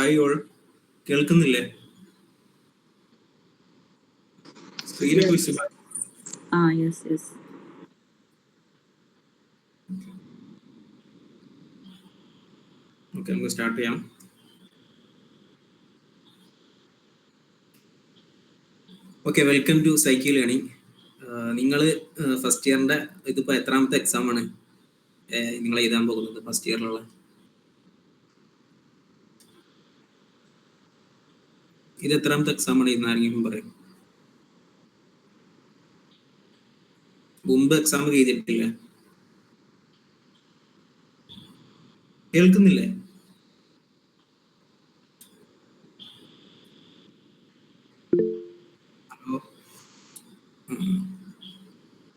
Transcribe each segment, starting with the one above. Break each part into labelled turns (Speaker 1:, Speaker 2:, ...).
Speaker 1: Hi all, കേൾക്കുന്നില്ലേ? സ്ക്രീനൊക്കെ visible?
Speaker 2: Yes.
Speaker 1: Okay, നമുക്ക് സ്റ്റാർട്ട് ചെയ്യാം. Okay, welcome to Psyche Learning. നിങ്ങൾ ഫസ്റ്റ് ഇയറിന്റെ ഇതിപ്പോൾ എത്രാമത്തെ എക്സാം ആണ് നിങ്ങൾ എഴുതാൻ പോകുന്നത്? ഫസ്റ്റ് ഇയറിലുള്ള ഇത് എത്രാമത്തെ എക്സാം ആണ് എഴുതുന്ന ആരെങ്കിലും പറയും? മുമ്പ് എക്സാം എഴുതിയിട്ടില്ല? കേൾക്കുന്നില്ലേ? ഹലോ,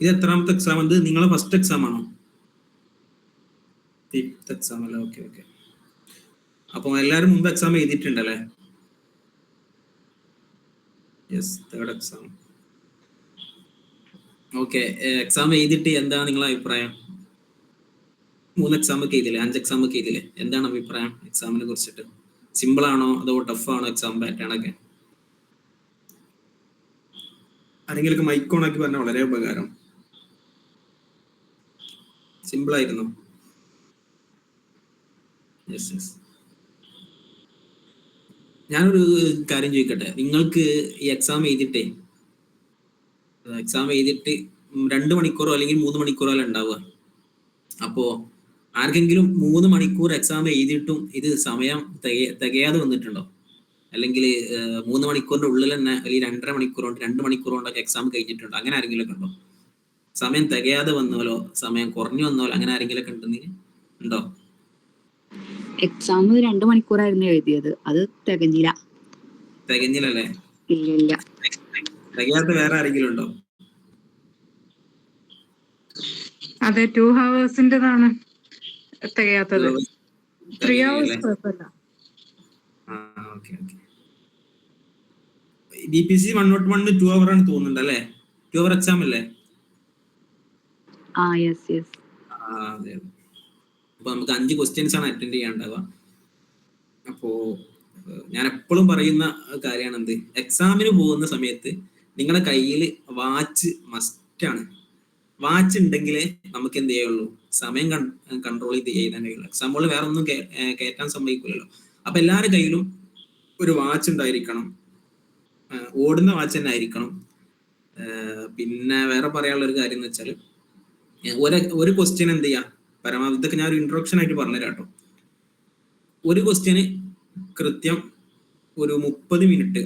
Speaker 1: ഇത് എത്രാമത്തെ എക്സാം? ഇത് നിങ്ങളെ ഫസ്റ്റ് എക്സാം ആണോ? ഫിഫ്ത്ത് എക്സാം അല്ലേ? Okay okay. അപ്പോൾ എല്ലാവരും മുമ്പ് എക്സാം എഴുതിയിട്ടുണ്ടല്ലേ? Yes, third exam. Okay, exam എഴുതിയിട്ട് എന്താണ് നിങ്ങളെ അഭിപ്രായം? 3 എക്സാം ഒക്കെ എഴുതില്ലേ, 5 എക്സാം ഒക്കെ എഴുതില്ലേ? എന്താണ് അഭിപ്രായം എക്സാമിനെ കുറിച്ചിട്ട്? സിമ്പിൾ ആണോ അതോ ടഫ് ആണോ എക്സാം പാറ്റേൺ ഒക്കെ? ആരെങ്കിലും മൈക്ക് ഓൺ ആക്കി പറഞ്ഞാൽ വളരെ ഉപകാരം. സിമ്പിൾ ആയിരുന്നു? Yes yes. ഞാനൊരു കാര്യം ചോദിക്കട്ടെ, നിങ്ങൾക്ക് ഈ എക്സാം എഴുതിയിട്ട് 2 മണിക്കൂറോ അല്ലെങ്കിൽ 3 മണിക്കൂറോ അല്ല ഉണ്ടാവുക. അപ്പോ ആർക്കെങ്കിലും 3 മണിക്കൂർ എക്സാം എഴുതിയിട്ടും ഇത് സമയം തികയാതെ വന്നിട്ടുണ്ടോ? അല്ലെങ്കിൽ 3 മണിക്കൂറിന്റെ ഉള്ളിൽ തന്നെ, അല്ലെങ്കിൽ 2.5 മണിക്കൂർ കൊണ്ട് 2 മണിക്കൂർ കൊണ്ടൊക്കെ എക്സാം കഴിഞ്ഞിട്ടുണ്ടോ? അങ്ങനെ ആരെങ്കിലും ഒക്കെ ഉണ്ടോ? സമയം തികയാതെ വന്നോലോ, സമയം കുറഞ്ഞു വന്നോലോ, അങ്ങനെ ആരെങ്കിലും ഒക്കെ ഉണ്ടോ?
Speaker 2: എക്സാം 2 മണിക്കൂറായിരുന്നു എഴുതിയത്, അത്
Speaker 1: തികഞ്ഞില്ലല്ലേ?
Speaker 2: ഇല്ല.
Speaker 1: തികയാത്ത വേറെ ആരെങ്കിലും ഉണ്ടോ?
Speaker 3: അതെ, 2 ഹവേഴ്സിൻ്റെതാണ് തികയാത്തത്. 3 ഹവേഴ്സ് കുഴപ്പമില്ല.
Speaker 1: BPC 101 2 അവർ ആണ് തോന്നുന്നുണ്ട് അല്ലേ? 2 അവർ എക്സാം അല്ലേ?
Speaker 2: യെസ്.
Speaker 1: അതെ. അപ്പൊ നമുക്ക് 5 ക്വസ്റ്റ്യൻസ് ആണ് അറ്റൻഡ് ചെയ്യാണ്ടാവുക. അപ്പോ ഞാൻ എപ്പോഴും പറയുന്ന കാര്യമാണ് എന്ത്, എക്സാമിന് പോകുന്ന സമയത്ത് നിങ്ങളുടെ കയ്യിൽ വാച്ച് മസ്റ്റാണ്. വാച്ച് ഉണ്ടെങ്കിലേ നമുക്ക് എന്ത് ചെയ്യുള്ളൂ, സമയം കൺട്രോൾ ചെയ്ത് എഴുതാൻ കഴിയുള്ളൂ. എക്സാമ്പിൾ വേറെ ഒന്നും കയറ്റാൻ സമ്മതിക്കില്ലല്ലോ. അപ്പൊ എല്ലാവരുടെ കയ്യിലും ഒരു വാച്ച് ഉണ്ടായിരിക്കണം. ഓടുന്ന വാച്ച് തന്നെ ആയിരിക്കണം. പിന്നെ വേറെ പറയാനുള്ള ഒരു കാര്യം എന്ന് വെച്ചാൽ, ഒരു ക്വസ്റ്റ്യൻ എന്ത് ചെയ്യാം, പരമാവധി ഇതൊക്കെ ഞാൻ ഒരു ഇൻട്രൊഡക്ഷൻ ആയിട്ട് പറഞ്ഞുതരാം കേട്ടോ. ഒരു ക്വസ്റ്റ്യന് കൃത്യം ഒരു 30 മിനിറ്റ്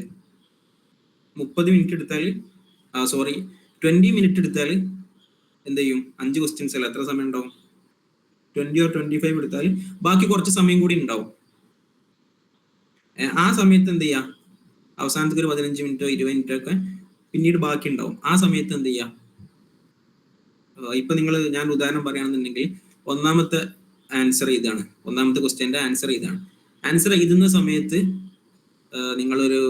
Speaker 1: എടുത്താൽ 20 മിനിറ്റ് എടുത്താൽ എന്ത് ചെയ്യും, 5 ക്വസ്റ്റ്യൻസ് അല്ല, എത്ര സമയം ഉണ്ടാവും? 20 or 25 എടുത്താൽ ബാക്കി കുറച്ച് സമയം കൂടി ഉണ്ടാവും. ആ സമയത്ത് എന്ത് ചെയ്യാം, അവസാനത്തേക്ക് ഒരു 15 മിനിറ്റോ 20 മിനിറ്റോ ഒക്കെ പിന്നീട് ബാക്കി ഉണ്ടാവും. ആ സമയത്ത് എന്ത് ചെയ്യാം, ഇപ്പൊ ഞാൻ ഉദാഹരണം പറയുകയാണെന്നുണ്ടെങ്കിൽ, ഒന്നാമത്തെ ക്വസ്റ്റ്യന്റെ ആൻസർ ഇതാണ്. ആൻസർ എഴുതുന്ന സമയത്ത് നിങ്ങളൊരു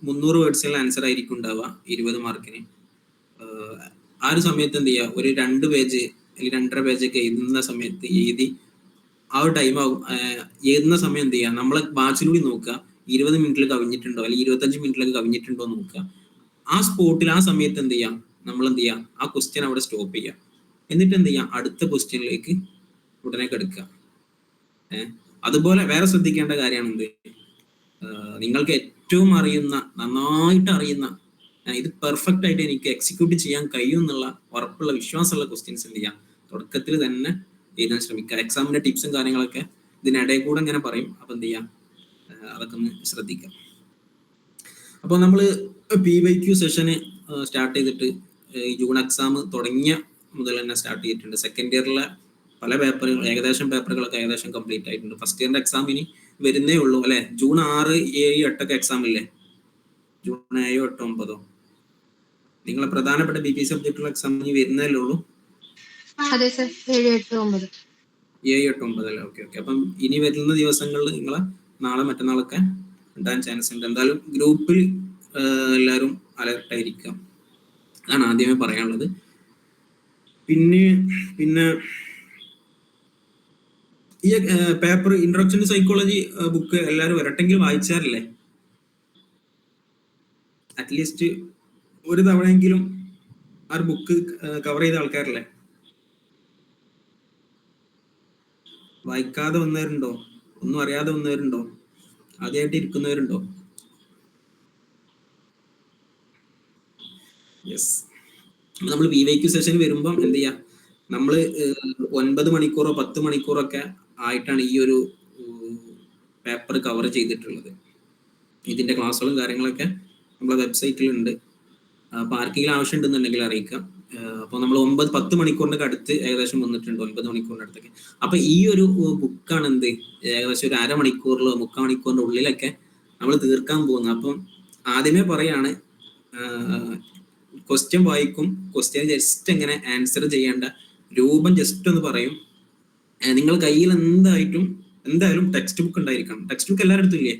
Speaker 1: 300 വേർഡ്സിലുള്ള ആൻസർ ആയിരിക്കും ഉണ്ടാവുക 20 മാർക്കിന്. ആ ഒരു സമയത്ത് എന്ത് ചെയ്യുക, ഒരു 2 പേജ് അല്ലെങ്കിൽ 2.5 പേജൊക്കെ എഴുതുന്ന സമയത്ത് ആ ഒരു ടൈം ആവും. എഴുതുന്ന സമയം എന്ത് ചെയ്യുക, നമ്മളെ ബാച്ചിലൂടെ നോക്കുക 20 മിനിറ്റിൽ കവിഞ്ഞിട്ടുണ്ടോ അല്ലെങ്കിൽ 25 മിനിറ്റിലൊക്കെ കവിഞ്ഞിട്ടുണ്ടോ എന്ന് നോക്കുക. ആ സ്പോട്ടിൽ ആ സമയത്ത് എന്ത് ചെയ്യാം, നമ്മൾ എന്ത് ചെയ്യാം, ആ ക്വസ്റ്റ്യൻ അവിടെ സ്റ്റോപ്പ് ചെയ്യാം. എന്നിട്ട് എന്ത് ചെയ്യാം, അടുത്ത ക്വസ്റ്റ്യനിലേക്ക് ഉടനെ കിടക്കുക. അതുപോലെ വേറെ ശ്രദ്ധിക്കേണ്ട കാര്യമാണ് എന്ത്, നിങ്ങൾക്ക് ഏറ്റവും നന്നായിട്ട് അറിയുന്ന, ഇത് പെർഫെക്റ്റ് ആയിട്ട് എനിക്ക് എക്സിക്യൂട്ട് ചെയ്യാൻ കഴിയും എന്നുള്ള ഉറപ്പുള്ള വിശ്വാസമുള്ള ക്വസ്റ്റ്യൻസ് എന്ത് ചെയ്യാം, തുടക്കത്തിൽ തന്നെ എഴുതാൻ ശ്രമിക്കുക. എക്സാമിന്റെ ടിപ്സും കാര്യങ്ങളൊക്കെ ഇതിനിടയിൽ കൂടെ ഇങ്ങനെ പറയും. അപ്പൊ എന്ത് ചെയ്യാം, അതൊക്കെ ഒന്ന് ശ്രദ്ധിക്കാം. അപ്പോൾ നമ്മൾ PYQ സെഷന് സ്റ്റാർട്ട് ചെയ്തിട്ട് ജൂൺ എക്സാം തുടങ്ങിയ മുതൽ തന്നെ സ്റ്റാർട്ട് ചെയ്തിട്ടുണ്ട്. സെക്കൻഡ് ഇയറിലെ പല പേപ്പറുകളൊക്കെ ഏകദേശം കംപ്ലീറ്റ് ആയിട്ടുണ്ട്. ഫസ്റ്റ് ഇയറിന്റെ എക്സാം ഇനി വരുന്നേ ഉള്ളൂ അല്ലെ? ജൂൺ 6, 7, 8 എക്സാം ഇല്ലേ? ജൂൺ 7, 8, 9 നിങ്ങളെ പ്രധാനപ്പെട്ട BPC സബ്ജക്റ്റുള്ള എക്സാം ഇനി വരുന്നേ ഉള്ളൂ.
Speaker 3: 7, 8, 9
Speaker 1: അല്ലേ? ഓക്കെ. അപ്പം ഇനി വരുന്ന ദിവസങ്ങളിൽ നിങ്ങളെ നാളെ മറ്റന്നാളൊക്കെ ഉണ്ടാകാൻ ചാൻസ് ഉണ്ട്. എന്തായാലും ഗ്രൂപ്പിൽ എല്ലാവരും അലർട്ടായിരിക്കാം, അതാണ് ആദ്യമേ പറയാനുള്ളത്. പിന്നെ ഈ paper introduction to psychology book എല്ലാവരും ഒരട്ടെങ്കിലും വായിച്ചാറില്ലേ? അറ്റ്ലീസ്റ്റ് ഒരു തവണയെങ്കിലും ആ ഒരു ബുക്ക് കവർ ചെയ്ത ആൾക്കാരല്ലേ? വായിക്കാതെ വന്നവരുണ്ടോ? ഒന്നും അറിയാതെ വന്നവരുണ്ടോ? ആദ്യമായിട്ട് ഇരിക്കുന്നവരുണ്ടോ? യെസ്. നമ്മൾ VYQ സെഷൻ വരുമ്പം എന്ത് ചെയ്യാം, നമ്മൾ 9 മണിക്കൂറോ 10 മണിക്കൂറൊക്കെ ആയിട്ടാണ് ഈ ഒരു പേപ്പർ കവർ ചെയ്തിട്ടുള്ളത്. ഇതിന്റെ ക്ലാസ്സുകളും കാര്യങ്ങളൊക്കെ നമ്മളെ വെബ്സൈറ്റിലുണ്ട്. അപ്പോൾ ആർക്കെങ്കിലും ആവശ്യം ഉണ്ടെന്നുണ്ടെങ്കിൽ അറിയിക്കാം. അപ്പോൾ നമ്മൾ 9-10 മണിക്കൂറിന്റെ അടുത്ത് ഏകദേശം വന്നിട്ടുണ്ട്, 9 മണിക്കൂറിന്റെ അടുത്തൊക്കെ. അപ്പൊ ഈ ഒരു ബുക്കാണ് എന്ത് ഏകദേശം ഒരു അരമണിക്കൂറിലോ 3/4 മണിക്കൂറിന്റെ ഉള്ളിലൊക്കെ നമ്മൾ തീർക്കാൻ പോകുന്നത്. അപ്പം ആദ്യമേ പറയാണ്, ക്വസ്റ്റ്യൻ വായിക്കും, ക്വസ്റ്റ്യൻ ജസ്റ്റ് എങ്ങനെ ആൻസർ ചെയ്യേണ്ട രൂപം ജസ്റ്റ് ഒന്ന് പറയും. നിങ്ങൾ കയ്യിൽ എന്തായാലും ടെക്സ്റ്റ് ബുക്ക് ഉണ്ടായിരിക്കണം. ടെക്സ്റ്റ് ബുക്ക് എല്ലാവരുടെ അടുത്തും ഇല്ലേ?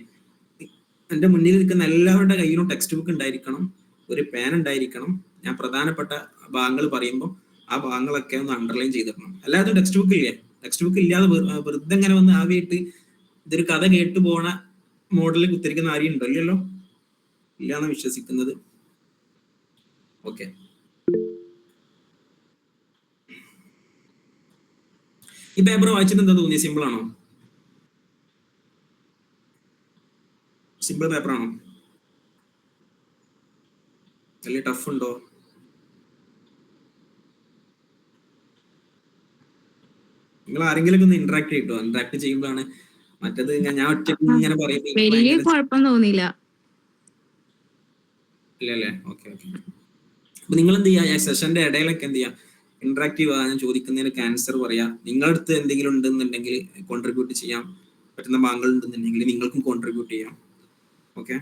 Speaker 1: എൻ്റെ മുന്നിൽ നിൽക്കുന്ന എല്ലാവരുടെ കയ്യിലും ടെക്സ്റ്റ് ബുക്ക് ഉണ്ടായിരിക്കണം, ഒരു പേൻ ഉണ്ടായിരിക്കണം. ഞാൻ പ്രധാനപ്പെട്ട ഭാഗങ്ങൾ പറയുമ്പോൾ ആ ഭാഗങ്ങളൊക്കെ ഒന്ന് അണ്ടർലൈൻ ചെയ്തിടണം. അല്ലാതെ ടെക്സ്റ്റ് ബുക്ക് ഇല്ലേ? ടെക്സ്റ്റ് ബുക്ക് ഇല്ലാതെ വെറുതെ ഇങ്ങനെ വന്ന് ആവിയായിട്ട് ഇതൊരു കഥ കേട്ടു പോണ മോഡലിൽ കുത്തിരിക്കുന്ന ആരെയും ഉണ്ടോ? ഇല്ലല്ലോ, ഇല്ലാന്ന് വിശ്വസിക്കുന്നത്. ഓക്കെ, ഈ പേപ്പർ വായിച്ചിട്ട് എന്താ തോന്നി? സിമ്പിൾ ആണോ? സിമ്പിൾ പേപ്പർ ആണോ? വലിയ ടഫ് ഉണ്ടോ? നിങ്ങൾ ആരെങ്കിലും ഒന്ന് ഇന്ററാക്ട് ചെയ്തോ? ഇന്ററാക്ട് ചെയ്യുമ്പോഴാണ് മറ്റേത് ഞാൻ ഒറ്റയ്ക്ക് ഇങ്ങനെ പറയുന്നത്
Speaker 3: വലിയ കുഴപ്പം തോന്നിയില്ല.
Speaker 1: ഇല്ലല്ലേ? Okay okay. അപ്പൊ നിങ്ങൾ എന്ത് ചെയ്യാ, സെഷന്റെ ഇടയിലൊക്കെ എന്ത് ചെയ്യാ, ഇന്ററാക്റ്റീവ് ആകാൻ, ചോദിക്കുന്നതിനൊക്കെ ആൻസർ പറയാ. നിങ്ങളുടെ അടുത്ത് എന്തെങ്കിലും ഉണ്ടെന്നുണ്ടെങ്കിൽ കോൺട്രിബ്യൂട്ട് ചെയ്യാൻ പറ്റുന്ന ഭാഗങ്ങൾ ഉണ്ടെന്നുണ്ടെങ്കിൽ നിങ്ങൾക്കും കോൺട്രിബ്യൂട്ട് ചെയ്യാം. ഓക്കെ,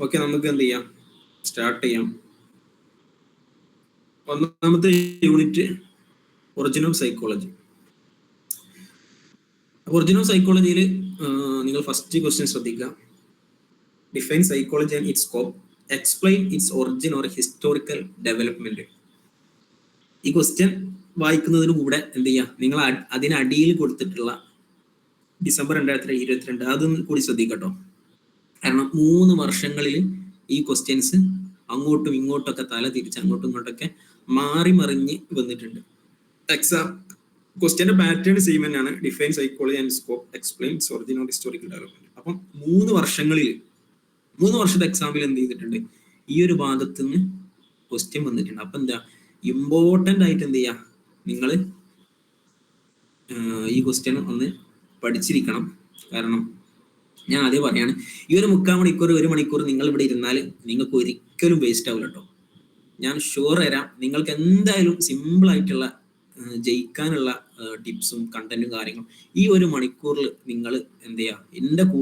Speaker 1: ഓക്കെ, നമുക്ക് എന്ത് ചെയ്യാം, സ്റ്റാർട്ട് ചെയ്യാം. ഒന്നാമത്തെ unit origin of psychology. Origin of സൈക്കോളജിയിൽ നിങ്ങൾ ഫസ്റ്റ് ക്വസ്റ്റ്യൻ ശ്രദ്ധിക്കുക. Define psychology and it's scope, explain its origin or historical development. ഈ ക്വസ്റ്റ്യൻ വായിക്കുന്നതിന് കൂടെ എന്ത് ചെയ്യുക, നിങ്ങൾ അതിനടിയിൽ കൊടുത്തിട്ടുള്ള ഡിസംബർ 2022 അതൊന്നും കൂടി ശ്രദ്ധിക്കട്ടോ. കാരണം 3 വർഷങ്ങളിൽ ഈ ക്വസ്റ്റ്യൻസ് അങ്ങോട്ടും ഇങ്ങോട്ടൊക്കെ തല തിരിച്ച് അങ്ങോട്ടും ഇങ്ങോട്ടൊക്കെ മാറി മറിഞ്ഞ് വന്നിട്ടുണ്ട്. എക്സാം ക്വസ്റ്റ്യന്റെ പാറ്റേൺ സെയിം തന്നെയാണ്. Define psychology and scope, explain its origin or historical development. അപ്പം 3 വർഷത്തെ എക്സാമിൽ എന്ത് ചെയ്തിട്ടുണ്ട്, ഈ ഒരു ഭാഗത്ത് നിന്ന് ക്വസ്റ്റ്യൻ വന്നിട്ടുണ്ട്. അപ്പൊ എന്താ ഇമ്പോർട്ടന്റ് ആയിട്ട് എന്ത് ചെയ്യാ, നിങ്ങൾ ഈ ക്വസ്റ്റ്യൻ ഒന്ന് പഠിച്ചിരിക്കണം. കാരണം ഞാൻ ആദ്യം പറയാണ്, ഈ ഒരു 3/4 മണിക്കൂർ 1 മണിക്കൂർ നിങ്ങൾ ഇവിടെ ഇരുന്നാൽ നിങ്ങൾക്ക് ഒരിക്കലും വേസ്റ്റ് ആവില്ല കേട്ടോ. ഞാൻ ഷുവർ തരാം, നിങ്ങൾക്ക് എന്തായാലും സിമ്പിൾ ആയിട്ടുള്ള ജയിക്കാനുള്ള ടിപ്സും കണ്ടന്റും കാര്യങ്ങളും ഈ 1 മണിക്കൂറിൽ നിങ്ങൾ എന്ത് ചെയ്യുക,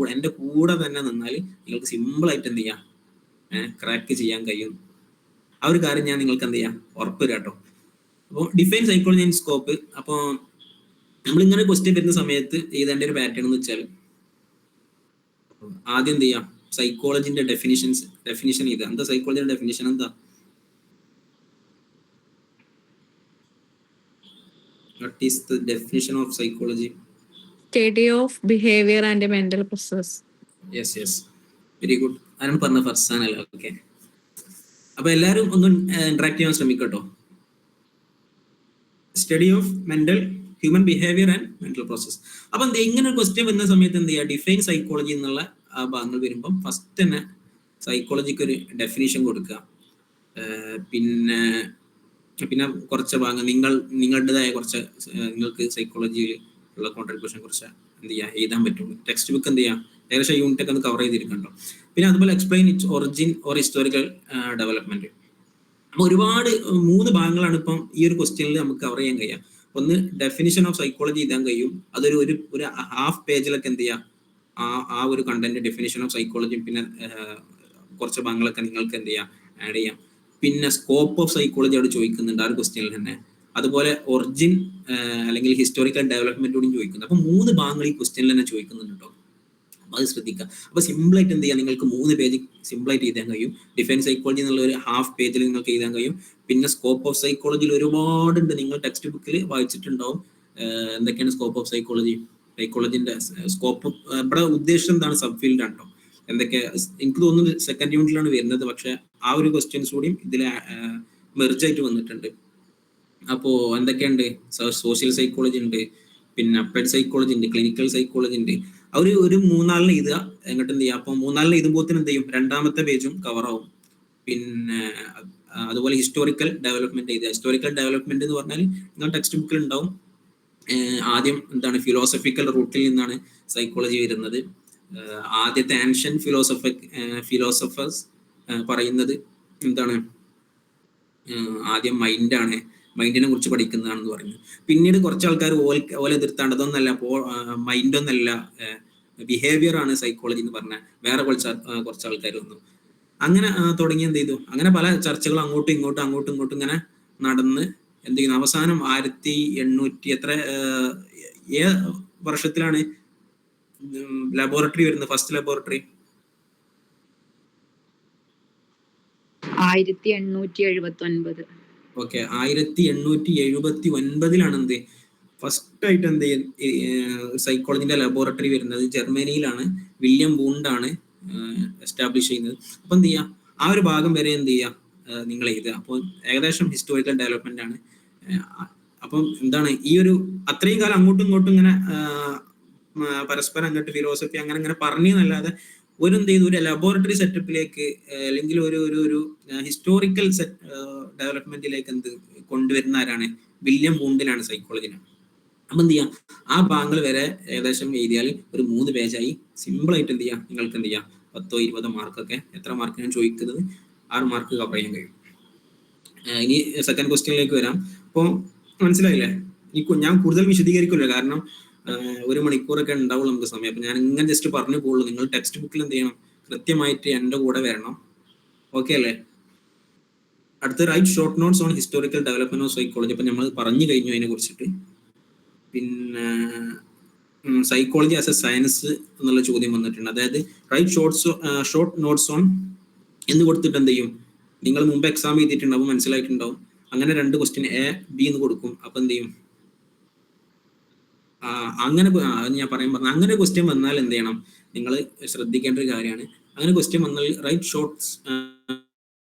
Speaker 1: എൻ്റെ കൂടെ തന്നെ നിന്നാൽ നിങ്ങൾക്ക് സിമ്പിൾ ആയിട്ട് എന്ത് ചെയ്യാം, ക്രാക്ക് ചെയ്യാൻ കഴിയും. ആ ഒരു കാര്യം ഞാൻ നിങ്ങൾക്ക് എന്ത് ചെയ്യാം, ഉറപ്പ് തരാം കേട്ടോ. അപ്പോൾ ഡിഫൈൻ സൈക്കോളജി ആൻഡ് സ്കോപ്പ്. അപ്പോൾ നമ്മളിങ്ങനെ ക്വസ്റ്റ്യൻ വരുന്ന സമയത്ത് എഴുതേണ്ട ഒരു പാറ്റേൺ എന്ന് വെച്ചാൽ, ആദ്യം എന്ത് ചെയ്യാം, സൈക്കോളജിന്റെ ഡെഫിനിഷൻ ചെയ്താൽ എന്താ, സൈക്കോളജിയുടെ ഡെഫിനിഷൻ എന്താ? What is the definition of psychology?
Speaker 3: Study of behavior and mental process.
Speaker 1: Yes, very good. ആരാണ് പറഞ്ഞ? ഫർസാൻ അല്ലേ? ഓക്കെ. അപ്പൊ എല്ലാവരും ഒന്ന് ഇന്ററാക്ട് ചെയ്യാൻ ശ്രമിക്കട്ടോ. Study of human behaviour and mental process. അപ്പൊ ഇങ്ങനെ ഒരു ക്വസ്റ്റ്യൻ വരുന്ന സമയത്ത് എന്ത് ചെയ്യുക, ഡിഫൈൻ സൈക്കോളജി എന്നുള്ള ആ ഭാഗങ്ങൾ വരുമ്പം ഫസ്റ്റ് തന്നെ സൈക്കോളജിക്ക് ഒരു ഡെഫിനിഷൻ കൊടുക്കുക. പിന്നെ കുറച്ച് ഭാഗങ്ങൾ നിങ്ങളുടേതായ കുറച്ച് നിങ്ങൾക്ക് സൈക്കോളജിയിൽ ഉള്ള കോൺട്രിബ്യൂഷൻ കുറച്ച് എന്ത് ചെയ്യുക, എഴുതാൻ പറ്റുള്ളൂ. ടെക്സ്റ്റ് ബുക്ക് എന്ത് ചെയ്യുക, ഏകദേശം യൂണിറ്റ് ഒക്കെ ഒന്ന് കവർ ചെയ്തിരിക്കണ്ടോ. പിന്നെ അതുപോലെ explain its origin or historical development. അപ്പൊ ഒരുപാട് 3 ഭാഗങ്ങളാണ് ഇപ്പം ഈ ഒരു ക്വസ്റ്റ്യനിൽ നമുക്ക് കവർ ചെയ്യാൻ കഴിയുക. ഒന്ന് ഡെഫിനിഷൻ ഓഫ് സൈക്കോളജി എഴുതാൻ കഴിയും. അതൊരു ഒരു ഹാഫ് പേജിലൊക്കെ എന്ത് ചെയ്യുക, ആ ഒരു കണ്ടന്റ് ഡെഫിനിഷൻ ഓഫ് സൈക്കോളജി, പിന്നെ കുറച്ച് ഭാഗങ്ങളൊക്കെ നിങ്ങൾക്ക് എന്ത് ചെയ്യാം, ആഡ് ചെയ്യാം. പിന്നെ സ്കോപ്പ് ഓഫ് സൈക്കോളജി അവിടെ ചോദിക്കുന്നുണ്ട് ആ ഒരു ക്വസ്റ്റ്യനിൽ തന്നെ. അതുപോലെ ഒറിജിൻ അല്ലെങ്കിൽ ഹിസ്റ്റോറിക്കൽ ഡെവലപ്മെന്റ് കൂടി ചോദിക്കുന്നുണ്ട്. അപ്പൊ 3 ഭാഗങ്ങൾ ഈ ക്വസ്റ്റ്യനിൽ തന്നെ ചോദിക്കുന്നുണ്ട് കേട്ടോ. അത് ശ്രദ്ധിക്കുക. അപ്പൊ സിമ്പിൾ ആയിട്ട് എന്ത് ചെയ്യാം, നിങ്ങൾക്ക് 3 പേജ് സിമ്പിൾ ആയിട്ട് എഴുതാൻ കഴിയും. ഡിഫൈൻ സൈക്കോളജി എന്നുള്ള ഒരു ഹാഫ് പേജിൽ നിങ്ങൾക്ക് എഴുതാൻ കഴിയും. പിന്നെ സ്കോപ്പ് ഓഫ് സൈക്കോളജിയിൽ ഒരുപാടുണ്ട്, നിങ്ങൾ ടെക്സ്റ്റ് ബുക്കിൽ വായിച്ചിട്ടുണ്ടാവും. എന്തൊക്കെയാണ് സ്കോപ്പ് ഓഫ് സൈക്കോളജി, സൈക്കോളജിന്റെ സ്കോപ്പ്. ഇവിടെ ഉദ്ദേശം എന്താണ്, സബ് ഫീൽഡ് ആണോ എന്തൊക്കെ. എനിക്ക് തോന്നുന്നു സെക്കൻഡ് യൂണിറ്റിലാണ് വരുന്നത്, പക്ഷെ ആ ഒരു ക്വസ്റ്റ്യൻസ് കൂടിയും ഇതിൽ മെർജ് ആയിട്ട് വന്നിട്ടുണ്ട്. അപ്പോ എന്തൊക്കെയുണ്ട്, സോഷ്യൽ സൈക്കോളജി ഉണ്ട്, പിന്നെ അപ്ലൈഡ് സൈക്കോളജി ഉണ്ട്, ക്ലിനിക്കൽ സൈക്കോളജി ഉണ്ട്. ഒരു 3-4 എഴുതുക, എങ്ങോട്ട് എന്ത് ചെയ്യുക. അപ്പോൾ 3-4 എഴുതുമ്പോഴത്തേന് എന്ത് ചെയ്യും, രണ്ടാമത്തെ പേജും കവർ ആവും. പിന്നെ അതുപോലെ ഹിസ്റ്റോറിക്കൽ ഡെവലപ്മെന്റ് എഴുതുക. ഹിസ്റ്റോറിക്കൽ ഡെവലപ്മെന്റ് എന്ന് പറഞ്ഞാൽ നിങ്ങൾ ടെക്സ്റ്റ് ബുക്കിൽ ഉണ്ടാവും. ആദ്യം എന്താണ്, ഫിലോസഫിക്കൽ റൂട്ടിൽ നിന്നാണ് സൈക്കോളജി വരുന്നത്. ആദ്യത്തെ ആൻഷ്യൻ ഫിലോസഫേഴ്സ് പറയുന്നത് എന്താണ്, ആദ്യം മൈൻഡാണ്, മൈൻഡിനെ കുറിച്ച് പഠിക്കുന്നതാണെന്ന് പറയുന്നത്. പിന്നീട് കുറച്ച് ആൾക്കാർ ഓല എതിർത്താണ്, അതൊന്നല്ല, മൈൻഡൊന്നല്ല, ബിഹേവിയർ ആണ് സൈക്കോളജി എന്ന് പറഞ്ഞാൽ വേറെ കുറച്ച് ആൾക്കാർ വന്നു. അങ്ങനെ തുടങ്ങി എന്ത് ചെയ്തു, അങ്ങനെ പല ചർച്ചകൾ അങ്ങോട്ടും ഇങ്ങോട്ടും ഇങ്ങനെ നടന്ന് എന്ത് ചെയ്യുന്നു, അവസാനം 1800 വർഷത്തിലാണ് ലബോറട്ടറി വരുന്നത്, ഫസ്റ്റ് ലബോറട്ടറി
Speaker 2: 1879.
Speaker 1: ഓക്കെ, 1879 എന്ത് ഫസ്റ്റ് ആയിട്ട് എന്ത് സൈക്കോളജിന്റെ ലബോറട്ടറി വരുന്നത് ജർമ്മനിയിലാണ്. വില്യം വൂണ്ടാണ് എസ്റ്റാബ്ലിഷ് ചെയ്യുന്നത്. അപ്പൊ എന്ത് ചെയ്യാം, ആ ഒരു ഭാഗം വരെ എന്ത് ചെയ്യാം നിങ്ങൾ എഴുതുക. അപ്പോൾ ഏകദേശം ഹിസ്റ്റോറിക്കൽ ഡെവലപ്മെന്റ് ആണ്. അപ്പം എന്താണ്, ഈ ഒരു അത്രയും കാലം അങ്ങോട്ടും ഇങ്ങോട്ടും ഇങ്ങനെ പരസ്പരം അങ്ങോട്ട് ഫിലോസഫി അങ്ങനെ പറഞ്ഞല്ലാതെ എന്ത് ചെയ്തു, ഒരു ലബോറട്ടറി സെറ്റപ്പിലേക്ക് അല്ലെങ്കിൽ ഒരു ഹിസ്റ്റോറിക്കൽ ഡെവലപ്മെന്റിലേക്ക് എന്ത് കൊണ്ടുവരുന്ന ആരാണ്, വില്യം വൂണ്ടിനാണ്, സൈക്കോളജിനെ. അപ്പൊ എന്ത് ചെയ്യാം, ആ ഭാഗങ്ങൾ വരെ ഏകദേശം എഴുതിയാൽ ഒരു 3 പേജായി. സിമ്പിൾ ആയിട്ട് എന്ത് ചെയ്യാം, നിങ്ങൾക്ക് എന്ത് ചെയ്യാം, 10-20 മാർക്കൊക്കെ, എത്ര മാർക്കിനാണ് ചോദിക്കുന്നത്, 6 മാർക്ക് കവർ ചെയ്യാൻ കഴിയും. ഇനി സെക്കൻഡ് ക്വസ്റ്റ്യനിലേക്ക് വരാം. അപ്പോൾ മനസ്സിലായില്ലേ, ഞാൻ കൂടുതൽ വിശദീകരിക്കില്ല, കാരണം 1 മണിക്കൂറൊക്കെ ഉണ്ടാവുള്ളൂ നമുക്ക് സമയം. അപ്പൊ ഞാൻ ഇങ്ങനെ ജസ്റ്റ് പറഞ്ഞു പോകുള്ളൂ. നിങ്ങൾ ടെക്സ്റ്റ് ബുക്കിൽ എന്ത് ചെയ്യണം, കൃത്യമായിട്ട് എൻ്റെ കൂടെ വരണം. ഓക്കെ അല്ലേ? അടുത്ത right short notes on historical development of psychology. അപ്പൊ നമ്മൾ പറഞ്ഞു കഴിഞ്ഞു അതിനെ കുറിച്ചിട്ട്. പിന്നെ സൈക്കോളജി ആസ് എ സയൻസ് എന്നുള്ള ചോദ്യം വന്നിട്ടുണ്ട്. അതായത് റൈറ്റ് ഷോർട്ട് നോട്ട്സ് ഓൺ എന്ന് കൊടുത്തിട്ട് എന്ത് ചെയ്യും, നിങ്ങൾ മുമ്പ് എക്സാം എഴുതിയിട്ടുണ്ടാവും, മനസ്സിലായിട്ടുണ്ടാവും. അങ്ങനെ 2 ക്വസ്റ്റ്യൻ A, B എന്ന് കൊടുക്കും. അപ്പൊ എന്ത് ചെയ്യും, അങ്ങനെ ഞാൻ പറഞ്ഞു അങ്ങനെ ക്വസ്റ്റ്യൻ വന്നാൽ എന്ത് ചെയ്യണം, നിങ്ങൾ ശ്രദ്ധിക്കേണ്ട ഒരു കാര്യമാണ്. അങ്ങനെ ക്വസ്റ്റ്യൻ വന്നാൽ റൈറ്റ് ഷോർട്ട്സ്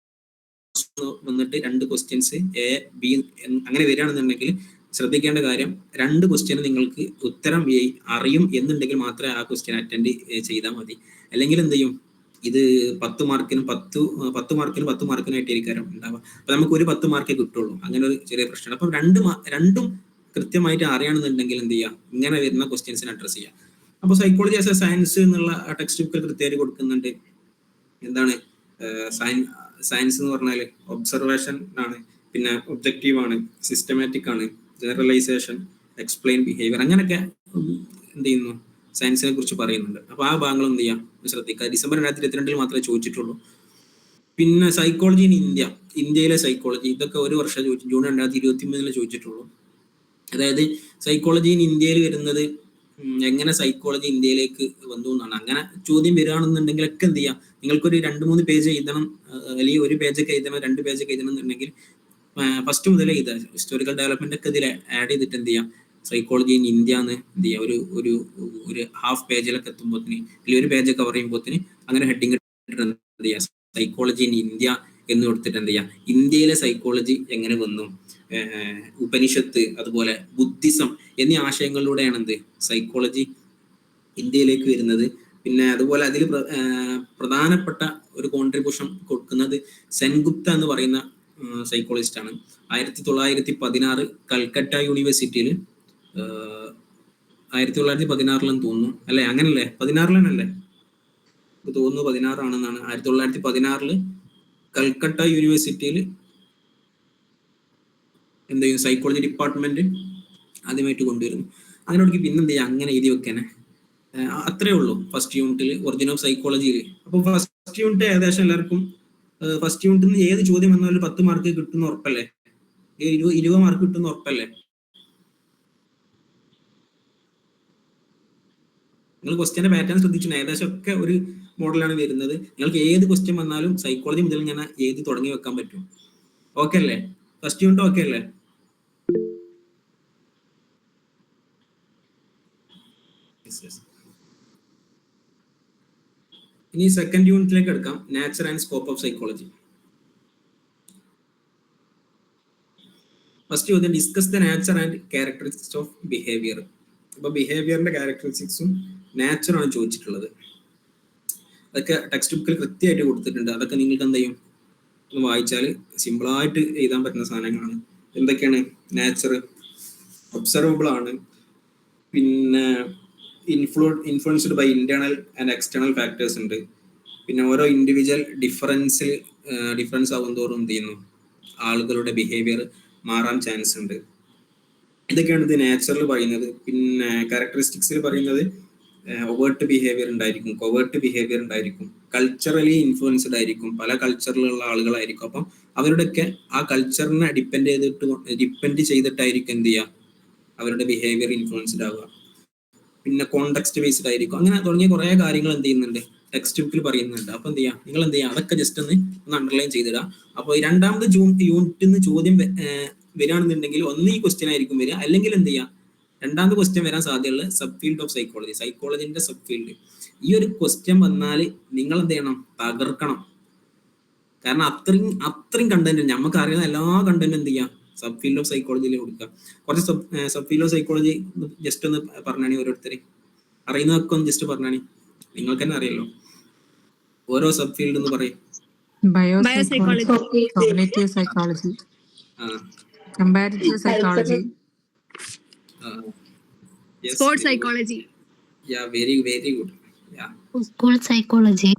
Speaker 1: വന്നിട്ട് 2 ക്വസ്റ്റ്യൻസ് A, B അങ്ങനെ വരികയാണെന്നുണ്ടെങ്കിൽ ശ്രദ്ധിക്കേണ്ട കാര്യം, 2 ക്വസ്റ്റ്യൻ നിങ്ങൾക്ക് ഉത്തരം അറിയും എന്നുണ്ടെങ്കിൽ മാത്രമേ ആ ക്വസ്റ്റ്യൻ അറ്റൻഡ് ചെയ്താൽ മതി. അല്ലെങ്കിൽ എന്ത് ചെയ്യും, ഇത് 10 മാർക്കിനും 10 മാർക്കിനായിട്ടായിരിക്കും ഉണ്ടാവുക. അപ്പൊ നമുക്ക് ഒരു 10 മാർക്കേ കിട്ടുള്ളൂ. അങ്ങനെ ഒരു ചെറിയ പ്രശ്നമാണ്. അപ്പം രണ്ടും കൃത്യമായിട്ട് അറിയണമെന്നുണ്ടെങ്കിൽ എന്ത് ചെയ്യുക, ഇങ്ങനെ വരുന്ന ക്വസ്റ്റ്യൻസിന് അഡ്രസ് ചെയ്യുക. അപ്പോൾ സൈക്കോളജി ആസ് എ സയൻസ് എന്നുള്ള ടെക്സ്റ്റ് ബുക്കിൽ കൃത്യമായിട്ട് കൊടുക്കുന്നുണ്ട്. എന്താണ് സയൻസ് എന്ന് പറഞ്ഞാൽ ഒബ്സർവേഷൻ ആണ്, പിന്നെ ഒബ്ജക്റ്റീവ് ആണ്, സിസ്റ്റമാറ്റിക് ആണ്, ജനറലൈസേഷൻ, എക്സ്പ്ലെയിൻ ബിഹേവിയർ, അങ്ങനെയൊക്കെ എന്ത് ചെയ്യുന്നു, സയൻസിനെ കുറിച്ച് പറയുന്നുണ്ട്. അപ്പൊ ആ ഭാഗങ്ങൾ എന്ത് ചെയ്യാം ശ്രദ്ധിക്കുക. ഡിസംബർ 2022 മാത്രമേ ചോദിച്ചിട്ടുള്ളൂ. പിന്നെ സൈക്കോളജി ഇൻ ഇന്ത്യയിലെ സൈക്കോളജി, ഇതൊക്കെ ഒരു വർഷം ചോദിച്ചു, ജൂൺ 2023 ചോദിച്ചിട്ടുള്ളൂ. അതായത് സൈക്കോളജി ഇൻ ഇന്ത്യയിൽ വരുന്നത് എങ്ങനെ സൈക്കോളജി ഇന്ത്യയിലേക്ക് വന്നു എന്നാണ്. അങ്ങനെ ചോദ്യം വരികയാണെന്നുണ്ടെങ്കിൽ ഒക്കെ എന്ത് ചെയ്യാം, നിങ്ങൾക്കൊരു 2-3 പേജ് എഴുതണം, അല്ലെങ്കിൽ 1 പേജൊക്കെ എഴുതണം, 2 പേജൊക്കെ എഴുതണം എന്നുണ്ടെങ്കിൽ ഫസ്റ്റ് മുതലേ എഴുതാം. ഹിസ്റ്റോറിക്കൽ ഡെവലപ്മെന്റ് ഒക്കെ ഇതിൽ ആഡ് ചെയ്തിട്ട് എന്ത് ചെയ്യാം, സൈക്കോളജി ഇൻ ഇന്ത്യ എന്ന് എന്ത് ചെയ്യാം, ഒരു ഹാഫ് പേജിലൊക്കെ എത്തുമ്പോഴത്തേന്, അല്ലെങ്കിൽ 1 പേജൊക്കെ കവർ ചെയ്യുമ്പോഴത്തേന് അങ്ങനെ ഹെഡിങ് എന്ത് ചെയ്യാം, സൈക്കോളജി ഇൻ ഇന്ത്യ എന്ന് കൊടുത്തിട്ട് എന്ത് ചെയ്യാം, ഇന്ത്യയിലെ സൈക്കോളജി എങ്ങനെ വന്നു, ഉപനിഷത്ത്, അതുപോലെ ബുദ്ധിസം എന്നീ ആശയങ്ങളിലൂടെയാണ് എന്ത് സൈക്കോളജി ഇന്ത്യയിലേക്ക് വരുന്നത്. പിന്നെ അതുപോലെ അതിൽ പ്രധാനപ്പെട്ട ഒരു കോൺട്രിബ്യൂഷൻ കൊടുക്കുന്നത് സെൻഗുപ്ത എന്ന് പറയുന്ന സൈക്കോളജിസ്റ്റ് ആണ്. 1916 കൽക്കട്ട യൂണിവേഴ്സിറ്റിയിൽ 1916 തോന്നുന്നു അല്ലെ, അങ്ങനല്ലേ, 16 തോന്നുന്നു 16 ആണെന്നാണ്. 1916 കൽക്കട്ട യൂണിവേഴ്സിറ്റിയിൽ എന്ത് ചെയ്യും, സൈക്കോളജി ഡിപ്പാർട്ട്മെന്റ് ആദ്യമായിട്ട് കൊണ്ടുവരുന്നു. അതിനോടേക്ക് പിന്നെന്ത് ചെയ്യാം, അങ്ങനെ എഴുതി വെക്കാനെ. അത്രേ ഉള്ളൂ ഫസ്റ്റ് യൂണിറ്റിൽ, ഒറിജിൻ ഓഫ് സൈക്കോളജിയിൽ. അപ്പൊ ഫസ്റ്റ് യൂണിറ്റ് ഏകദേശം എല്ലാവർക്കും ഫസ്റ്റ് യൂണിറ്റിൽ നിന്ന് ഏത് ചോദ്യം വന്നാലും 10 മാർക്ക് കിട്ടുന്ന ഉറപ്പല്ലേ, 20 മാർക്ക് കിട്ടുന്ന ഉറപ്പല്ലേ. നിങ്ങൾ ക്വസ്റ്റ്യന്റെ പാറ്റേൺ ശ്രദ്ധിച്ചു ഏകദേശം ഒക്കെ ഒരു മോഡലാണ് വരുന്നത്. നിങ്ങൾക്ക് ഏത് ക്വസ്റ്റ്യൻ വന്നാലും സൈക്കോളജി മുതൽ ഞാൻ ഏത് തുടങ്ങി വെക്കാൻ പറ്റും. ഓക്കെ അല്ലേ? ഫസ്റ്റ് യൂണിറ്റ് ഓക്കെ അല്ലേ? ഇനി സെക്കൻഡ് യൂണിറ്റിലേക്ക് എടുക്കാം. Nature and scope of psychology. First ചോദ്യം, discuss the nature and characteristics of behaviour. അപ്പൊ ബിഹേവിയറിന്റെ ക്യാരക്ടറിസ്റ്റിക്സും നാച്ചറാണ് ചോദിച്ചിട്ടുള്ളത്. അതൊക്കെ ടെക്സ്റ്റ് ബുക്കിൽ കൃത്യമായിട്ട് കൊടുത്തിട്ടുണ്ട്. അതൊക്കെ നിങ്ങൾക്ക് എന്ത് ചെയ്യും, ഒന്ന് വായിച്ചാൽ സിമ്പിളായിട്ട് എഴുതാൻ പറ്റുന്ന സാധനങ്ങളാണ്. എന്തൊക്കെയാണ്? നാച്ചർ ഒബ്സർവബിൾ ആണ്, പിന്നെ influenced by internal and external factors ഉണ്ട്. പിന്നെ ഓരോ ഇൻഡിവിജ്വൽ ഡിഫറൻസ് ആകും തോറും എന്ത് ചെയ്യുന്നു, ആളുകളുടെ ബിഹേവിയർ മാറാൻ ചാൻസ് ഉണ്ട്. ഇതൊക്കെയാണ് ഇത് നാച്ചറിൽ പറയുന്നത്. പിന്നെ ക്യാരക്ടറിസ്റ്റിക്സിൽ പറയുന്നത് ഒവേർട്ട് ബിഹേവിയർ ഉണ്ടായിരിക്കും, കൊവേർട്ട് ബിഹേവിയർ ഉണ്ടായിരിക്കും, കൾച്ചറലി ഇൻഫ്ലുവൻസ്ഡ് ആയിരിക്കും, പല കൾച്ചറിലുള്ള ആളുകളായിരിക്കും. അപ്പം അവരുടെയൊക്കെ ആ കൾച്ചറിനെ ഡിപ്പെൻഡ് ചെയ്തിട്ടായിരിക്കും എന്ത് ചെയ്യുക, അവരുടെ ബിഹേവിയർ ഇൻഫ്ലുവൻസ്ഡ് ആവുക. പിന്നെ കോണ്ടെക്സ്റ്റ് ബേസ്ഡ് ആയിരിക്കും. അങ്ങനെ തുടങ്ങിയ കുറെ കാര്യങ്ങൾ എന്ത് ചെയ്യുന്നുണ്ട്, ടെക്സ്റ്റ് ബുക്കിൽ പറയുന്നുണ്ട്. അപ്പൊ എന്ത് ചെയ്യാം, നിങ്ങൾ എന്ത് ചെയ്യാം, അതൊക്കെ ജസ്റ്റ് ഒന്ന് അണ്ടർലൈൻ ചെയ്തിടാം. അപ്പോൾ ഈ രണ്ടാമത്തെ യൂണിറ്റിൽ നിന്ന് ചോദ്യം വരികയാണെന്നുണ്ടെങ്കിൽ ഒന്ന് ഈ ക്വസ്റ്റ്യൻ ആയിരിക്കും വരിക, അല്ലെങ്കിൽ എന്ത് ചെയ്യാം, രണ്ടാമത്തെ ക്വസ്റ്റ്യൻ വരാൻ സാധ്യതയുള്ള സബ് ഫീൽഡ് ഓഫ് സൈക്കോളജി, സൈക്കോളജിന്റെ സബ് ഫീൽഡ്. ഈ ഒരു ക്വസ്റ്റ്യൻ വന്നാൽ നിങ്ങൾ എന്ത് ചെയ്യണം, തകർക്കണം. കാരണം അത്രയും കണ്ടന്റ്, നമുക്ക് അറിയുന്ന എല്ലാ കണ്ടന്റും എന്ത് ചെയ്യാം, സബ് ഫീൽഡ് ഓഫ് സൈക്കോളജിയിൽ കൊടുക്കുക. കുറച്ച് sub field of psychology just ഒന്ന് പറഞ്ഞാണി, ഓരോരുത്തരെ അറിയുന്നതൊക്കെ ഒന്ന് ജസ്റ്റ് പറഞ്ഞാണി. നിങ്ങൾക്ക് തന്നെ അറിയല്ലോ ഓരോ സബ് ഫീൽഡ് എന്ന് പറയും.
Speaker 3: Biopsychology,
Speaker 4: cognitive psychology, comparative psychology,
Speaker 2: sports psychology,
Speaker 1: very very good.
Speaker 5: School psychology,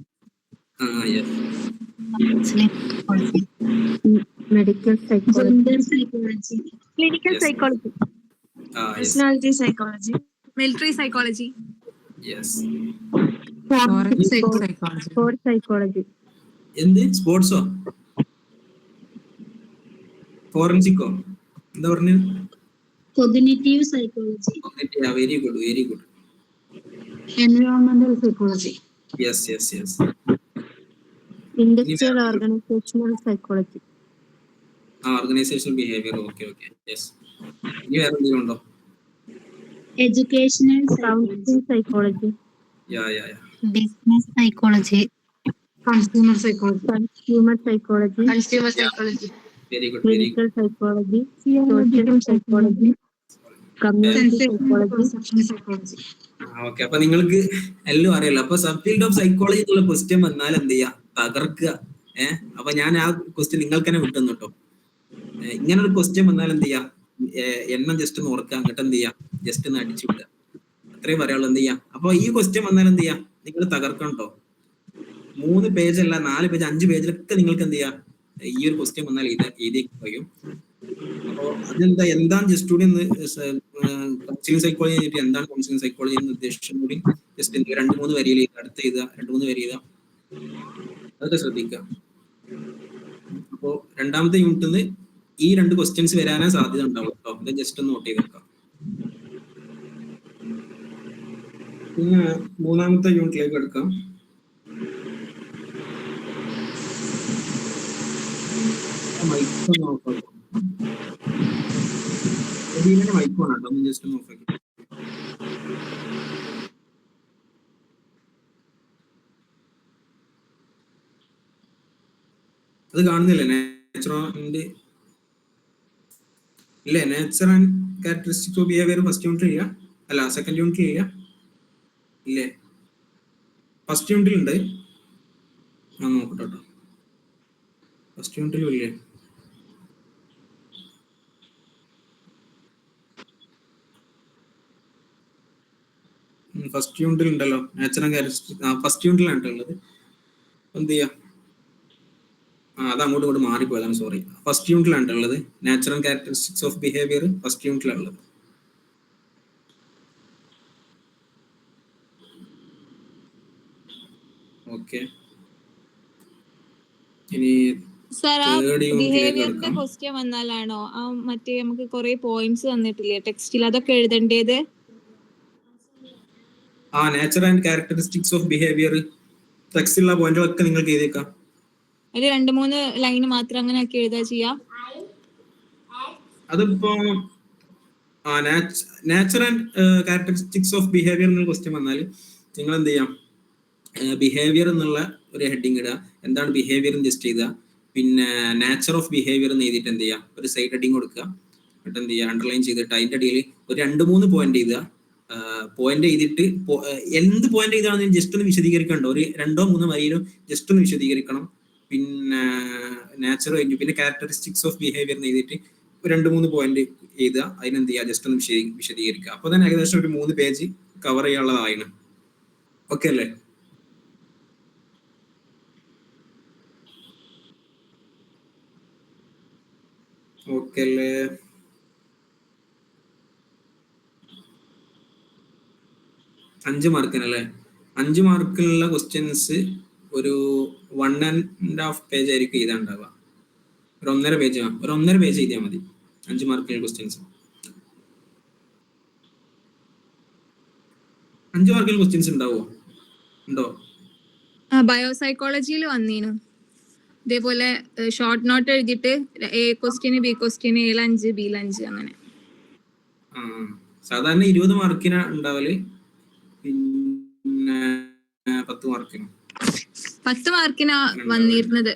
Speaker 5: medical psychology,
Speaker 2: clinical psychology,
Speaker 5: personality psychology,
Speaker 2: military psychology,
Speaker 5: sports psychology,
Speaker 1: എന്ത് സ്പോർട്സോ ഫോറൻസിക്കോ എന്താ പറഞ്ഞു?
Speaker 5: Cognitive psychology,
Speaker 1: very good very good.
Speaker 5: എൻവയോൺമെന്റൽ psychology,
Speaker 1: yes.
Speaker 5: Industrial organisational psychology,
Speaker 1: organisational behaviour. Okay yes. ഇനി വേറെ എന്തെങ്കിലും ഉണ്ടോ?
Speaker 5: Educational counselling psychology,
Speaker 1: yeah
Speaker 5: business psychology, consumer psychology,
Speaker 1: very good
Speaker 5: clinical psychology, social psychology, community psychology.
Speaker 1: Okay. അപ്പൊ നിങ്ങൾക്ക് എല്ലാം അറിയാലോ. അപ്പൊ സബ് ഫീൽഡ് ഓഫ് സൈക്കോളജി എന്നുള്ള ക്വസ്റ്റ്യൻ വന്നാൽ എന്ത് ചെയ്യാ, തകർക്കുക. അപ്പൊ ഞാൻ ആ ക്വസ്റ്റ്യൻ നിങ്ങൾക്ക് തന്നെ വിട്ടുന്നു കേട്ടോ. ഇങ്ങനെ ഒരു ക്വസ്റ്റ്യൻ വന്നാൽ എന്ത് ചെയ്യാ, എണ്ണം ജസ്റ്റ് ഒന്ന് ഓർക്കുക, അങ്ങോട്ട് എന്ത് ചെയ്യാ, ജസ്റ്റ് ഒന്ന് അടിച്ചു വിടുക. അത്രയും പറയാനുള്ളൂ. എന്ത് ചെയ്യാം, അപ്പൊ ഈ ക്വസ്റ്റ്യൻ വന്നാൽ എന്ത് ചെയ്യാ, നിങ്ങൾ തകർക്കണം കേട്ടോ. 3 പേജല്ല, 4 പേജ്, 5 പേജിലൊക്കെ നിങ്ങൾക്ക് എന്ത് ചെയ്യാം, ഈ ഒരു ക്വസ്റ്റ്യൻ വന്നാൽ എഴുതി കഴിയും. അപ്പോ അതെന്താ എന്താണ് ജസ്റ്റ് കൂടി ഒന്ന് കൗൺസിലിംഗ് സൈക്കോളജി കഴിഞ്ഞിട്ട് എന്താണ് കൗൺസിലിംഗ് സൈക്കോളജി എന്ന് ഉദ്ദേശിച്ചും കൂടി ജസ്റ്റ് 2-3 വരിയിൽ അടുത്ത് എഴുതുക, 2-3 വരി എഴുതാം. അതൊക്കെ ശ്രദ്ധിക്കുക. അപ്പോ രണ്ടാമത്തെ യൂണിറ്റിൽ നിന്ന് ഈ 2 ക്വസ്റ്റ്യൻസ് വരാനേ സാധ്യത ഉണ്ടാവും കേട്ടോ. ഇത് ജസ്റ്റ് ഒന്ന് നോട്ട് ചെയ്ത് വെക്കാം. പിന്നെ മൂന്നാമത്തെ യൂണിറ്റിലേക്ക് എടുക്കാം. മൈക്ക് നോക്കാം. മൈക്ക് വേണം കേട്ടോ, ഒന്ന് ജസ്റ്റ് നോക്കാം. അത് കാണുന്നില്ലേ? നേച്ചർ ആൻഡ് ഇല്ലേ, nature and characteristics of behaviour first unit ചെയ്യാം, അല്ല സെക്കൻഡ് യൂണിറ്റ് ചെയ്യാം ഇല്ലേ? ഫസ്റ്റ് യൂണിറ്റിൽ ഉണ്ട്, ഞാൻ നോക്കട്ടെ കേട്ടോ. ഫസ്റ്റ് യൂണിറ്റിലും ഇല്ലേ? ഫസ്റ്റ് യൂണിറ്റിൽ ഉണ്ടല്ലോ നേച്ചർ ആൻഡ് ക്യാരക്ടറിസ്റ്റിക്സ്. ഫസ്റ്റ് യൂണിറ്റിലാണ് ഉള്ളത്. എന്ത് ചെയ്യാം, അത് അങ്ങോട്ടും ഇങ്ങോട്ട് മാറിപ്പോയതാണ്, സോറി. ഫസ്റ്റ് യൂണിറ്റിലാണ് ഉള്ളത്. Nature and characteristics of behaviour first യൂണിറ്റിലാണ് ഉള്ളത്. ഓക്കെ. ഇനി
Speaker 3: ബിഹേവിയറിന്റെ ക്വസ്റ്റ്യൻ വന്നാലാണോ ആ മറ്റേ നമുക്ക് കുറെ പോയിന്റ്സ് തന്നിട്ടില്ലേ ടെക്സ്റ്റിൽ, അതൊക്കെ എഴുതേണ്ടത്?
Speaker 1: ആ nature and characteristics of behaviour ടെക്സ്റ്റിലുള്ള പോയിന്റുകളൊക്കെ നിങ്ങൾക്ക് എഴുതിയേക്കാം.
Speaker 3: ഒരു 2-3 ലൈന് മാത്രം അങ്ങനെ ആക്കി എഴുതാ ചെയ്യാ.
Speaker 1: അതിപ്പോ nature and characteristics of behaviour എന്നൊരു ക്വസ്റ്റ്യൻ വന്നാൽ നിങ്ങൾ എന്ത് ചെയ്യാം, ബിഹേവിയർ എന്നുള്ള ഒരു ഹെഡിങ് ഇടുക, എന്താണ് ബിഹേവിയർ ജസ്റ്റ് ചെയ്തുക, പിന്നെ നേച്ചർ ഓഫ് ബിഹേവിയർ എന്ന് എഴുതിയിട്ട് എന്ത് ചെയ്യുക, ഒരു സൈഡ് ഹെഡിങ് കൊടുക്കുക, എന്നിട്ട് എന്ത് ചെയ്യുക, അണ്ടർലൈൻ ചെയ്തിട്ട് അതിൻ്റെ ഇടയിൽ ഒരു 2-3 പോയിന്റ് എഴുതുക. പോയിന്റ് ചെയ്തിട്ട് എന്ത് പോയിന്റ് ചെയ്താണെന്ന് ജസ്റ്റ് ഒന്ന് വിശദീകരിക്കണ്ടോ, ഒരു 2-3 വരിയിലും ജസ്റ്റ് ഒന്ന് വിശദീകരിക്കണം. പിന്നെ നേച്ചർ കഴിഞ്ഞു, പിന്നെ ക്യാരക്ടറിസ്റ്റിക്സ് ഓഫ് ബിഹേവിയർ എന്ന് എഴുതിയിട്ട് 2-3 പോയിന്റ് എഴുതുക, അതിനെന്ത് ചെയ്യുക, ജസ്റ്റ് ഒന്ന് വിശദീകരിക്കുക. അപ്പോൾ തന്നെ ഏകദേശം ഒരു 3 പേജ് കവർ ചെയ്യാനുള്ളതായിരുന്നു. ഓക്കെ അല്ലേ? ഓക്കെ അല്ലേ? അഞ്ച് മാർക്കിനല്ലേ? 5 മാർക്കിനുള്ള ക്വസ്റ്റ്യൻസ് ഒരു 1.5 പേജ് ആയിരിക്കും എഴുതാണ്ടാവുക. ഒരു 1.5 പേജ് എഴുതിയാൽ മതി 5 മാർക്കിനുള്ള ക്വസ്റ്റ്യൻസ്. 5 മാർക്കിൽ ക്വസ്റ്റ്യൻസ് ഉണ്ടോ?
Speaker 3: ബയോസൈക്കോളജിയിൽ വന്നീനു ഇതേപോലെ ഷോർട്ട് നോട്ട് എഴുതിയിട്ട് A question B question A 5 B 5 അങ്ങനെ.
Speaker 1: സാധാരണ 20 മാർക്കിനാ ഉണ്ടാവല്, പിന്നെ 10 മാർക്കിന്
Speaker 3: 10 മാർക്കിനാ വന്നിരുന്നത്.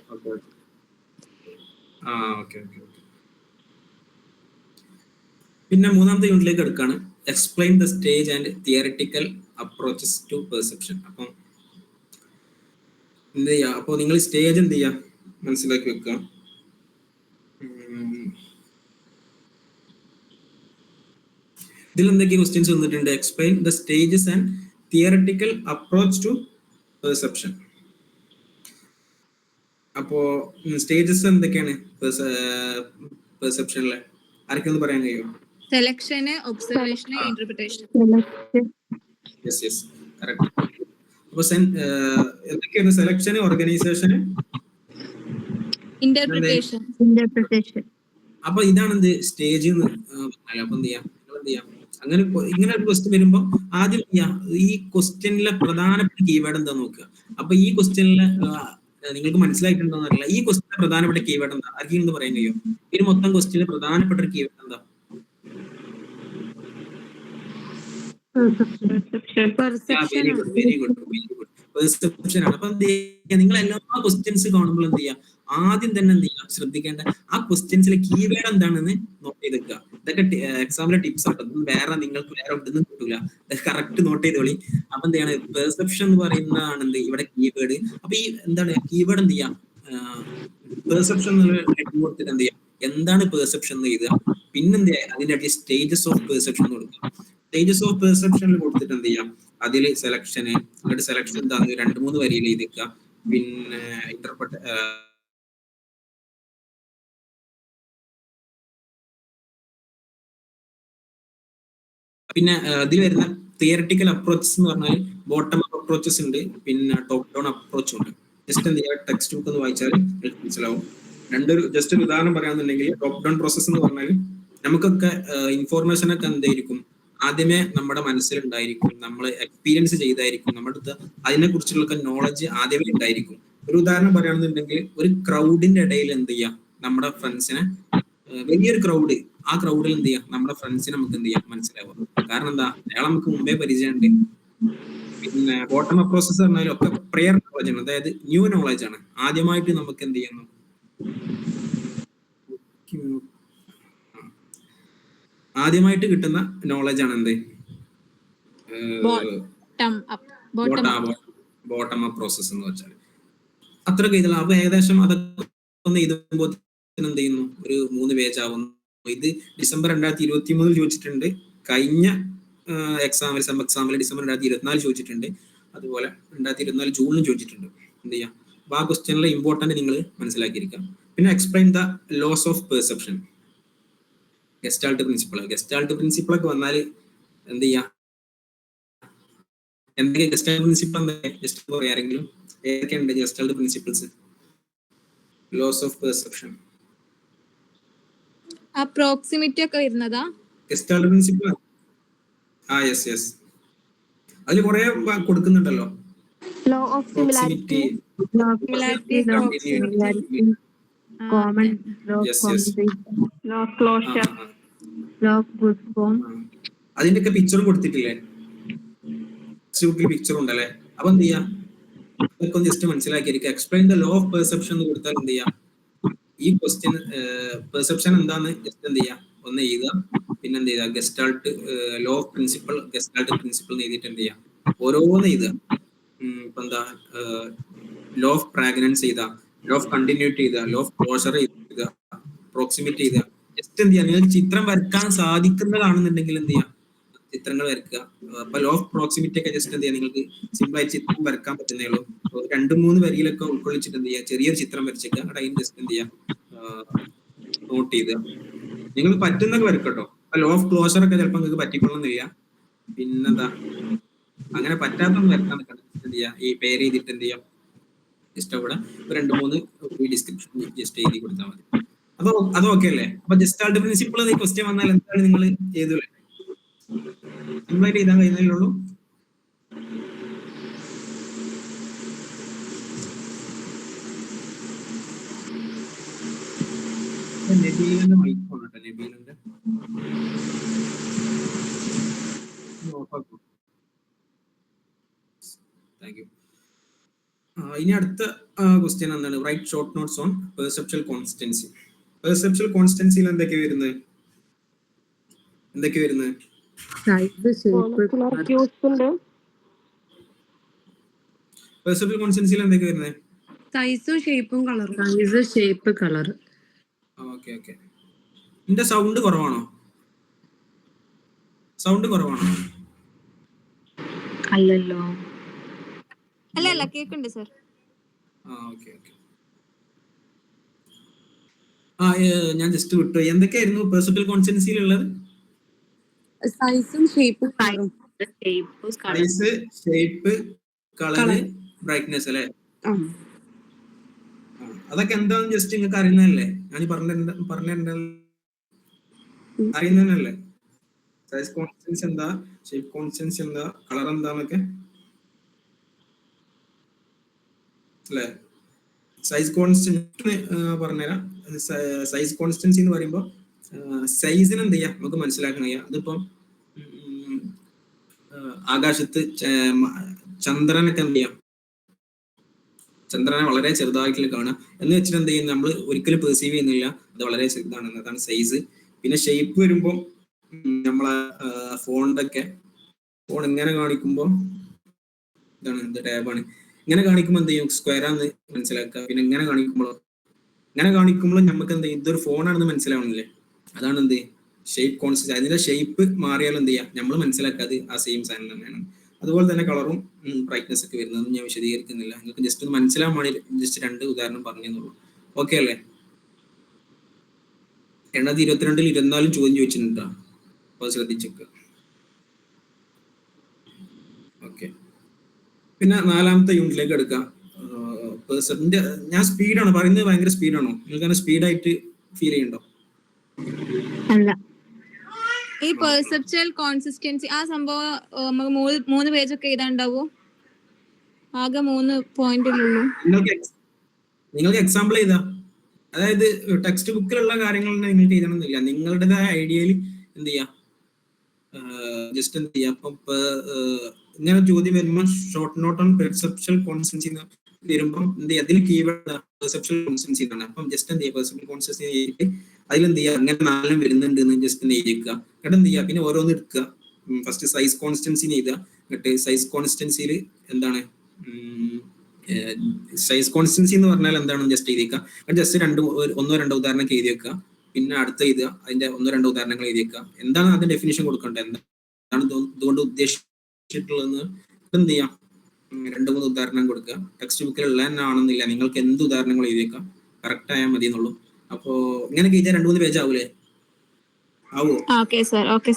Speaker 1: പിന്നെ 3ാമത്തെ യൂണിറ്റിലേക്ക് എടുക്കാണ്, explain the stage and theoretical approaches to perception. അപ്പം എന്ത് ചെയ്യാ, അപ്പോൾ നിങ്ങൾ സ്റ്റേജ് എന്ത് ചെയ്യാ മനസ്സിലാക്കി വെക്കുക. ഇതിൽ എന്തൊക്കെ ക്വസ്റ്റ്യൻസ് വന്നിട്ടുണ്ട്? Explain the stages and theoretical approach to perception. അപ്പോ സ്റ്റേജസ് എന്തൊക്കെയാണ് പെർസെപ്ഷനിലെ? ആർക്കൊന്ന് പറയാൻ കഴിയുമോ?
Speaker 3: Selection, observation, interpretation.
Speaker 1: Yes correct. അപ്പൊ എന്തൊക്കെയാണ് സെലക്ഷന്, ഓർഗനൈസേഷന്,
Speaker 3: ഇന്റർപ്രിട്ടേഷൻ.
Speaker 1: അപ്പൊ ഇതാണ് എന്ത് സ്റ്റേജ് എന്ന് പറഞ്ഞാൽ. അപ്പൊ എന്ത് ചെയ്യാം, അങ്ങനെ ഇങ്ങനെ ഒരു ക്വസ്റ്റ്യൻ വരുമ്പോ ആദ്യം ഈ ക്വസ്റ്റ്യനിലെ പ്രധാനപ്പെട്ട കീവേഡ് എന്താ നോക്കുക. അപ്പൊ ഈ ക്വസ്റ്റ്യനിലെ നിങ്ങൾക്ക് മനസ്സിലായിട്ടുണ്ടോ എന്നറിയില്ല, ഈ ക്വസ്റ്റ്യനിലെ പ്രധാനപ്പെട്ട കീവേഡ് എന്താ? ആർക്കെങ്കിലും എന്ന് പറയാൻ കഴിയും? ഇതിന് മൊത്തം ക്വസ്റ്റ്യനിലെ പ്രധാനപ്പെട്ട ഒരു കീവേഡ് എന്താ? വെരി ഗുഡ് പെർസെപ്ഷൻ ആണ്. അപ്പൊ എന്ത് ചെയ്യുക, നിങ്ങൾ എല്ലാ ക്വസ്റ്റ്യൻസ് കാണുമ്പോൾ എന്ത് ചെയ്യുക, ആദ്യം തന്നെ എന്ത് ചെയ്യുക, ശ്രദ്ധിക്കേണ്ട ആ ക്വസ്റ്റ്യൻസിലെ കീവേഡ് എന്താണെന്ന് നോട്ട് ചെയ്ത് വെക്കുക. ഇതൊക്കെ എക്സാമിലെ ടിപ്സ് ആട്ടോ, വേറെ നിങ്ങൾക്ക് വേറെ ഒന്നും കിട്ടൂല, കറക്റ്റ് നോട്ട് ചെയ്തോളി. അപ്പൊ എന്ത് ചെയ്യാണ്, പെർസെപ്ഷൻ എന്ന് പറയുന്നതാണ് എന്ത് ഇവിടെ കീവേഡ്. അപ്പൊ ഈ എന്താണ് കീവേഡ് എന്ത് ചെയ്യാം, പെർസെപ്ഷൻ എന്നുള്ള ഹെഡിങ് കൊടുത്തിട്ട് എന്ത് ചെയ്യാം, എന്താണ് പെർസെപ്ഷൻ എന്ന് എഴുതുക. പിന്നെന്ത് ചെയ്യാം, അതിന്റെ അടിയിൽ സ്റ്റേജസ് ഓഫ് പെർസെപ്ഷൻ കൊടുക്കുക. സ്റ്റേജസ് ഓഫ് പെർസെപ്ഷനിൽ കൊടുത്തിട്ട് എന്ത് ചെയ്യാം, അതിൽ സെലക്ഷന്, എന്നിട്ട് സെലക്ഷൻ എന്താണ് 2-3 വരിയിൽ എഴുതിക്കുക. പിന്നെ പിന്നെ ഇതിൽ വരുന്ന തിയറിറ്റിക്കൽ അപ്രോച്ചസ് എന്ന് പറഞ്ഞാൽ ബോട്ടം അപ്പ് അപ്രോച്ചസ് ഉണ്ട്, പിന്നെ ടോപ്പ് ഡൗൺ അപ്രോച്ചും ഉണ്ട്. ജസ്റ്റ് എന്ത് ചെയ്യുക, ടെക്സ്റ്റ് ബുക്ക് ഒന്ന് വായിച്ചാൽ മനസ്സിലാവും. ജസ്റ്റ് ഒരു ഉദാഹരണം പറയാന്നുണ്ടെങ്കിൽ, ടോപ്പ് ഡൗൺ പ്രോസസ് എന്ന് പറഞ്ഞാൽ നമുക്കൊക്കെ ഇൻഫോർമേഷനൊക്കെ എന്തായിരിക്കും, ആദ്യമേ നമ്മുടെ മനസ്സിലുണ്ടായിരിക്കും, നമ്മൾ എക്സ്പീരിയൻസ് ചെയ്തായിരിക്കും, നമ്മുടെ അടുത്ത് അതിനെ കുറിച്ചുള്ള നോളജ് ആദ്യമേ ഉണ്ടായിരിക്കും. ഒരു ഉദാഹരണം പറയുകയാണെന്നുണ്ടെങ്കിൽ, ഒരു ക്രൗഡിന്റെ ഇടയിൽ എന്ത് ചെയ്യാം, നമ്മുടെ ഫ്രണ്ട്സിനെ, വലിയൊരു ക്രൗഡ്, ആ ക്രൗഡിൽ എന്ത് ചെയ്യാം, നമ്മുടെ ഫ്രണ്ട്സിനെ നമുക്ക് എന്ത് ചെയ്യാം മനസ്സിലാവും. കാരണം എന്താ, അയാളെ നമുക്ക് മുമ്പേ പരിചയമുണ്ട്. പിന്നെ ബോട്ടം അപ്പ് പ്രോസസ് പറഞ്ഞാലും ഒക്കെ പ്രിയർ നോളജ് ആണ്, അതായത് ന്യൂ നോളജ് ആണ്. ആദ്യമായിട്ട് നമുക്ക് എന്ത് ചെയ്യുന്നു, ആദ്യമായിട്ട് കിട്ടുന്ന നോളജ് ആണ് എന്ത്, ബോട്ടം അപ്പ് പ്രോസസ് എന്ന് വെച്ചാൽ. അത്രയൊക്കെ ഇതില്ല. അപ്പൊ ഏകദേശം അതൊക്കെ ഒന്ന് എഴുതുമ്പോൾ എന്ത് ചെയ്യുന്നു, ഒരു 3 പേജ് ആവുന്നു. ഇത് ഡിസംബർ 2023 ചോദിച്ചിട്ടുണ്ട്, കഴിഞ്ഞ എക്സാമിൽ ഡിസംബർ 2024 ചോദിച്ചിട്ടുണ്ട്, അതുപോലെ 2024 ജൂണിലും ചോദിച്ചിട്ടുണ്ട്. എന്ത് ചെയ്യാം, അപ്പൊ ആ ക്വസ്റ്റ്യനിലെ ഇമ്പോർട്ടന്റ് നിങ്ങൾ മനസ്സിലാക്കിയിരിക്കാം. പിന്നെ explain the laws of perception, gestalt principle ഒക്കെ വന്നാൽ എന്ത് ചെയ്യാം, എന്തൊക്കെ ഗസ്റ്റാൾട്ട് പ്രിൻസിപ്പിൾ ജസ്റ്റ് പറയാരെങ്കിലും ഏതൊക്കെയുണ്ട് gestalt principles? Laws of perception,
Speaker 3: proximity ഒക്കെ വരുന്നതാ
Speaker 1: ഗസ്റ്റാൾട്ട് പ്രിൻസിപ്പിൾ. യെസ് അതിൽ കുറെ കൊടുക്കുന്നുണ്ടല്ലോ.
Speaker 5: Law of
Speaker 1: proximity,
Speaker 5: similarity. Law of
Speaker 3: Similarity,
Speaker 5: similarity. Common law of
Speaker 1: Yes, yes.
Speaker 5: common. Law of
Speaker 1: ആ,
Speaker 5: closure.
Speaker 1: ആ,
Speaker 5: Law of good form.
Speaker 1: ആ. അതിന്റെ ഒക്കെ പിക്ചർ കൊടുത്തിട്ടില്ലേ? പിക്ചർ ഉണ്ടല്ലേ? അപ്പൊ എന്ത് ചെയ്യാം, അതൊക്കെ ഒന്ന് ജസ്റ്റ് മനസ്സിലാക്കിയിരിക്കുക. Explain the law of perception എന്ന് കൊടുത്താൽ എന്ത് ചെയ്യാം, ഈ ക്വസ്റ്റ്യൻ പെർസെപ്ഷൻ എന്താന്ന് ജസ്റ്റ് എന്ത് ചെയ്യാം ഒന്ന് എഴുതുക. പിന്നെ എന്ത് ചെയ്യുക, Gestalt law of principle, Gestalt principle എഴുതിയിട്ട് എന്ത് ചെയ്യാം ഓരോന്ന് എഴുതുക. ഇപ്പൊ എന്താ, ലോ ഓഫ് പ്രാഗ്നൻസ് ചെയ്ത, ലോ ഓഫ് കണ്ടിന്യൂറ്റി ചെയ്ത, ലോ ഓഫ് ക്ലോഷർ ചെയ്ത, പ്രോക്സിമിറ്റി ചെയ്ത. ജസ്റ്റ് എന്ത് ചെയ്യാം, നിങ്ങൾക്ക് ചിത്രം വരക്കാൻ സാധിക്കുന്നതാണെന്നുണ്ടെങ്കിൽ എന്ത് ചെയ്യാം ചിത്രങ്ങൾ വരയ്ക്കുക. അപ്പൊ ലോ ഓഫ് പ്രോക്സിമിറ്റി ഒക്കെ ജസ്റ്റ് എന്ത് ചെയ്യാം നിങ്ങൾക്ക് സിമ്പിൾ ആയിട്ട് ചിത്രം വരക്കാൻ പറ്റുന്നേ ഉള്ളൂ. 2-3 വരിയിലൊക്കെ ഉൾക്കൊള്ളിച്ചിട്ട് എന്ത് ചെയ്യുക, ചെറിയൊരു ചിത്രം വരച്ചേക്കുക. അവിടെ അതിന് ജസ്റ്റ് എന്ത് ചെയ്യാം നോട്ട് ചെയ്ത് നിങ്ങൾ പറ്റുന്നൊക്കെ വരക്കട്ടോ. ലോ ഓഫ് ക്ലോഷർ ഒക്കെ ചിലപ്പോൾ നിങ്ങൾക്ക് പറ്റിക്കൊള്ളുന്നില്ല. പിന്നെന്താ, അങ്ങനെ പറ്റാത്തൊന്നും വരക്കാൻ നിൽക്കണം. എന്ത് ചെയ്യാം, ഈ പേര് ചെയ്തിട്ട് എന്ത് ചെയ്യാം ജസ്റ്റ് അവിടെ 2-3 ഡിസ്ക്രിപ്ഷൻ ജസ്റ്റ് എഴുതി കൊടുത്താൽ മതി. അപ്പൊ അത് ഓക്കെ അല്ലേ? അപ്പൊ ജസ്റ്റ് പ്രിൻസിപ്പിൾ ക്വസ്റ്റ്യൻ വന്നാൽ എന്താണ് നിങ്ങൾ ചെയ്തല്ലേ, സിമ്പിളായിട്ട് എഴുതാൻ കഴിയുന്നതിലുള്ളൂ. നബീലിന്റെ മൈക്ക് ഓൺ ആട്ടെ, നബീലിന്റെ താങ്ക് യു. ഇനി അടുത്ത ക്വസ്റ്റ്യൻ എന്താണ്, write short notes on perceptual constancy. Perceptual കോൺസ്റ്റൻസിയിൽ എന്തൊക്കെ വരുന്നത്?
Speaker 4: സൈസ്, ഷേപ്പ്,
Speaker 1: പെർസെപ്ച്വൽ കോൺസ്റ്റൻസിയിൽ എന്തൊക്കെ വരുന്നത്?
Speaker 3: സൈസും ഷേപ്പും കളറും.
Speaker 4: Size, shape, colour.
Speaker 1: Okay okay. എന്റെ സൗണ്ട് കുറവാണോ?
Speaker 4: അല്ലല്ലോ.
Speaker 3: അല്ല കേക്കുണ്ട് സർ.
Speaker 1: Okay okay. ഞാൻ ജസ്റ്റ് വിട്ടു. എന്തൊക്കെയായിരുന്നു പെർസെപ്ച്വൽ കോൺസ്റ്റൻസിയിൽ ഉള്ളത്?
Speaker 3: സൈസും ഷേപ്പും കളറും.
Speaker 1: സൈസ്, ഷേപ്പ്, കളറ്, ബ്രൈറ്റ്നെസ് അല്ലേ? അതൊക്കെ എന്താന്ന് ജസ്റ്റ് നിങ്ങൾക്ക് അറിയുന്നതല്ലേ? ഞാൻ പറഞ്ഞ അറിയുന്നതല്ലേ? സൈസ് കോൺസ്റ്റൻസ് എന്താ, ഷേപ്പ് കോൺസ്റ്റൻസ് എന്താ, കളർ എന്താന്നൊക്കെ അല്ലേ? സൈസ് കോൺസ്റ്റൻസ് പറഞ്ഞുതരാം. സൈസ് കോൺസ്റ്റൻസി എന്ന് പറയുമ്പോൾ സൈസിന് എന്ത് ചെയ്യാം നമുക്ക് മനസ്സിലാക്കാൻ കഴിയാം. അതിപ്പം ആകാശത്ത് ചന്ദ്രനൊക്കെ എന്ത് ചെയ്യാം, ചന്ദ്രനെ വളരെ ചെറുതായിട്ട് കാണുക എന്ന് വെച്ചിട്ട് എന്ത് ചെയ്യും, നമ്മൾ ഒരിക്കലും പെർസീവ് ചെയ്യുന്നില്ല അത് വളരെ ചെറുതാണെന്ന്. അതാണ് സൈസ്. പിന്നെ ഷേപ്പ് വരുമ്പോൾ നമ്മളെ ഫോൺ ഇങ്ങനെ കാണിക്കുമ്പോൾ ഇതാണ് എന്ത് ടാബാണ്, ഇങ്ങനെ കാണിക്കുമ്പോൾ എന്ത് ചെയ്യും സ്ക്വയർ ആണെന്ന് മനസ്സിലാക്കുക. പിന്നെ ഇങ്ങനെ കാണിക്കുമ്പോൾ നമുക്ക് എന്ത് ചെയ്യും ഇതൊരു ഫോണാണെന്ന് മനസ്സിലാവണില്ലേ? അതാണ് എന്ത് ഷേപ്പ് കോൺസ്റ്റൻസി. അതിന്റെ ഷേപ്പ് മാറിയാൽ എന്ത് ചെയ്യാം നമ്മൾ മനസ്സിലാക്കാതെ ആ സെയിം സാധനം തന്നെയാണ്. അതുപോലെ തന്നെ കളറും ബ്രൈറ്റ്നസ് ഒക്കെ വരുന്നത് ഞാൻ വിശദീകരിക്കുന്നില്ല. നിങ്ങൾക്ക് ജസ്റ്റ് ഒന്ന് മനസ്സിലാവാൻ വേണ്ടി ജസ്റ്റ് 2 ഉദാഹരണം പറഞ്ഞെന്നുള്ളൂ. ഓക്കെ അല്ലേ? 2022 24 ചോദ്യം ചോദിച്ചിട്ടുണ്ടോ? അപ്പോൾ ശ്രദ്ധിച്ചേക്കുക. ഓക്കെ. പിന്നെ 4ാമത്തെ യൂണിറ്റിലേക്ക് എടുക്കാം. ഞാൻ സ്പീഡാണ് പറയുന്നത്, ഭയങ്കര സ്പീഡാണോ? നിങ്ങൾക്ക് സ്പീഡായിട്ട് ഫീൽ ചെയ്യുന്നുണ്ടോ?
Speaker 3: ഈ പെർസെപ്ച്വൽ കോൺസിസ്റ്റൻസി ആ സംഭവം നമുക്ക് 3 പേജൊക്കെ എഴുതാണ്ടാവോ? ആകെ 3 പോയിന്റിലുള്ളൂ.
Speaker 1: നിങ്ങൾക്ക് എക്സാമ്പിൾ ചെയ്താ, അതായത് ടെക്സ്റ്റ് ബുക്കിലുള്ള കാര്യങ്ങൾ നിങ്ങൾക്ക് എഴുതണമെന്നില്ല. നിങ്ങളുടേതായ ഐഡിയയിൽ എന്ത് ചെയ്യാം ജസ്റ്റ് എന്ത് ചെയ്യാം. അപ്പം ഇങ്ങനെ ചോദ്യം വരുമ്പോൾ short note on perceptual constancy വരുമ്പോൾ എന്ത് ചെയ്യാം, അതിൽ കീവേഡ് പെർസെപ്ച്വൽ കോൺസ്റ്റൻസി എന്നാണ്. അപ്പം ജസ്റ്റ് എന്ത് ചെയ്യുക, പെർസെപ്ച്വൽ കോൺസ്റ്റൻസി എഴുതിയിട്ട് അതിലെന്ത് ചെയ്യുക അങ്ങനെ 4 വരുന്നുണ്ട് എന്ന് ജസ്റ്റ് എഴുതിക്കുക. എന്നിട്ട് എന്ത് ചെയ്യുക, പിന്നെ ഓരോന്ന് എടുക്കുക. ഫസ്റ്റ് സൈസ് കോൺസ്റ്റൻസിന് എഴുതുക. എന്നിട്ട് സൈസ് കോൺസ്റ്റൻസിയിൽ എന്താണ് സൈസ് കോൺസ്റ്റൻസി എന്ന് പറഞ്ഞാൽ എന്താണെന്ന് ജസ്റ്റ് എഴുതിക്കുക. ജസ്റ്റ് 1-2 ഉദാഹരണമൊക്കെ എഴുതി വെക്കുക. പിന്നെ അടുത്ത എഴുതുക, അതിന്റെ 1-2 ഉദാഹരണങ്ങൾ എഴുതി വെക്കുക. എന്താണ് അതിന്റെ ഡെഫിനിഷൻ കൊടുക്കേണ്ടത്, എന്താണ് ഇതുകൊണ്ട് ഉദ്ദേശിച്ചിട്ടുള്ളതെന്ന് എന്ത് ചെയ്യാം 2-3 ഉദാഹരണം കൊടുക്കുക. ടെക്സ്റ്റ് ബുക്കിൽ ഉള്ള തന്നെ ആണെന്നില്ല, നിങ്ങൾക്ക് എന്ത് ഉദാഹരണങ്ങൾ എഴുതി വെക്കാം, കറക്റ്റ് ആയാൽ മതി എന്നുള്ളൂ. അപ്പോ ഇങ്ങനെ എഴുതിയാൽ 2-3 പേജ് ആവൂലേ? ആവോ?
Speaker 3: Okay sir. ഓക്കെ.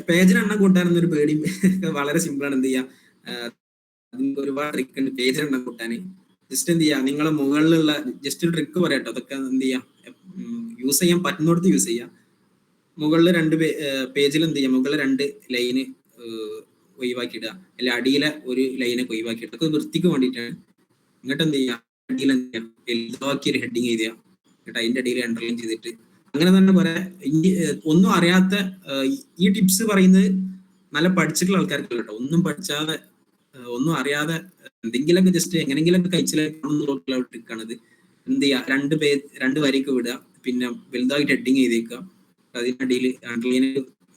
Speaker 1: പേജിന് എണ്ണം കൂട്ടാനൊന്നൊരു പേടി വളരെ സിമ്പിളാണ്. എന്ത് ചെയ്യാം, ഒരുപാട് ട്രിക്ക് ഉണ്ട് പേജിന് എണ്ണം കൂട്ടാൻ. ജസ്റ്റ് എന്ത് ചെയ്യാം, നിങ്ങളെ മുകളിലുള്ള ജസ്റ്റ് ഒരു ട്രിക്ക് പറയട്ടോ. അതൊക്കെ എന്ത് ചെയ്യാം യൂസ് ചെയ്യാൻ പറ്റുന്നിടത്ത് യൂസ് ചെയ്യാം. മുകളിൽ രണ്ട് പേജിൽ എന്ത് ചെയ്യാം, മുകളിൽ 2 ലൈന് ഒഴിവാക്കിയിടുക, അല്ല അടിയിലെ ഒരു ലൈനൊക്കെ ഒഴിവാക്കിയിടുക. അതൊക്കെ വൃത്തിക്ക് വേണ്ടിയിട്ടാണ്. എന്നിട്ട് എന്ത് ചെയ്യാം, അടിയിൽ എന്ത് ചെയ്യാം, വലുതാക്കി ഒരു ഹെഡിങ് എഴുതുക, എന്നിട്ട് അതിന്റെ അടിയിൽ അണ്ടർലൈൻ ചെയ്തിട്ട് അങ്ങനെ തന്നെ കുറെ ഒന്നും അറിയാത്ത ഈ ടിപ്സ് പറയുന്നത് നല്ല പഠിച്ചിട്ടുള്ള ആൾക്കാർക്ക് കേട്ടോ. ഒന്നും പഠിച്ചാതെ ഒന്നും അറിയാതെ എന്തെങ്കിലുമൊക്കെ ജസ്റ്റ് എങ്ങനെങ്കിലൊക്കെ കഴിച്ചിട്ടുള്ള ട്രിക്കാണിത്. എന്ത് ചെയ്യുക, 2 വരിയൊക്കെ വിടുക, പിന്നെ വലുതായിട്ട് ഹെഡിങ് ചെയ്തേക്കുക, അതിനടിയിൽ അണ്ടർലൈൻ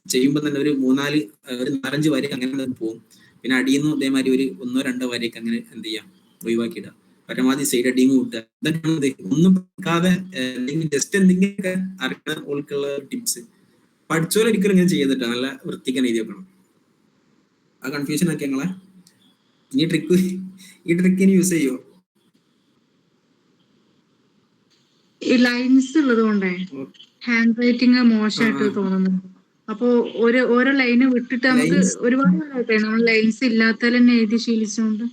Speaker 1: ചെയ്യുമ്പോൾ തന്നെ ഒരു 4-5 വരി അങ്ങനെ പോകും. പിന്നെ അടിയിൽ നിന്ന് അതേമാതിരി ഒരു 1-2 വരിയൊക്കെ അങ്ങനെ എന്ത് ചെയ്യാം, ഒഴിവാക്കിയിടുക. പരമാവധി സൈഡ് അടിങ് കൂട്ടുക. ഇതൊക്കെയാണ് ഒന്നും പഠിക്കാതെ ജസ്റ്റ് എന്തെങ്കിലുമൊക്കെ അറിയുന്ന ഓൾക്കുള്ള ടിപ്സ്. പഠിച്ചോരൊരിക്കലും ഇങ്ങനെ ചെയ്തിട്ടാ നല്ല വൃത്തിക്കാൻ എഴുതി വെക്കണം. ആ കൺഫ്യൂഷൻ ആക്കി ഞങ്ങളെ ഈ ട്രിക്കിന് യൂസ് ചെയ്യോ?
Speaker 4: ഈ ലൈൻസ് ഉള്ളത് കൊണ്ടേ ഹാൻഡ് റൈറ്റിംഗ് മോശമായിട്ട് തോന്നുന്നുണ്ട്. അപ്പൊ ഓരോ ലൈന് വിട്ടിട്ട് നമുക്ക് ഒരുപാട് നമ്മൾ ലൈൻസ് ഇല്ലാത്ത തന്നെ എഴുതി ശീലിച്ചുകൊണ്ട്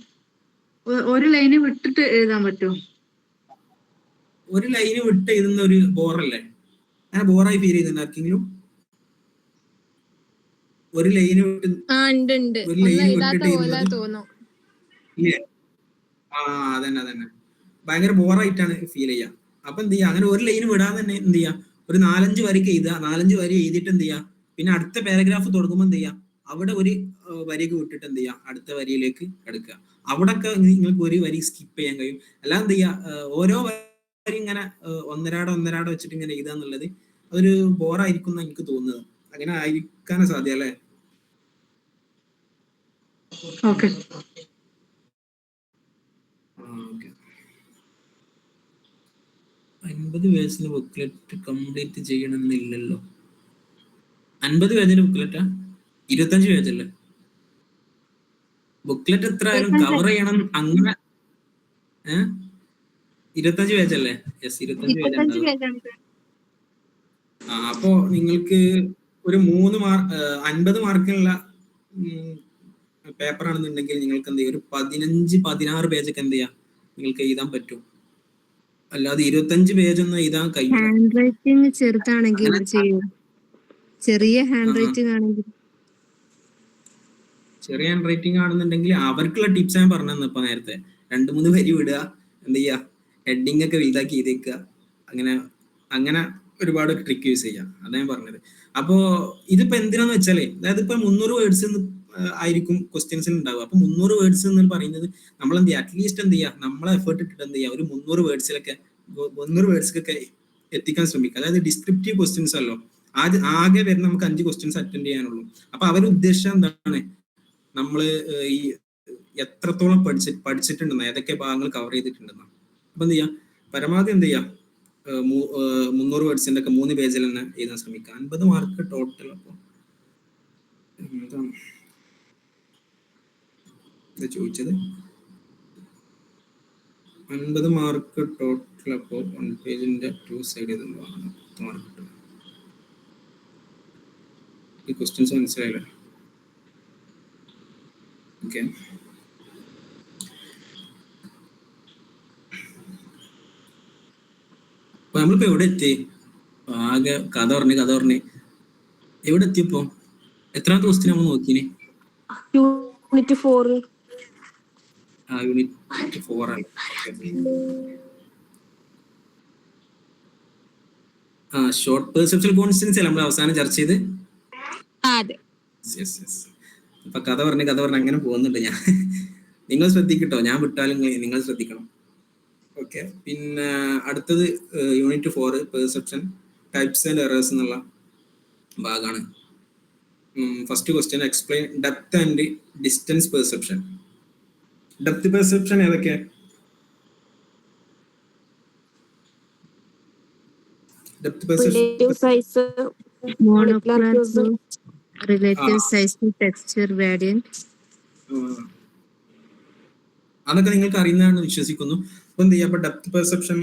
Speaker 4: ഒരു ലൈന് വിട്ടിട്ട് എഴുതാൻ പറ്റുമോ?
Speaker 1: ഒരു ലൈന് വിട്ട് എഴുതുന്ന ഒരു ബോറല്ലേ? അങ്ങനെ ബോറായി ഫീൽ ചെയ്യുന്നുണ്ട് ആർക്കെങ്കിലും? ഒരു ലൈന് വിട്ട് ഒരു ലൈന് വിട്ടിട്ട്
Speaker 3: തോന്നും.
Speaker 1: ഇല്ലേ? അതന്നെ ഭയങ്കര ബോറായിട്ടാണ് ഫീൽ ചെയ്യുക. അപ്പൊ എന്ത് ചെയ്യാ, അങ്ങനെ ഒരു ലൈന് വിടാതെ തന്നെ എന്ത് ചെയ്യാ, ഒരു 4-5 വരിക്ക് എഴുതുക. 4-5 വരി എഴുതിയിട്ട് എന്ത് ചെയ്യാ, പിന്നെ അടുത്ത പാരഗ്രാഫ് തുടങ്ങുമ്പോൾ എന്ത് ചെയ്യാ, അവിടെ ഒരു വരിക്ക് വിട്ടിട്ട് എന്ത് ചെയ്യാ, അടുത്ത വരിയിലേക്ക് എടുക്കുക. അവിടൊക്കെ നിങ്ങൾക്ക് ഒരു വരി സ്കിപ്പ് ചെയ്യാൻ കഴിയും. അല്ലാതെ എന്ത് ചെയ്യാ, ഓരോ വരി ഇങ്ങനെ ഒന്നരാട വെച്ചിട്ട് ഇങ്ങനെ എഴുതുക എന്നുള്ളത് അതൊരു ബോറായിരിക്കും എന്ന് എനിക്ക് തോന്നുന്നത്. അങ്ങനെ ആയിരിക്കാനാ സാധ്യത അല്ലേ?
Speaker 4: ഓക്കെ.
Speaker 1: 50 പേജിന് ബുക്ക്ലെറ്റ് കംപ്ലീറ്റ് ചെയ്യണമെന്നില്ലല്ലോ. 50 പേജിന് ബുക്ക്ലെറ്റാ? 25 പേജല്ലേ ബുക്ക്ലെറ്റ്? എത്ര ആയാലും കവർ ചെയ്യണം അങ്ങനെ. 25 പേജല്ലേ? യെസ്, 25 പേജ് ഉണ്ടാവും. അപ്പോ നിങ്ങൾക്ക് ഒരു 50 മാർക്കിനുള്ള പേപ്പർ ആണെന്നുണ്ടെങ്കിൽ നിങ്ങൾക്ക് എന്ത് ചെയ്യും, ഒരു 15-16 പേജൊക്കെ എന്ത് ചെയ്യാം, നിങ്ങൾക്ക് എഴുതാൻ പറ്റും. അല്ലാതെ 25 പേജൊന്നും എഴുതാൻ കഴിയില്ല.
Speaker 5: ഹാൻഡ് റൈറ്റിംഗ് ചെറുതാണെങ്കിൽ ചെറിയ ഹാൻഡ് റൈറ്റിംഗ് ആണെങ്കിൽ
Speaker 1: ചെറിയ ഹാൻഡ് റൈറ്റിംഗ് ആണെന്നുണ്ടെങ്കിൽ അവർക്കുള്ള ടിപ്സ് ഞാൻ പറഞ്ഞു തന്നു ഇപ്പൊ നേരത്തെ. 2-3 വരി വിടുക, എന്ത് ചെയ്യുക, ഹെഡിങ് ഒക്കെ വലുതാക്കി എഴുതിക്കുക, അങ്ങനെ ഒരുപാട് ട്രിക്ക് യൂസ് ചെയ്യാം. അതാ ഞാൻ പറഞ്ഞത്. അപ്പോ ഇതിപ്പോ എന്തിനാന്ന് വെച്ചാലേ, അതായത് ഇപ്പൊ 300 വേർഡ്സ് ആയിരിക്കും ക്വസ്റ്റ്യൻസിൽ ഉണ്ടാവുക. അപ്പൊ 300 വേർഡ്സ് എന്ന് പറയുന്നത് നമ്മൾ എന്ത് ചെയ്യുക, അറ്റ്ലീസ്റ്റ് എന്ത് ചെയ്യുക, നമ്മളെ എഫേർട്ട് ഇട്ടിട്ട് എന്ത് ചെയ്യുക, ഒരു 300 വേർഡ്സിലൊക്കെ എത്തിക്കാൻ ശ്രമിക്കുക. അതായത് ഡിസ്ക്രിപ്റ്റീവ് ക്വസ്റ്റ്യൻസ് അല്ലോ ആകെ വരുന്ന നമുക്ക് 5 ക്വസ്റ്റ്യൻസ് അറ്റൻഡ് ചെയ്യാനുള്ളൂ. അപ്പൊ അവർ ഉദ്ദേശം എന്താണ്, നമ്മള് ഈ എത്രത്തോളം പഠിച്ചിട്ടുണ്ടെന്ന്, ഏതൊക്കെ ഭാഗങ്ങൾ കവർ ചെയ്തിട്ടുണ്ടെന്ന്. അപ്പൊ എന്ത് ചെയ്യാം, പരമാവധി എന്ത് ചെയ്യാം, 300 വേർഡ്സിന്റെ ഒക്കെ 3 പേജിൽ തന്നെ എഴുതാൻ ശ്രമിക്കുക. 50 മാർക്ക് ടോട്ടൽ. അപ്പൊ എന്താണ് ചോദിച്ചത്? 50 മാർക്ക് ടോട്ടൽ. അപ്പോ 1 പേജിന്റെ 2 സൈഡ് ഇതുള്ളതാണ് 10 മാർക്ക്. ഈ ക്വസ്റ്റ്യൻസ് മനസ്സിലായില്ലേ? ഓക്കെ. അപ്പൊ നമ്മളിപ്പോ എവിടെ എത്തി? ആകെ കഥ പറഞ്ഞ് എവിടെ എത്തിയപ്പോ? എത്രാമത്തെ ക്വസ്റ്റ്യൻ നമ്മൾ നോക്കിനി?
Speaker 2: യൂണിറ്റ് 4.
Speaker 1: യൂണിറ്റ് 4 ആണ്. ഷോർട്ട് പെർസെപ്ച്വൽ കോൺസ്റ്റൻസി അല്ല നമ്മൾ അവസാനം ചർച്ച ചെയ്ത്. അപ്പൊ കഥ പറഞ്ഞ് അങ്ങനെ പോകുന്നുണ്ട് ഞാൻ. നിങ്ങൾ ശ്രദ്ധിക്കട്ടോ, ഞാൻ വിട്ടാലും നിങ്ങൾ ശ്രദ്ധിക്കണം. ഓക്കെ. പിന്നെ അടുത്തത് unit 4 perception types and errors എന്നുള്ള ഭാഗമാണ്. First question, explain depth and distance perception. Depth perception ഏതൊക്കെ? Depth perception
Speaker 2: size,
Speaker 5: monocular relative size, texture, variant.
Speaker 1: അതൊക്കെ നിങ്ങൾക്ക് അറിയുന്നതാണെന്ന് വിശ്വസിക്കുന്നു. അപ്പൊ എന്ത് ചെയ്യാം, അപ്പൊ ഡെപ്ത് പെർസെപ്ഷൻ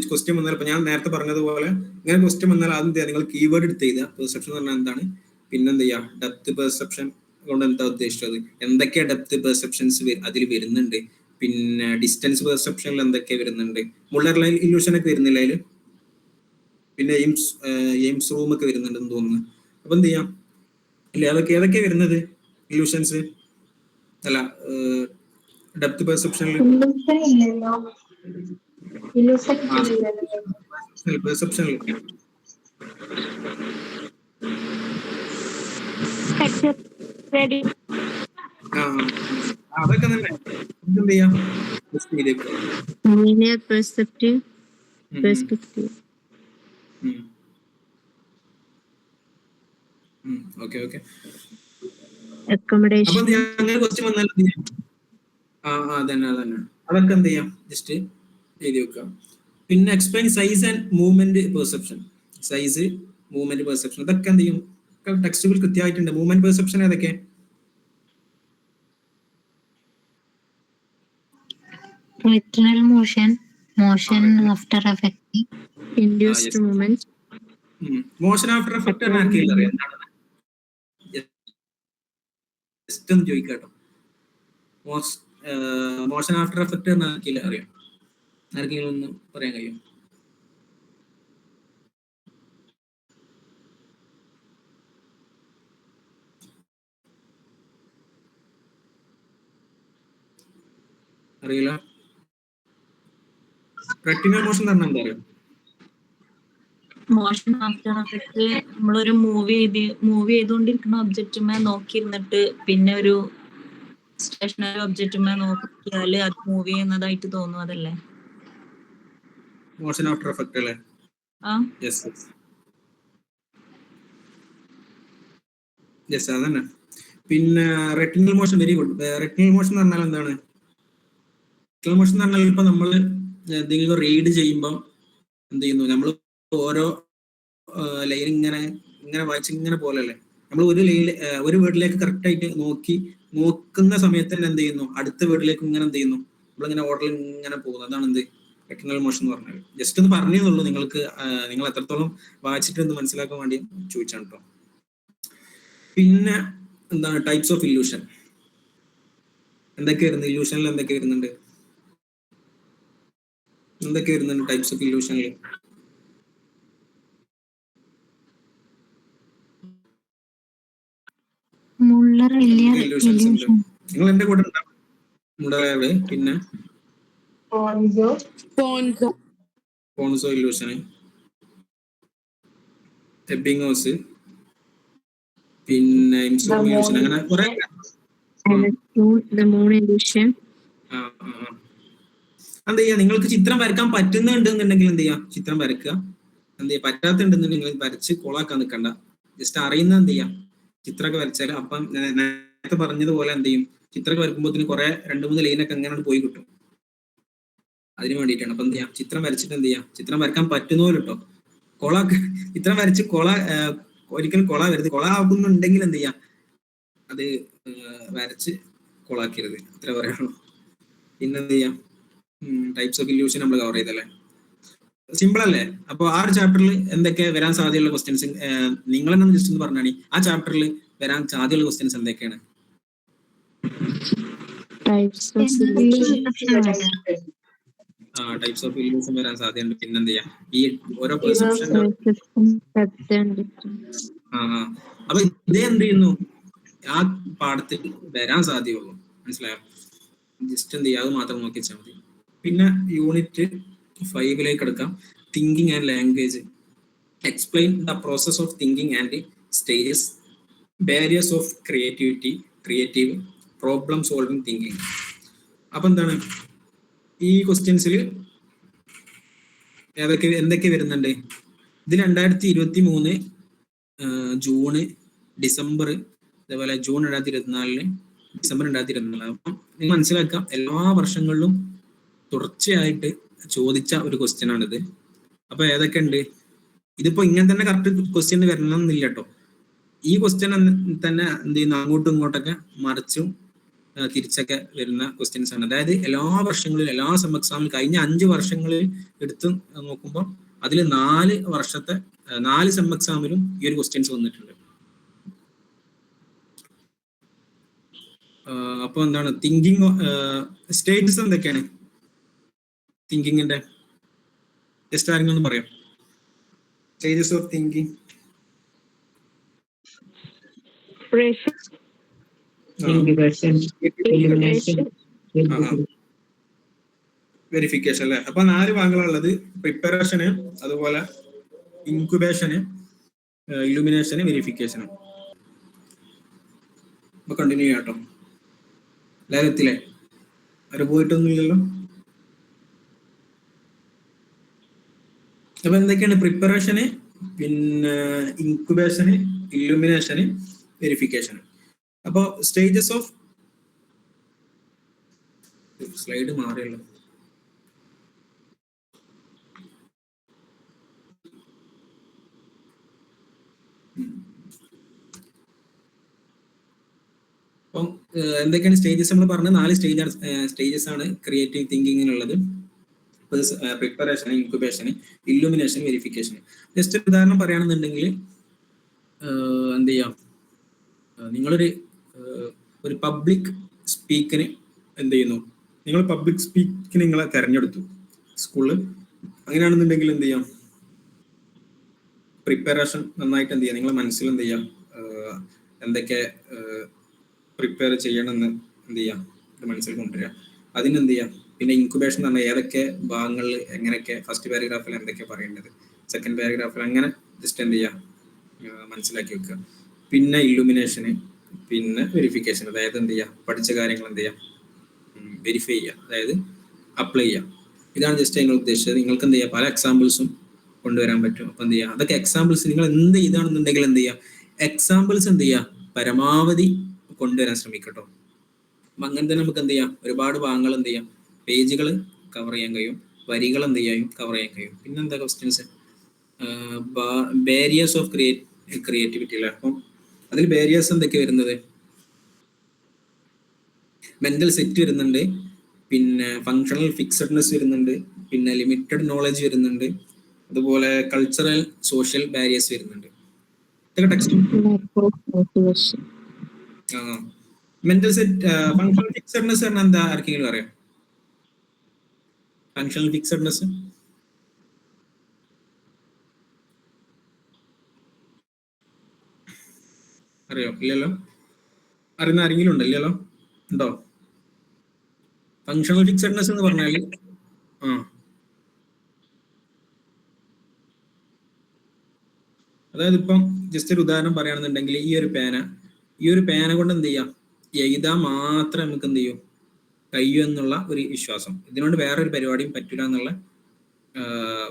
Speaker 1: ക്വസ്റ്റ്യൻ വന്നാൽ, ഇപ്പൊ ഞാൻ നേരത്തെ പറഞ്ഞതുപോലെ ഇങ്ങനെ ക്വസ്റ്റ്യൻ വന്നാൽ ആദ്യം നിങ്ങൾ കീവേഡ് എടുത്ത് ചെയ്ത പെർസെപ്ഷൻ എന്ന് പറഞ്ഞാൽ എന്താണ്, പിന്നെ എന്ത് ചെയ്യാം, ഡെപ്ത് പെർസെപ്ഷൻ കൊണ്ട് എന്താ ഉദ്ദേശിച്ചത്, എന്തൊക്കെ ഡെപ്ത് പെർസെപ്ഷൻസ് അതിൽ വരുന്നുണ്ട്, പിന്നെ ഡിസ്റ്റൻസ് പെർസെപ്ഷനിൽ എന്തൊക്കെ വരുന്നുണ്ട്, മുള്ളർ ലൈൻ ഇല്യൂഷൻ ഒക്കെ വരുന്നില്ല അതിൽ. പിന്നെ എയിംസ് റൂം ഒക്കെ വരുന്നുണ്ടെന്ന് തോന്നുന്നു. അപ്പൊ എന്ത് ചെയ്യാം ഇല്ലേ, അതൊക്കെ ഏതൊക്കെയാ വരുന്നത് ഇല്യൂഷൻസ്? അല്ല, ഡെപ്ത് പെർസെപ്ഷനിൽ പെർസെപ്ഷനിൽ അതൊക്കെ തന്നെ എന്ത് ചെയ്യാം, ടെസ്റ്റ് ചെയ്തേക്കുക.
Speaker 5: Linear perceptive perspective.
Speaker 1: Okay okay.
Speaker 5: Accommodation.
Speaker 1: അപ്പൊ അങ്ങനെ ക്വസ്റ്റ്യൻ വന്നാൽ അതന്നെ അതൊക്കെ എന്ത് ചെയ്യാം, ജസ്റ്റ് എഴുതി വെക്കുക. പിന്നെ explain size and movement perception. Size, movement perception ഇതൊക്കെ എന്ത് ചെയ്യും, ടെക്സ്റ്റുകൾ കൃത്യമായിട്ടുണ്ട്. മൂവ്മെന്റ് പെർസെപ്ഷൻ ഏതൊക്കെ?
Speaker 6: Retinal motion after affecting,
Speaker 5: induced movement.
Speaker 1: Motion after effect ആർക്കെങ്കിലും അറിയാം എന്താണെന്ന്? ജസ്റ്റ് ഒന്ന് ചോദിക്കാട്ടോ. മോഷൻ ആഫ്റ്റർ എഫക്ട് ആർക്കെങ്കിലും അറിയാം? ആർക്കെങ്കിലും ഒന്ന് പറയാൻ കഴിയും? അറിയില്ല. റെറ്റിനൽ മോഷൻ എന്ന് പറഞ്ഞാൽ എന്താ അറിയാം?
Speaker 7: മോഷൻ ആഫ്റ്റർ എഫക്ട് നമ്മളൊരു മൂവ് ചെയ്തുകൊണ്ടിരിക്കുന്ന ഒബ്ജക്റ്റുമേ നോക്കിയിരുന്നിട്ട് പിന്നെ ഒരു സ്റ്റേഷനറി ഒബ്ജക്റ്റുമേ നോക്കിയാല് അത് മൂവ് ചെയ്യുന്നതായിട്ട് തോന്നും, അതല്ലേ
Speaker 1: മോഷൻ ആഫ്റ്റർ എഫക്ട് അല്ലേ? യെസ് അതന്നെ. പിന്നെ retinal motion, very good. Retinal motion എന്ന് പറഞ്ഞാൽ എന്താണ്? റെറ്റിനൽ മോഷൻ എന്ന് പറഞ്ഞാൽ ഇപ്പൊ നമ്മൾ എന്തെങ്കിലും റീഡ് ചെയ്യുമ്പോൾ എന്ത് ചെയ്യുന്നു, നമ്മൾ ഓരോ ലൈൻ ഇങ്ങനെ വായിച്ച് ഇങ്ങനെ പോലല്ലേ, നമ്മൾ ഒരു വേർഡിലേക്ക് കറക്റ്റ് ആയിട്ട് നോക്കുന്ന സമയത്ത് തന്നെ എന്ത് ചെയ്യുന്നു, അടുത്ത വേർഡിലേക്ക് ഇങ്ങനെ എന്ത് ചെയ്യുന്നു, നമ്മളിങ്ങനെ ഓർഡറിൽ ഇങ്ങനെ പോകുന്നു. അതാണ് എന്ത് റെറ്റിനൽ മോഷൻ എന്ന് പറഞ്ഞാൽ. ജസ്റ്റ് ഒന്ന് പറഞ്ഞേന്നുള്ളൂ, നിങ്ങൾ എത്രത്തോളം വായിച്ചിട്ട് ഒന്ന് മനസ്സിലാക്കാൻ വേണ്ടി ചോദിച്ചാണ് കേട്ടോ. പിന്നെ എന്താണ് ടൈപ്സ് ഓഫ് ഇല്യൂഷൻ? എന്തൊക്കെ വരുന്നത് ഇല്യൂഷനിൽ? എന്തൊക്കെ വരുന്നുണ്ട് ടൈപ്സ് ഓഫ് ഇല്യൂഷനിൽ? നിങ്ങൾ എന്റെ കൂടെ ഉണ്ടാവും. പിന്നെ പോൺസോ ഇല്യൂഷന്, എബിങ്ങോസ്, പിന്നെ ഇല്യൂഷൻ, അങ്ങനെ കുറെ. എന്ത് ചെയ്യാ, നിങ്ങൾക്ക് ചിത്രം വരക്കാൻ പറ്റുന്നുണ്ടെന്നുണ്ടെങ്കിൽ എന്ത് ചെയ്യാം, ചിത്രം വരക്കുക. എന്ത് ചെയ്യാ, പറ്റാത്തുണ്ടെന്നുണ്ടെങ്കിൽ വരച്ച് കോളാക്കാൻ നിൽക്കണ്ട. ജസ്റ്റ് അറിയുന്ന എന്ത് ചെയ്യാം, ചിത്രമൊക്കെ വരച്ചാൽ അപ്പം നേരത്തെ പറഞ്ഞതുപോലെ എന്ത് ചെയ്യും, ചിത്രമൊക്കെ വരക്കുമ്പോഴത്തേന് കുറെ 2-3 ലൈനൊക്കെ അങ്ങനെ പോയി കിട്ടും. അതിന് വേണ്ടിയിട്ടാണ്. അപ്പൊ എന്ത് ചെയ്യാം, ചിത്രം വരച്ചിട്ട് എന്ത് ചെയ്യാം, ചിത്രം വരക്കാൻ പറ്റുന്നല്ലോ കേട്ടോ. ചിത്രം വരച്ച് ഒരിക്കലും കൊള വരുത്. കൊള ആകുന്നുണ്ടെങ്കിൽ എന്ത് ചെയ്യാം, അത് വരച്ച് കൊളാക്കരുത്, അത്ര പറയാനുള്ളൂ. പിന്നെന്ത് ചെയ്യാം, ടൈപ്സ് ഓഫ് ഇല്യൂഷൻ നമ്മൾ കവർ ചെയ്തല്ലേ, സിമ്പിൾ അല്ലേ? അപ്പൊ ആ ഒരു ചാപ്റ്ററിൽ എന്തൊക്കെ വരാൻ സാധ്യതയുള്ള ക്വസ്റ്റ്യൻസ് നിങ്ങൾ തന്നെ ജസ്റ്റ് ഒന്ന് പറഞ്ഞാണ്. ആ ചാപ്റ്ററിൽ വരാൻ സാധ്യതയുള്ള ക്വസ്റ്റ്യൻസ് എന്തൊക്കെയാണ്? ടൈപ്സ് ഓഫ് ഇല്യൂഷൻ വരാൻ സാധ്യതയുണ്ട്. പിന്നെന്ത് ചെയ്യാം, ഈ ഓരോ പെർസെപ്ഷൻ. അപ്പൊ ഇതേ എന്ത് ചെയ്യുന്നു, ആ പാഠത്തിൽ വരാൻ സാധ്യതയുള്ളൂ. മനസ്സിലായോ? ജസ്റ്റ് എന്ത് ചെയ്യുക, അത് മാത്രം നോക്കി വെച്ചാൽ മതി. പിന്നെ യൂണിറ്റ് 5 എടുക്കാം. Thinking and language. Explain the process of thinking and stages, barriers of creative problem solving thinking. അപ്പൊ എന്താണ് ഈ ക്വസ്റ്റ്യൻസിൽ എന്തൊക്കെ വരുന്നുണ്ട്? ഇത് 2023 ജൂണ്, ഡിസംബർ, അതേപോലെ ജൂൺ 2024, ഡിസംബർ 2024. അപ്പം നിങ്ങൾ മനസ്സിലാക്കാം, എല്ലാ വർഷങ്ങളിലും തുടർച്ചയായിട്ട് ചോദിച്ച ഒരു ക്വസ്റ്റ്യൻ ആണിത്. അപ്പൊ ഏതൊക്കെ ഉണ്ട്? ഇതിപ്പോ ഇങ്ങനെ തന്നെ കറക്റ്റ് ക്വസ്റ്റ്യൻ വരണം എന്നില്ല കേട്ടോ. ഈ ക്വസ്റ്റ്യൻ തന്നെ എന്ത് ചെയ്യുന്നു, അങ്ങോട്ടും ഇങ്ങോട്ടൊക്കെ മറിച്ചും തിരിച്ചൊക്കെ വരുന്ന ക്വസ്റ്റ്യൻസ് ആണ്. അതായത് എല്ലാ വർഷങ്ങളിലും, എല്ലാ സെം എക്സാമിലും കഴിഞ്ഞ 5 വർഷങ്ങളിൽ എടുത്ത് നോക്കുമ്പോൾ അതിൽ 4 സെം എക്സാമിലും ഈ ഒരു ക്വസ്റ്റ്യൻസ് വന്നിട്ടുണ്ട്. അപ്പൊ എന്താണ് തിങ്കിങ് സ്റ്റേജസ് എന്തൊക്കെയാണ് തിങ്കിങ്ങിന്റെ? ജസ്റ്റ് ആരെങ്കിലും ഒന്ന് പറയാം. Stages of thinking. വെരിഫിക്കേഷൻ അല്ലെ. അപ്പൊ 4 ഭാഗങ്ങളുള്ളത്. പ്രിപ്പറേഷന്, അതുപോലെ ഇൻക്യുബേഷന്, ഇലുമിനേഷന്, വെരിഫിക്കേഷന്. അപ്പൊ കണ്ടിന്യൂ ചെയ്യാം കേട്ടോ. എല്ലാവരും എത്തില്ലേ? അവര് പോയിട്ടൊന്നുമില്ലല്ലോ. അപ്പൊ എന്തൊക്കെയാണ് പ്രിപ്പറേഷന്, പിന്നെ ഇൻക്യുബേഷന്, ഇലുമിനേഷന്, വെരിഫിക്കേഷന്. അപ്പൊ സ്റ്റേജസ് ഓഫ് സ്ലൈഡ് മാറിയല്ലോ. അപ്പം എന്തൊക്കെയാണ് സ്റ്റേജസ്? നമ്മൾ പറഞ്ഞ 4 സ്റ്റേജസ് ആണ് ക്രിയേറ്റീവ് തിങ്കിങ്ങിനുള്ളത്. Preparation, incubation, illumination, verification. Just ഉദാഹരണം പറയുകയാണെന്നുണ്ടെങ്കിൽ എന്ത് ചെയ്യാം, നിങ്ങളൊരു പബ്ലിക് സ്പീക്കിന് എന്ത് ചെയ്യുന്നു, നിങ്ങൾ പബ്ലിക് സ്പീക്കിന് നിങ്ങളെ തെരഞ്ഞെടുത്തു സ്കൂളിൽ. അങ്ങനെയാണെന്നുണ്ടെങ്കിൽ എന്ത് ചെയ്യാം, പ്രിപ്പറേഷൻ നന്നായിട്ട് എന്ത് ചെയ്യാം, നിങ്ങളെ മനസ്സിൽ എന്ത് ചെയ്യാം, എന്തൊക്കെ പ്രിപ്പയർ ചെയ്യണമെന്ന് എന്ത് ചെയ്യാം, മനസ്സിൽ കൊണ്ടുവരിക. അതിനെന്ത് ചെയ്യാം. പിന്നെ ഇൻക്യുബേഷൻ എന്ന് പറഞ്ഞാൽ ഏതൊക്കെ ഭാഗങ്ങളിൽ എങ്ങനെയൊക്കെ, ഫസ്റ്റ് പാരഗ്രാഫിൽ എന്തൊക്കെ പറയേണ്ടത്, സെക്കൻഡ് പാരഗ്രാഫിൽ, അങ്ങനെ ജസ്റ്റ് എന്ത് ചെയ്യാം, മനസ്സിലാക്കി വെക്കുക. പിന്നെ ഇല്ലുമിനേഷന്, പിന്നെ വെരിഫിക്കേഷൻ, അതായത് എന്ത് ചെയ്യുക, പഠിച്ച കാര്യങ്ങൾ എന്ത് ചെയ്യാം, വെരിഫൈ ചെയ്യുക, അതായത് അപ്ലൈ ചെയ്യാം. ഇതാണ് ജസ്റ്റ് ഞങ്ങൾ ഉദ്ദേശിച്ചത്. നിങ്ങൾക്ക് എന്ത് ചെയ്യുക, പല എക്സാമ്പിൾസും കൊണ്ടുവരാൻ പറ്റും. അപ്പം എന്ത് ചെയ്യുക, അതൊക്കെ എക്സാമ്പിൾസ് നിങ്ങൾ എന്ത് ചെയ്താണെന്നുണ്ടെങ്കിൽ എന്ത് ചെയ്യുക, എക്സാമ്പിൾസ് എന്ത് ചെയ്യുക, പരമാവധി കൊണ്ടുവരാൻ ശ്രമിക്കട്ടോ. അപ്പം അങ്ങനെ തന്നെ നമുക്ക് എന്ത് ചെയ്യാം, ഒരുപാട് ഭാഗങ്ങൾ എന്ത് ചെയ്യാം, പേജുകൾ കവർ ചെയ്യാൻ കഴിയും, വരികൾ എന്ത് ചെയ്യാൻ കവർ ചെയ്യാൻ കഴിയും. പിന്നെന്താ ക്വസ്റ്റ്യൻസ്, ബാരിയേഴ്സ് ഓഫ് ക്രിയേറ്റിവിറ്റി അല്ലേ. അപ്പം അതിൽ ബാരിയേഴ്സ് എന്തൊക്കെ വരുന്നത്, മെന്റൽ സെറ്റ് വരുന്നുണ്ട്, പിന്നെ ഫങ്ഷണൽ ഫിക്സഡ്നെസ് വരുന്നുണ്ട്, പിന്നെ ലിമിറ്റഡ് നോളജ് വരുന്നുണ്ട്, അതുപോലെ കൾച്ചറൽ സോഷ്യൽ ബാരിയേഴ്സ് വരുന്നുണ്ട്. ഇതൊക്കെ ടെക്സ്റ്റ്. മെന്റൽ സെറ്റ്, ഫങ്ഷണൽ ഫിക്സഡ്നെസ് പറഞ്ഞാൽ എന്താ, ആർക്കെങ്കിലും അറിയാം? ഫങ്ഷണൽ ഫിക്സഡ്നെസ് അറിയോ? ഇല്ലല്ലോ. അറിയുന്ന ആരെങ്കിലും ഉണ്ടോ? ഇല്ലല്ലോ. ഉണ്ടോ? ഫങ്ഷണൽ ഫിക്സഡ്നെസ് എന്ന് പറഞ്ഞാൽ അതായത് ഇപ്പം ജസ്റ്റ് ഒരു ഉദാഹരണം പറയുകയാണെന്നുണ്ടെങ്കിൽ, ഈ ഒരു പേന കൊണ്ട് എന്ത് ചെയ്യാം, എഴുതാൻ മാത്രം നമുക്ക് എന്ത് ചെയ്യും, കഴിയും എന്നുള്ള ഒരു വിശ്വാസം. ഇതിനോട് വേറൊരു പരിപാടിയും പറ്റില്ല എന്നുള്ള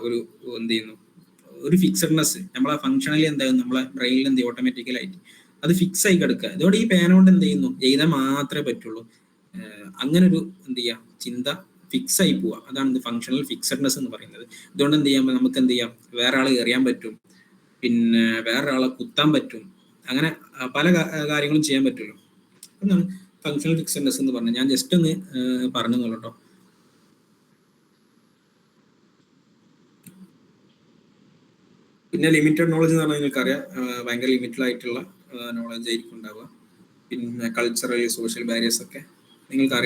Speaker 1: ഒരു എന്ത് ചെയ്യുന്നു, ഒരു ഫിക്സഡ്നെസ് നമ്മളെ ഫങ്ഷണലി എന്തായാലും നമ്മളെ ബ്രെയിനിൽ എന്ത് ചെയ്യും, ഓട്ടോമാറ്റിക്കലായിട്ട് അത് ഫിക്സ് ആയി കിടക്കുക. ഇതോടെ ഈ പേന കൊണ്ട് എന്ത് ചെയ്യുന്നു, എഴുതാൻ മാത്രമേ പറ്റുള്ളൂ. അങ്ങനെ ഒരു എന്ത് ചെയ്യുക, ചിന്ത ഫിക്സ് ആയി പോവുക. അതാണ് ഇത് ഫങ്ഷണൽ ഫിക്സഡ്നെസ് എന്ന് പറയുന്നത്. ഇതുകൊണ്ട് എന്ത് ചെയ്യാം, നമുക്ക് എന്ത് ചെയ്യാം, വേറെ ആളെ എറിയാൻ പറ്റും, പിന്നെ വേറൊരാളെ കുത്താൻ പറ്റും, അങ്ങനെ പല കാര്യങ്ങളും ചെയ്യാൻ പറ്റുമല്ലോ. എന്നാണ് ഫങ്ഷണൽ ഫിക്സഡ്നെസ് എന്ന് പറഞ്ഞത്. ഞാൻ ജസ്റ്റ് ഒന്ന് പറഞ്ഞു കേട്ടോ. പിന്നെ ലിമിറ്റഡ് നോളജ് എന്ന് പറഞ്ഞാൽ നിങ്ങൾക്കറിയാം, ഭയങ്കര ലിമിറ്റഡ് ആയിട്ടുള്ള നോളജ് ആയിരിക്കും ഉണ്ടാവുക. പിന്നെ കൾച്ചറൽ സോഷ്യൽ ബാരിയേഴ്സ് ഒക്കെ നിങ്ങൾക്ക്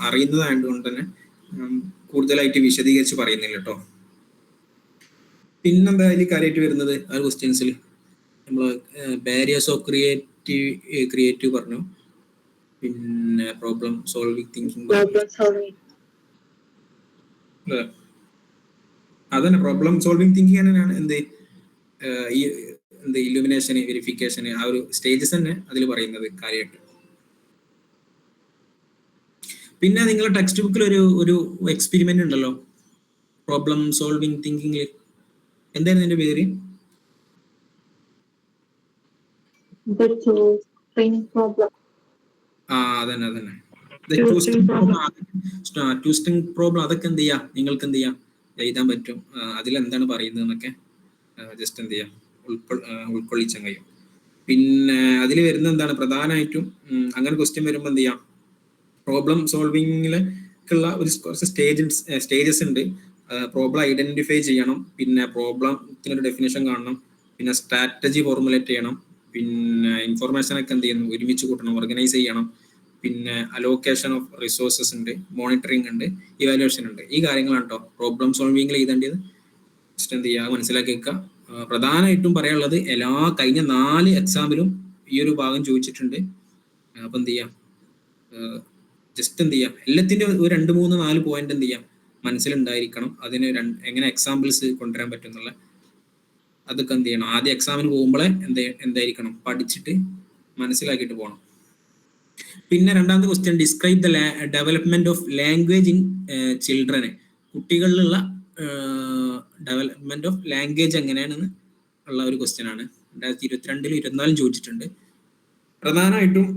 Speaker 1: അറിയുന്നതായതുകൊണ്ട് തന്നെ കൂടുതലായിട്ട് വിശദീകരിച്ച് പറയുന്നില്ല കേട്ടോ. പിന്നെന്താ അതിൽ കാര്യമായിട്ട് വരുന്നത് ആ ക്വസ്റ്റ്യൻസിൽ, നമ്മൾ ബാരിയേഴ്സ് ഓഫ് ക്രിയേറ്റീവ് പറഞ്ഞു, പിന്നെ പ്രോബ്ലം സോൾവിങ് തിങ്കിങ് അതന്നെ. പ്രോബ്ലം സോൾവിങ് തിങ്കിങ് തന്നെയാണ് ഈ ഇലുമിനേഷന്, വെരിഫിക്കേഷന്, ആ ഒരു സ്റ്റേജസ് തന്നെ അതിൽ പറയുന്നത് കാര്യമായിട്ട്. പിന്നെ നിങ്ങളുടെ ടെക്സ്റ്റ് ബുക്കിൽ ഒരു എക്സ്പെരിമെന്റ് ഉണ്ടല്ലോ, പ്രോബ്ലം സോൾവിങ് തിങ്കിങ്ങിൽ. എന്തായിരുന്നു എന്റെ പേര്? അതന്നെ ടു സ്ട്രിംഗ് പ്രോബ്ലം. അതൊക്കെ എന്ത് ചെയ്യാം, നിങ്ങൾക്ക് എന്ത് ചെയ്യാം, എഴുതാൻ പറ്റും. അതിലെന്താണ് പറയുന്നത് എന്നൊക്കെ ജസ്റ്റ് എന്ത് ചെയ്യാം, ഉൾക്കൊള്ളിച്ചാൻ കഴിയും. പിന്നെ അതിൽ വരുന്ന എന്താണ് പ്രധാനമായിട്ടും, അങ്ങനെ ക്വസ്റ്റ്യൻ വരുമ്പോൾ എന്ത് ചെയ്യാം, പ്രോബ്ലം സോൾവിങ്ങിലുള്ള കുറച്ച് സ്റ്റേജസ് ഉണ്ട്. പ്രോബ്ലം ഐഡന്റിഫൈ ചെയ്യണം, പിന്നെ പ്രോബ്ലത്തിനൊരു ഡെഫിനേഷൻ കാണണം, പിന്നെ സ്ട്രാറ്റജി ഫോർമുലേറ്റ് ചെയ്യണം, പിന്നെ ഇൻഫോർമേഷൻ ഒക്കെ എന്ത് ചെയ്യുന്നു, ഒരുമിച്ച് കൂട്ടണം, ഓർഗനൈസ് ചെയ്യണം, പിന്നെ അലോക്കേഷൻ ഓഫ് റിസോഴ്സസ് ഉണ്ട്, മോണിറ്ററിംഗ് ഉണ്ട്, ഇവാലുവേഷൻ ഉണ്ട്. ഈ കാര്യങ്ങളാണ് കേട്ടോ പ്രോബ്ലം സോൾവിങ്ങിൽ എഴുതേണ്ടത്. ജസ്റ്റ് എന്ത് ചെയ്യുക, മനസ്സിലാക്കി വെക്കുക. പ്രധാനമായിട്ടും പറയാനുള്ളത് കഴിഞ്ഞ 4 എക്സാമിലും ഈ ഒരു ഭാഗം ചോദിച്ചിട്ടുണ്ട്. അപ്പൊ എന്ത് ചെയ്യാം, ജസ്റ്റ് എന്ത് ചെയ്യാം, എല്ലാത്തിൻ്റെ ഒരു 2, 3, 4 പോയിന്റ് എന്ത് ചെയ്യാം മനസ്സിലുണ്ടായിരിക്കണം. അതിന് എങ്ങനെ എക്സാമ്പിൾസ് കൊണ്ടുവരാൻ പറ്റും എന്നുള്ള അതൊക്കെ എന്ത് ചെയ്യണം. ആദ്യം എക്സാമിന് പോകുമ്പോഴേ എന്തായിരിക്കണം, പഠിച്ചിട്ട് മനസ്സിലാക്കിയിട്ട് പോകണം. പിന്നെ രണ്ടാമത്തെ question, describe the development of language in children. കുട്ടികളിലുള്ള ഡെവലപ്മെന്റ് ഓഫ് ലാംഗ്വേജ് എങ്ങനെയാണെന്ന് ഉള്ള ഒരു ക്വസ്റ്റ്യൻ ആണ്. 2022 24 ചോദിച്ചിട്ടുണ്ട്. പ്രധാനമായിട്ടും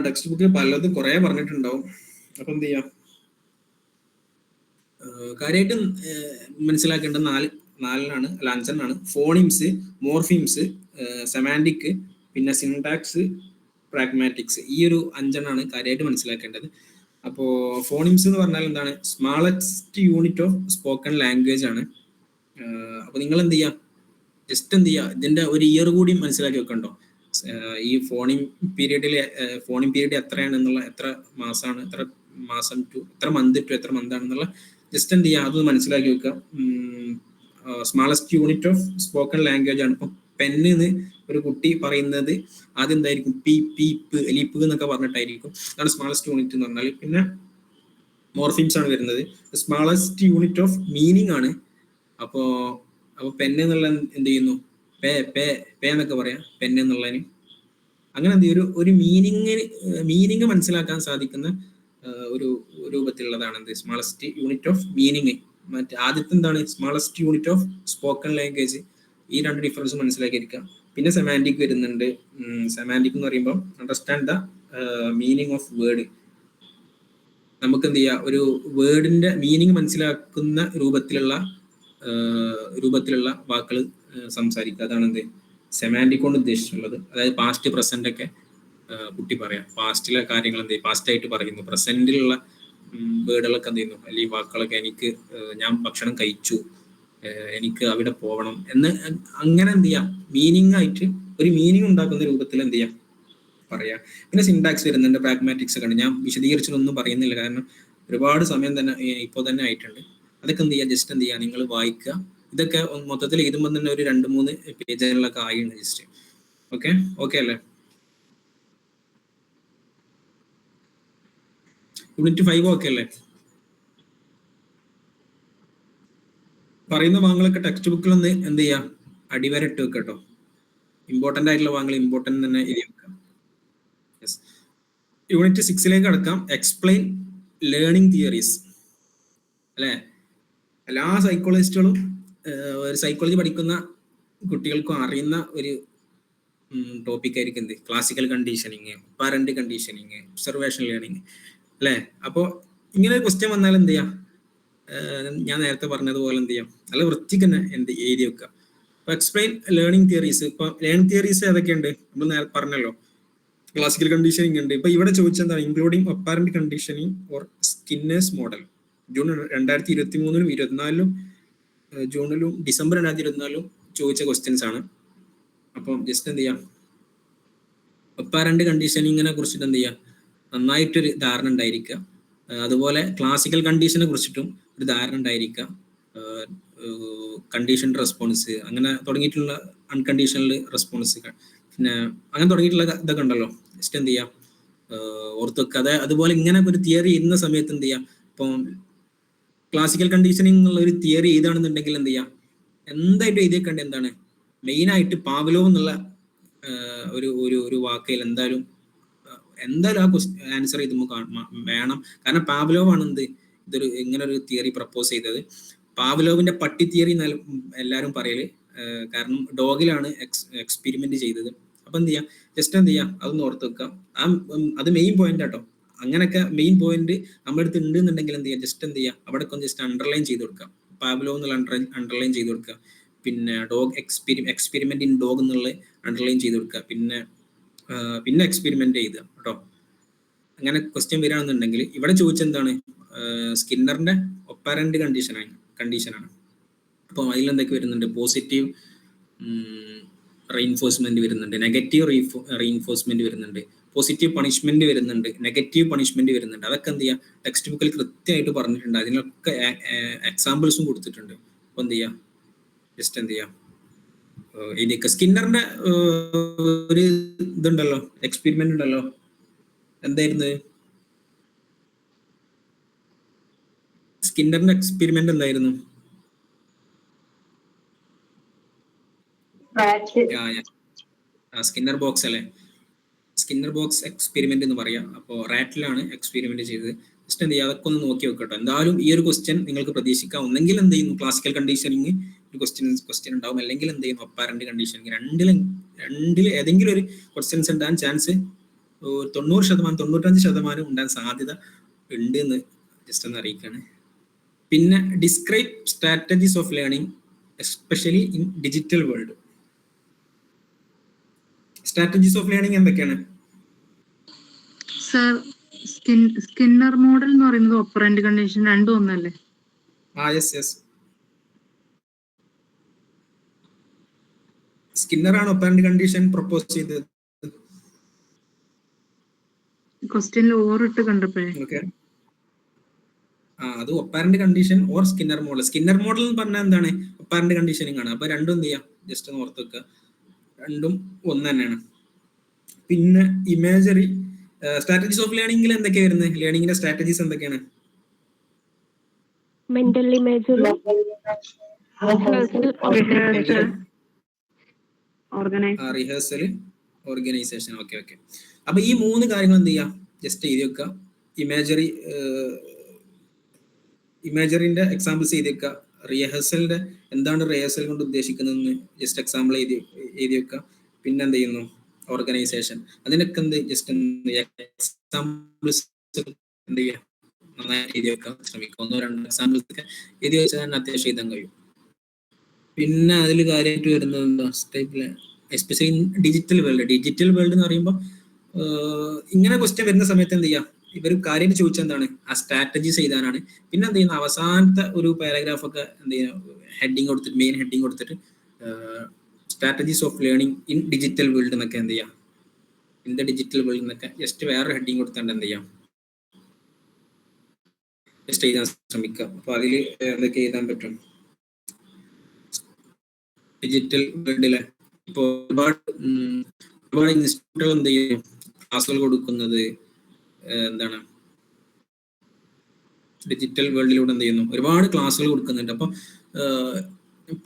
Speaker 1: ടെക്സ്റ്റ് ബുക്കിൽ പലതും കുറെ പറഞ്ഞിട്ടുണ്ടാവും. അപ്പൊ എന്ത് ചെയ്യാം, കാര്യമായിട്ട് മനസ്സിലാക്കേണ്ട 4 5 ഫോണിംസ്, മോർഫിംസ്, സെമാൻറ്റിക്, പിന്നെ സിൻടാക്സ്, പ്രാഗ്മാറ്റിക്സ്. ഈ ഒരു 5 കാര്യമായിട്ട് മനസ്സിലാക്കേണ്ടത്. അപ്പോൾ ഫോണിംസ് എന്ന് പറഞ്ഞാൽ എന്താണ്, smallest unit of spoken language ആണ്. അപ്പൊ നിങ്ങൾ എന്ത് ചെയ്യാം, ജസ്റ്റ് എന്ത് ചെയ്യുക, ഇതിന്റെ ഒരു ഇയർ കൂടി മനസ്സിലാക്കി വെക്കണ്ടോ. ഈ ഫോണിംഗ് പീരീഡ് എത്രയാണ് എന്നുള്ള, എത്ര മാസമാണ്, എത്ര മാസം ടു എത്ര മന്ത് ടു എത്ര മന്താണെന്നുള്ള ജസ്റ്റ് എന്ത് ചെയ്യുക, അത് മനസ്സിലാക്കി വെക്കുക. Smallest unit of spoken language ആണ്. ഇപ്പം പെന്ന് ഒരു കുട്ടി പറയുന്നത് ആദ്യം എന്തായിരിക്കും, പീപ്പ് ലീപ്പ് എന്നൊക്കെ പറഞ്ഞിട്ടായിരിക്കും. അതാണ് സ്മാളസ്റ്റ് യൂണിറ്റ് എന്ന് പറഞ്ഞാൽ. പിന്നെ മോർഫിംസ് ആണ് വരുന്നത്. സ്മാളസ്റ്റ് യൂണിറ്റ് ഓഫ് മീനിങ് ആണ്. അപ്പോൾ പെന്ന് എന്നുള്ള എന്ത് ചെയ്യുന്നു, പേ എന്നൊക്കെ പറയാം പെന്ന് എന്നുള്ളതിന്. അങ്ങനെ എന്ത് ചെയ്യും, ഒരു മീനിങ് മനസ്സിലാക്കാൻ സാധിക്കുന്ന ഒരു രൂപത്തിലുള്ളതാണ് എന്ത്, സ്മാളസ്റ്റ് യൂണിറ്റ് ഓഫ് മീനിങ്. മറ്റേ ആദ്യത്തെ എന്താണ്, smallest unit of spoken language. ഈ 2 ഡിഫറൻസ് മനസ്സിലാക്കിയിരിക്കാം. പിന്നെ സെമാൻറ്റിക് വരുന്നുണ്ട്. സെമാൻറ്റിക് എന്ന് പറയുമ്പോൾ understand the meaning of word. നമുക്ക് എന്ത് ചെയ്യാം, ഒരു വേർഡിന്റെ മീനിങ് മനസ്സിലാക്കുന്ന രൂപത്തിലുള്ള വാക്കുകൾ സംസാരിക്കുക. അതാണ് എന്ത് സെമാൻറ്റിക് കൊണ്ട് ഉദ്ദേശിച്ചിട്ടുള്ളത്. അതായത് പാസ്റ്റ് പ്രസന്റ് ഒക്കെ കുട്ടി പറയാം. പാസ്റ്റിലെ കാര്യങ്ങൾ എന്ത് പാസ്റ്റായിട്ട് പറയുന്നു, പ്രസന്റിലുള്ള വേർഡുകളൊക്കെ എന്ത് ചെയ്യുന്നു, അല്ലെങ്കിൽ വാക്കുകളൊക്കെ ഞാൻ ഭക്ഷണം കഴിച്ചു, എനിക്ക് അവിടെ പോകണം എന്ന് അങ്ങനെ എന്ത് ചെയ്യാം, മീനിങ് ആയിട്ട് ഒരു മീനിങ് ഉണ്ടാക്കുന്ന രൂപത്തിൽ എന്ത് ചെയ്യാം പറയാം. പിന്നെ സിൻടാക്സ് വരുന്നുണ്ട്, പ്രാഗ്മാറ്റിക്സ് ഒക്കെ ഉണ്ട്. ഞാൻ വിശദീകരിച്ചതൊന്നും പറയുന്നില്ല, കാരണം ഒരുപാട് സമയം തന്നെ ഇപ്പോൾ തന്നെ ആയിട്ടുണ്ട്. അതൊക്കെ എന്ത് ചെയ്യുക, ജസ്റ്റ് എന്ത് ചെയ്യുക, നിങ്ങൾ വായിക്കുക. ഇതൊക്കെ മൊത്തത്തിൽ എഴുതുമ്പോൾ തന്നെ ഒരു 2-3 പേജുകളിലൊക്കെ ആയിട്ടുണ്ട് ജസ്റ്റ്. ഓക്കെ അല്ലേ? യൂണിറ്റ് 5 ഓക്കെ അല്ലേ? പറയുന്ന ഭാഗങ്ങളൊക്കെ ടെക്സ്റ്റ് ബുക്കിൽ ഒന്ന് എന്ത് ചെയ്യാം, അടിവരട്ട് വെക്കട്ടോ. ഇമ്പോർട്ടൻ്റ് ആയിട്ടുള്ള ഭാഗങ്ങൾ ഇമ്പോർട്ടൻ്റ് തന്നെ എഴുതി വെക്കാം. യൂണിറ്റ് 6 കടക്കാം. എക്സ്പ്ലെയിൻ ലേണിംഗ് തിയറീസ് അല്ലേ. എല്ലാ സൈക്കോളജിസ്റ്റുകളും ഒരു സൈക്കോളജി പഠിക്കുന്ന കുട്ടികൾക്കും അറിയുന്ന ഒരു ടോപ്പിക് ആയിരിക്കും എന്ത്, classical conditioning, parent conditioning, observation learning അല്ലേ. അപ്പോൾ ഇങ്ങനെ ഒരു ക്വസ്റ്റ്യൻ വന്നാൽ എന്ത് ചെയ്യാം, ഞാൻ നേരത്തെ പറഞ്ഞതുപോലെ എന്ത് ചെയ്യാം, നല്ല വൃത്തിക്ക് തന്നെ എഴുതി വെക്കുക. അപ്പൊ എക്സ്പ്ലെയിൻ ലേണിംഗ് തിയറീസ്. ഇപ്പൊ ലേണിംഗ് തിയറീസ് ഏതൊക്കെയുണ്ട് നമ്മൾ നേരത്തെ പറഞ്ഞല്ലോ. ക്ലാസിക്കൽ കണ്ടീഷനിങ് ഉണ്ട്. ഇപ്പൊ ഇവിടെ ചോദിച്ചെന്താണ്, including apparent conditioning or Skinner's model. June 2023 24 ജൂണിലും ഡിസംബർ 2024 ചോദിച്ച ക്വസ്റ്റ്യൻസ് ആണ്. അപ്പം ജസ്റ്റ് എന്ത് ചെയ്യാം, അപ്പാരന്റ് കണ്ടീഷനിങ്ങിനെ കുറിച്ചിട്ട് എന്ത് ചെയ്യാം, നന്നായിട്ടൊരു ധാരണ ഉണ്ടായിരിക്കുക. അതുപോലെ ക്ലാസിക്കൽ കണ്ടീഷനെ കുറിച്ചിട്ടും ഒരു ധാരണ ഉണ്ടായിരിക്കുക. കണ്ടീഷൻഡ് റെസ്പോൺസ് അങ്ങനെ തുടങ്ങിയിട്ടുള്ള അൺകണ്ടീഷണൽ റെസ്പോൺസ്, പിന്നെ അങ്ങനെ തുടങ്ങിയിട്ടുള്ള ഇതൊക്കെ ഉണ്ടല്ലോ. ജസ്റ്റ് എന്ത് ചെയ്യാം, ഓർത്ത് വെക്കുക. അതുപോലെ ഇങ്ങനെ ഒരു തിയറി എഴുതുന്ന സമയത്ത് എന്ത് ചെയ്യാം, ഇപ്പം ക്ലാസിക്കൽ കണ്ടീഷനിങ് എന്നുള്ള ഒരു തിയറി എഴുതാണെന്നുണ്ടെങ്കിൽ എന്ത് ചെയ്യാം, എന്തായിട്ട് എഴുതിയേക്കേണ്ടത് എന്താണ്, മെയിനായിട്ട് പാവ്ലോവ് എന്നുള്ള ഒരു വാക്കയിൽ എന്തായാലും ആ ആൻസർ ചെയ്യുമ്പോൾ വേണം. കാരണം പാവ്ലോവ് ആണ് ഇതൊരു ഇങ്ങനെ ഒരു തിയറി പ്രപ്പോസ് ചെയ്തത്. പാവ്ലോവിന്റെ പട്ടി തിയറി എല്ലാവരും പറയല്, കാരണം ഡോഗിലാണ് എക്സ്പെരിമെന്റ് ചെയ്തത്. അപ്പൊ എന്ത് ചെയ്യാം, ജസ്റ്റ് എന്ത് ചെയ്യാം, അതൊന്ന് ഓർത്ത് വെക്കാം. അത് മെയിൻ പോയിന്റ് ആട്ടോ. അങ്ങനെയൊക്കെ മെയിൻ പോയിന്റ് നമ്മുടെ അടുത്ത് ഉണ്ട് എന്നുണ്ടെങ്കിൽ എന്ത് ചെയ്യാം, ജസ്റ്റ് എന്ത് ചെയ്യാം, അവിടെ ഒന്ന് ജസ്റ്റ് അണ്ടർലൈൻ ചെയ്ത് കൊടുക്കാം. പാവ്ലോവ് എന്നുള്ള അണ്ടർലൈൻ ചെയ്ത് കൊടുക്കുക. പിന്നെ ഡോഗ് എക്സ്പെരിമെന്റ് ഇൻ ഡോഗ് എന്നുള്ള അണ്ടർലൈൻ ചെയ്ത് കൊടുക്കുക. പിന്നെ എക്സ്പെരിമെന്റ് ചെയ്തുക കേട്ടോ. അങ്ങനെ ക്വസ്റ്റ്യൻ വരികയാണെന്നുണ്ടെങ്കിൽ ഇവിടെ ചോദിച്ചെന്താണ്, സ്കിന്നറിന്റെ ഒപ്പാരന്റ് കണ്ടീഷനാണ്. അപ്പോൾ അതിലെന്തൊക്കെ വരുന്നുണ്ട്, പോസിറ്റീവ് റീഇൻഫോഴ്സ്മെന്റ് വരുന്നുണ്ട്, നെഗറ്റീവ് റീഇൻഫോഴ്സ്മെന്റ് വരുന്നുണ്ട്, പോസിറ്റീവ് പണിഷ്മെന്റ് വരുന്നുണ്ട്, നെഗറ്റീവ് പണിഷ്മെന്റ് വരുന്നുണ്ട്. അതൊക്കെ എന്ത് ചെയ്യാം, ടെക്സ്റ്റ് ബുക്കിൽ കൃത്യമായിട്ട് പറഞ്ഞിട്ടുണ്ട്. അതിനൊക്കെ എക്സാമ്പിൾസും കൊടുത്തിട്ടുണ്ട്. അപ്പോൾ എന്ത് ചെയ്യാം, ജസ്റ്റ് എന്ത് ചെയ്യാം, ഇതിക്ക് സ്കിന്നറിന്റെ ഒരു ഇതുണ്ടല്ലോ, എക്സ്പെരിമെന്റ് ഉണ്ടല്ലോ, എന്തായിരുന്നു സ്കിന്നറിന്റെ എക്സ്പെരിമെന്റ്? എന്തായിരുന്നു? സ്കിന്നർ ബോക്സ് അല്ലേ, സ്കിന്നർ ബോക്സ് എക്സ്പെരിമെന്റ് എന്ന് പറയാം. അപ്പോൾ റാറ്റിലാണ് എക്സ്പെരിമെന്റ് ചെയ്തത്. ജസ്റ്റ് എന്ത് ചെയ്യുക, അതൊക്കെ ഒന്ന് നോക്കി വെക്കട്ടോ. എന്തായാലും ഈ ഒരു ക്വസ്റ്റ്യൻ നിങ്ങൾക്ക് പ്രതീക്ഷിക്കാം. ഒന്നെങ്കിൽ എന്ത് ചെയ്യുന്നു, ക്ലാസിക്കൽ കണ്ടീഷനിങ് ഒരു ക്വസ്റ്റ്യൻ ഉണ്ടാവും, അല്ലെങ്കിൽ എന്ത് ചെയ്യുന്നു, അപ്പാരന്റ് കണ്ടീഷനിങ്. രണ്ടിൽ ഏതെങ്കിലും ഒരു ക്വസ്റ്റ്യൻസ് ഉണ്ടാകാൻ ചാൻസ് 90%, 95% ഉണ്ടാകാൻ സാധ്യത ഉണ്ട് എന്ന് ജസ്റ്റ് ഒന്ന് അറിയിക്കാണ്. പിന്നെ describe strategies of learning especially in digital world. Strategies of learning എന്തൊക്കെയാണ്?
Speaker 4: സർ, സ്കിന്നർ മോഡൽ എന്ന് പറയുന്നത് ഓപ്പറന്റ് കണ്ടീഷൻ രണ്ടും ഒന്നല്ലേ?
Speaker 1: യെസ്. സ്കിന്നർ ആണ് ഓപ്പറന്റ് കണ്ടീഷൻ പ്രപ്പോസ് ചെയ്തത്.
Speaker 4: ക്വസ്റ്റ്യനിൽ ഓറിട്ട് കണ്ടപ്പോഴേ.
Speaker 1: ഓക്കെ, അത് operant condition or Skinner model. Skinner model എന്ന് പറഞ്ഞാൽ എന്താണ്, ഒപ്പാരന്റ് കണ്ടീഷനിങ് ആണ്. അപ്പൊ രണ്ടും എന്ത് ചെയ്യാം, ജസ്റ്റ് ഒന്ന് ഓർത്ത് വെക്കുക, രണ്ടും ഒന്ന് തന്നെയാണ്. പിന്നെ ഇമേജറി സ്ട്രാറ്റജീസ് ഓഫ് ലേണിംഗിൽ എന്തൊക്കെയാണ് വരുന്നത്? ലേണിംഗിന്റെ സ്ട്രാറ്റജീസ് എന്തൊക്കെയാണ്?
Speaker 2: Mental imagery,
Speaker 1: rehearsal, organisation. Okay. അപ്പൊ ഈ 3 കാര്യങ്ങൾ എന്ത് ചെയ്യാം, ജസ്റ്റ് എഴുതി വെക്കുക. ഇമേജറിന്റെ എക്സാമ്പിൾസ് എഴുതി വെക്കുക. റിഹേഴ്സലിന്റെ എന്താണ് റിഹേഴ്സൽ കൊണ്ട് ഉദ്ദേശിക്കുന്നതെന്ന് ജസ്റ്റ് എക്സാമ്പിൾ എഴുതി വെക്കുക. പിന്നെ എന്ത് ചെയ്യുന്നു, ഓർഗനൈസേഷൻ. അതിനൊക്കെ എന്ത് ജസ്റ്റ് എക്സാമ്പിൾസ് എന്ത് ചെയ്യുക, നന്നായിട്ട് എഴുതി വെക്കാൻ ശ്രമിക്കുക. 1-2 എക്സാമ്പിൾസ് ഒക്കെ എഴുതി വെച്ചാൽ തന്നെ അത്യാവശ്യം എഴുതാൻ കഴിയും. പിന്നെ അതിൽ കാര്യമായിട്ട് വരുന്നത് എന്താ, എസ്പെഷ്യലി ഡിജിറ്റൽ വേൾഡ് എന്ന് പറയുമ്പോൾ ഇങ്ങനെ ക്വസ്റ്റ്യൻ വരുന്ന സമയത്ത് എന്ത് ചെയ്യാം, ഇവർ കാര്യം ചോദിച്ചാൽ എന്താണ്, ആ സ്ട്രാറ്റജീസ് എഴുതാനാണ്. പിന്നെ എന്ത് ചെയ്യുന്ന അവസാനത്തെ ഒരു പാരഗ്രാഫ് ഒക്കെ എന്ത് ചെയ്യുക, ഹെഡിങ് കൊടുത്തിട്ട്, മെയിൻ ഹെഡിങ് കൊടുത്തിട്ട് strategies of learning in digital world എന്നൊക്കെ എന്ത് ചെയ്യാം, ഇൻ ദ ഡിജിറ്റൽ വേൾഡ് എന്നൊക്കെ ജസ്റ്റ് വേറെ ഹെഡിങ് കൊടുത്താണ്ട് എന്ത് ചെയ്യാം, ജസ്റ്റ് എഴുതാൻ ശ്രമിക്കുക. അപ്പൊ അതിൽ എന്തൊക്കെ എഴുതാൻ പറ്റും, ഡിജിറ്റൽ വേൾഡിലെ ഇപ്പോൾ ഒരുപാട് ഇൻസ്റ്റിറ്റ്യൂട്ടുകൾ എന്ത് ചെയ്യും, ക്ലാസ്സുകൾ കൊടുക്കുന്നത് എന്താണ്, ഡിജിറ്റൽ വേൾഡിലൂടെ എന്ത് ചെയ്യുന്നു, ഒരുപാട് ക്ലാസ്സുകൾ കൊടുക്കുന്നുണ്ട്. അപ്പം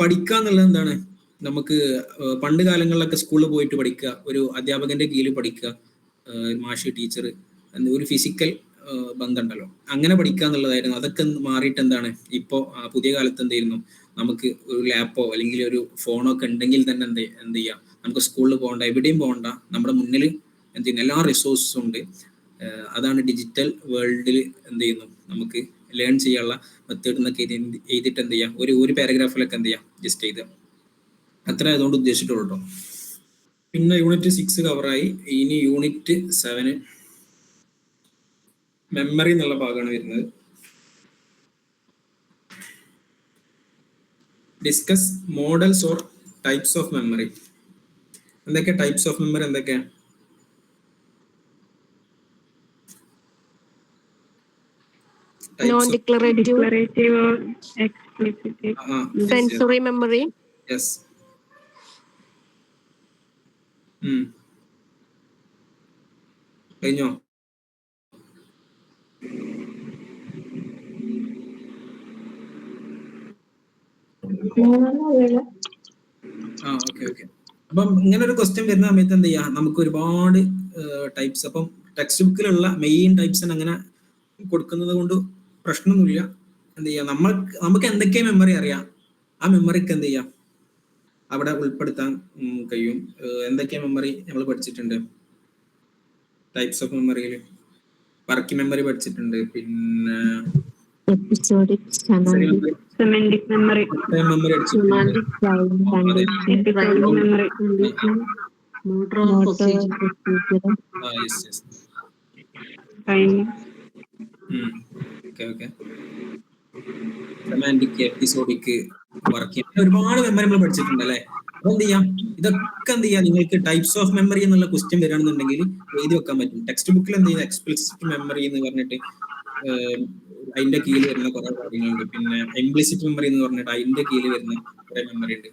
Speaker 1: പഠിക്കുക എന്നുള്ളത് എന്താണ്, നമുക്ക് പണ്ട് കാലങ്ങളിലൊക്കെ സ്കൂളിൽ പോയിട്ട് പഠിക്കുക, ഒരു അധ്യാപകന്റെ കീഴിൽ പഠിക്കുക, മാഷ്, ടീച്ചർ, ഒരു ഫിസിക്കൽ ബന്ധം ഉണ്ടല്ലോ, അങ്ങനെ പഠിക്കുക എന്നുള്ളതായിരുന്നു. അതൊക്കെ മാറിയിട്ട് എന്താണ്, ഇപ്പോൾ പുതിയ കാലത്ത് എന്ത് ചെയ്യുന്നു, നമുക്ക് ഒരു ലാപ്പോ അല്ലെങ്കിൽ ഒരു ഫോണോ ഒക്കെ ഉണ്ടെങ്കിൽ തന്നെ എന്ത് ചെയ്യാം, നമുക്ക് സ്കൂളിൽ പോകണ്ട, എവിടെയും പോകണ്ട, നമ്മുടെ മുന്നിൽ എന്ത് ചെയ്യുന്നു, എല്ലാ റിസോഴ്സും ഉണ്ട്. അതാണ് ഡിജിറ്റൽ വേൾഡിൽ എന്ത് ചെയ്യുന്നു, നമുക്ക് ലേൺ ചെയ്യാനുള്ള മെത്തേഡ് എന്നൊക്കെ എഴുതിയിട്ട് എന്ത് ചെയ്യാം, ഒരു പാരഗ്രാഫിലൊക്കെ എന്ത് ചെയ്യാം, ജസ്റ്റ് എഴുതുക. അത്ര അതുകൊണ്ട് ഉദ്ദേശിച്ചിട്ടുള്ളൂ കേട്ടോ. പിന്നെ യൂണിറ്റ് 6 കവറായി. ഇനി യൂണിറ്റ് 7 മെമ്മറി എന്നുള്ള ഭാഗമാണ് വരുന്നത്. Discuss models or types of memory. എന്തൊക്കെ ടൈപ്സ് ഓഫ് മെമ്മറി എന്തൊക്കെയാ?
Speaker 2: Non declarative, sensory memory.
Speaker 1: Yes. കഴിഞ്ഞോ? ഓക്കെ. അപ്പം ഇങ്ങനെ ഒരു ക്വസ്റ്റ്യൻ വരുന്ന സമയത്ത് എന്ത് ചെയ്യാം, നമുക്ക് ഒരുപാട് ടൈപ്സ്, അപ്പം ടെക്സ്റ്റ് ബുക്കിലുള്ള മെയിൻ ടൈപ്സ് അങ്ങനെ കൊടുക്കുന്നത് കൊണ്ട് പ്രശ്നമൊന്നുമില്ല. എന്ത് ചെയ്യാം, നമുക്ക് എന്തൊക്കെ മെമ്മറി അറിയാം, ആ മെമ്മറിക്ക് എന്ത് ചെയ്യാം, അവിടെ ഉൾപ്പെടുത്താൻ കഴിയും. എന്തൊക്കെ മെമ്മറി നമ്മൾ പഠിച്ചിട്ടുണ്ട്, ടൈപ്സ് ഓഫ് മെമ്മറിയിൽ വർക്കിംഗ് മെമ്മറി പഠിച്ചിട്ടുണ്ട്, പിന്നെ
Speaker 2: സെമാന്റിക് മെമ്മറി,
Speaker 1: മെമ്മറി പഠിച്ചിട്ടുണ്ട്, സെമാന്റിക്, എപ്പിസോഡിക്, വർക്കിംഗ്, ഒരുപാട് മെമ്മറി നമ്മൾ പഠിച്ചിട്ടുണ്ട് അല്ലെ. അപ്പൊ എന്ത് ചെയ്യാം, ഇതൊക്കെ എന്ത് ചെയ്യാം, നിങ്ങൾക്ക് ടൈപ്സ് ഓഫ് മെമ്മറി എന്നുള്ള ക്വസ്റ്റ്യൻ വരികയാണെന്നുണ്ടെങ്കിൽ എഴുതി വെക്കാൻ പറ്റും. ടെക്സ്റ്റ് ബുക്കിൽ എന്ത് ചെയ്യുക, എക്സ്പ്ലിസിറ്റ് മെമ്മറി എന്ന് പറഞ്ഞിട്ട് അതിന്റെ കീഴിൽ വരുന്ന കുറെ കാര്യങ്ങളുണ്ട്. പിന്നെ ഇംപ്ലിസിറ്റ് മെമ്മറി എന്ന് പറഞ്ഞിട്ട് അതിന്റെ കീഴിൽ വരുന്ന കുറെ മെമ്മറി ഉണ്ട്.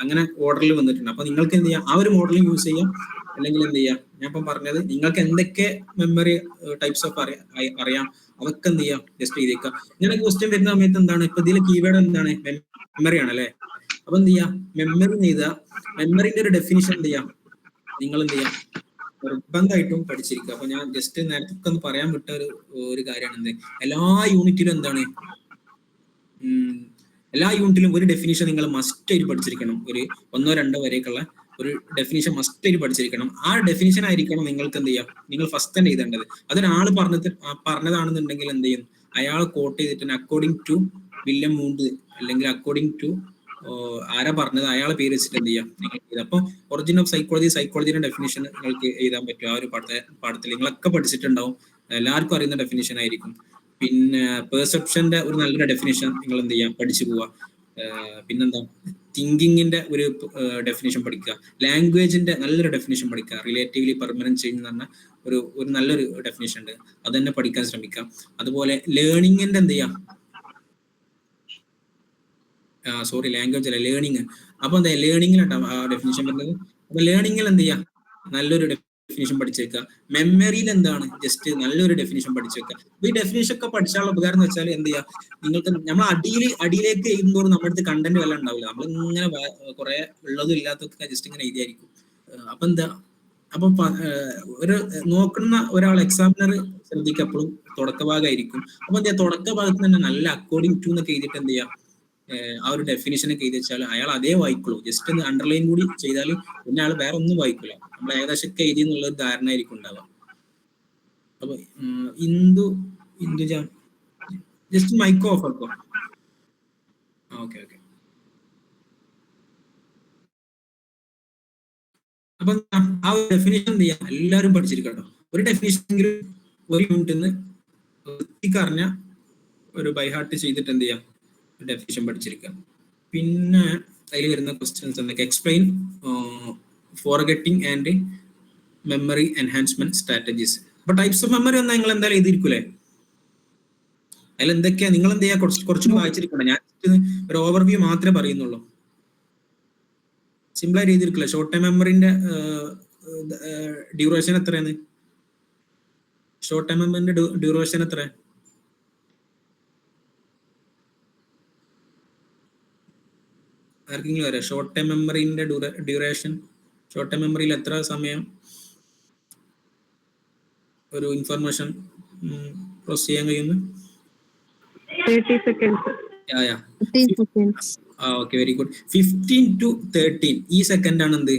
Speaker 1: അങ്ങനെ ഓർഡറിൽ വന്നിട്ടുണ്ട്. അപ്പൊ നിങ്ങൾക്ക് എന്ത് ചെയ്യാം, ആ ഒരു മോഡൽ യൂസ് ചെയ്യാം. അല്ലെങ്കിൽ എന്ത് ചെയ്യാം, ഞാൻ ഇപ്പം പറഞ്ഞത് നിങ്ങൾക്ക് എന്തൊക്കെ മെമ്മറി ടൈപ്സ് ഓഫ് അറിയാം അതൊക്കെ എന്ത് ചെയ്യാം ജസ്റ്റ് ചെയ്തേക്കാം. ഇങ്ങനെ ക്വസ്റ്റ്യൻ വരുന്ന സമയത്ത് എന്താണ്, ഇപ്പൊ ഇതിലെ കീവേഡ് എന്താണ്, മെമ്മറി ആണ് അല്ലെ. അപ്പൊ എന്ത് ചെയ്യാം, മെമ്മറി ചെയ്താ മെമ്മറിന്റെ ഒരു ഡെഫിനിഷൻ എന്ത് ചെയ്യാം നിങ്ങൾ എന്ത് ചെയ്യാം നിർബന്ധമായിട്ടും പഠിച്ചിരിക്കുക. അപ്പൊ ഞാൻ ജസ്റ്റ് നേരത്തെ ഒന്ന് പറയാൻ വിട്ട ഒരു കാര്യമാണ് എന്ത്, എല്ലാ യൂണിറ്റിലും എന്താണ്, എല്ലാ യൂണിറ്റിലും ഒരു ഡെഫിനിഷൻ നിങ്ങൾ മസ്റ്റ് ആയിട്ട് പഠിച്ചിരിക്കണം. ഒരു 1 or 2 വരെയൊക്കെയുള്ള ഒരു ഡെഫിനിഷൻ മസ്റ്റ് ആയിട്ട് പഠിച്ചിരിക്കണം. ആ ഡെഫിനിഷൻ ആയിരിക്കണം നിങ്ങൾക്ക് എന്ത് ചെയ്യാം നിങ്ങൾ ഫസ്റ്റ് തന്നെ എഴുതേണ്ടത്. അതൊരാൾ പറഞ്ഞതാണെന്നുണ്ടെങ്കിൽ എന്ത് ചെയ്യും, അയാൾ കോട്ട് ചെയ്തിട്ട് അക്കോർഡിംഗ് ടു വില്യം മൂണ്ട് അല്ലെങ്കിൽ അക്കോർഡിംഗ് ടു ആരാ പറഞ്ഞത് അയാളെ പേര് വെച്ചിട്ട് എന്ത് ചെയ്യാം നിങ്ങൾ എഴുതാം. അപ്പൊ ഒറിജിൻ ഓഫ് സൈക്കോളജിയുടെ ഡെഫിനിഷൻ നിങ്ങൾക്ക് എഴുതാൻ പറ്റും. ആ ഒരു പാഠത്തിൽ നിങ്ങളൊക്കെ പഠിച്ചിട്ടുണ്ടാവും, എല്ലാവർക്കും അറിയുന്ന ഡെഫിനിഷൻ ആയിരിക്കും. പിന്നെ പെർസെപ്ഷന്റെ ഒരു നല്ലൊരു ഡെഫിനിഷൻ നിങ്ങൾ എന്ത് ചെയ്യാം പഠിച്ചു പോവുക. പിന്നെന്താ, തിങ്കിങ്ങിന്റെ ഒരു ഡെഫിനിഷൻ പഠിക്കുക. ലാംഗ്വേജിന്റെ നല്ലൊരു ഡെഫിനിഷൻ പഠിക്കുക. റിലേറ്റീവ്ലി പെർമനന്റ് ചേഞ്ച് എന്ന് പറഞ്ഞ ഒരു നല്ലൊരു ഡെഫിനിഷൻ ഉണ്ട്, അത് തന്നെ പഠിക്കാൻ ശ്രമിക്കാം. അതുപോലെ ലേണിങ്ങിന്റെ എന്ത് ചെയ്യാം, ലാംഗ്വേജ് അല്ല ലേണിങ്. അപ്പൊ എന്താ ലേണിങ്ങിലാട്ടോ ആ ഡെഫിനിഷൻ വരുന്നത്. അപ്പൊ ലേണിങ്ങിൽ എന്ത് ചെയ്യാം നല്ലൊരു ഡെഫിനിഷൻ പഠിച്ചേക്കുക. മെമ്മറിയിൽ എന്താണ് ജസ്റ്റ് നല്ലൊരു ഡെഫിനിഷൻ പഠിച്ചേക്കുക. ഈ ഡെഫിനിഷൻ ഒക്കെ പഠിച്ചാലുള്ള ഉപകാരം എന്ന് വെച്ചാൽ എന്ത് ചെയ്യാം, നിങ്ങൾക്ക് നമ്മൾ അടിയിലേക്ക് എഴുതുമ്പോൾ നമ്മുടെ അടുത്ത് കണ്ടന്റ് വല്ല ഉണ്ടാവില്ല. നമ്മൾ ഇങ്ങനെ കുറെ ഉള്ളതും ഇല്ലാത്തതൊക്കെ ജസ്റ്റ് ഇങ്ങനെ എഴുതിയായിരിക്കും. അപ്പൊ എന്താ, അപ്പൊ ഒരു നോക്കുന്ന ഒരാൾ എക്സാമിനർ ശ്രദ്ധിക്കപ്പോഴും തുടക്ക ഭാഗമായിരിക്കും. അപ്പൊ എന്താ തുടക്ക ഭാഗത്ത് തന്നെ നല്ല അക്കോർഡിംഗ് ടു എന്നൊക്കെ എഴുതിയിട്ട് എന്ത് ചെയ്യാം ആ ഒരു ഡെഫിനിഷനൊക്കെ എഴുതി വെച്ചാൽ അയാൾ അതേ വായിക്കുള്ളൂ. ജസ്റ്റ് ഒന്ന് അണ്ടർലൈൻ കൂടി ചെയ്താൽ പിന്നെ അയാൾ വേറെ ഒന്നും വായിക്കില്ല. നമ്മൾ ഏകദേശം ഒക്കെ എഴുതി എന്നുള്ള ഒരു ധാരണ ആയിരിക്കും ഉണ്ടാവുക. അപ്പൊ ഇന്ദുജ ജസ്റ്റ് മൈക്ക് ഓഫ് ആക്കോ. ഓക്കെ. അപ്പൊ ആ ഒരു ഡെഫിനിഷൻ എന്ത് ചെയ്യാം എല്ലാവരും പഠിച്ചിരിക്കട്ടോ. ഒരു ഡെഫിനിഷൻ എങ്കിലും ഒരു യൂണിറ്റിന്ന് അറിഞ്ഞ ഒരു ബൈഹാർട്ട് ചെയ്തിട്ട് എന്ത് ചെയ്യാം ഡെഫിനിഷൻ പഠിച്ചിരിക്കുക. പിന്നെ അതിൽ വരുന്ന ക്വസ്റ്റ്യൻസ് എന്തൊക്കെ, explain forgetting and memory enhancement strategies. അപ്പൊ ടൈപ്സ് ഓഫ് മെമ്മറി ഒന്നും നിങ്ങൾ എന്തായാലും എഴുതിയിരിക്കൂലേ, അതിൽ എന്തൊക്കെയാ നിങ്ങൾ എന്ത് ചെയ്യാ കുറച്ചുകൂടി വായിച്ചിരിക്കണം. ഞാൻ ഒരു ഓവർവ്യൂ മാത്രമേ പറയുന്നുള്ളൂ. സിമ്പിൾ ആയിട്ട് എഴുതിയിരിക്കില്ല. ഷോർട്ട് ടൈം മെമ്മറിന്റെ ഡ്യൂറേഷൻ എത്രയാണ്, ഷോർട്ട് ടൈം മെമ്മറിന്റെ ഡ്യൂറേഷൻ എത്ര, ആർക്കെങ്കിലും അറിയാം ഷോർട്ട് ടൈം മെമ്മറിന്റെ ഡ്യൂറേഷൻ? ഷോർട്ട് ടൈം മെമ്മറിയിൽ എത്ര സമയം ഒരു ഇൻഫർമേഷൻ പ്രോസസ് ചെയ്യാൻ കഴിയുന്നു?
Speaker 2: 30 seconds.
Speaker 1: Okay, very good. 15 to 13 ഈ സെക്കൻഡ് ആണ് എന്ത്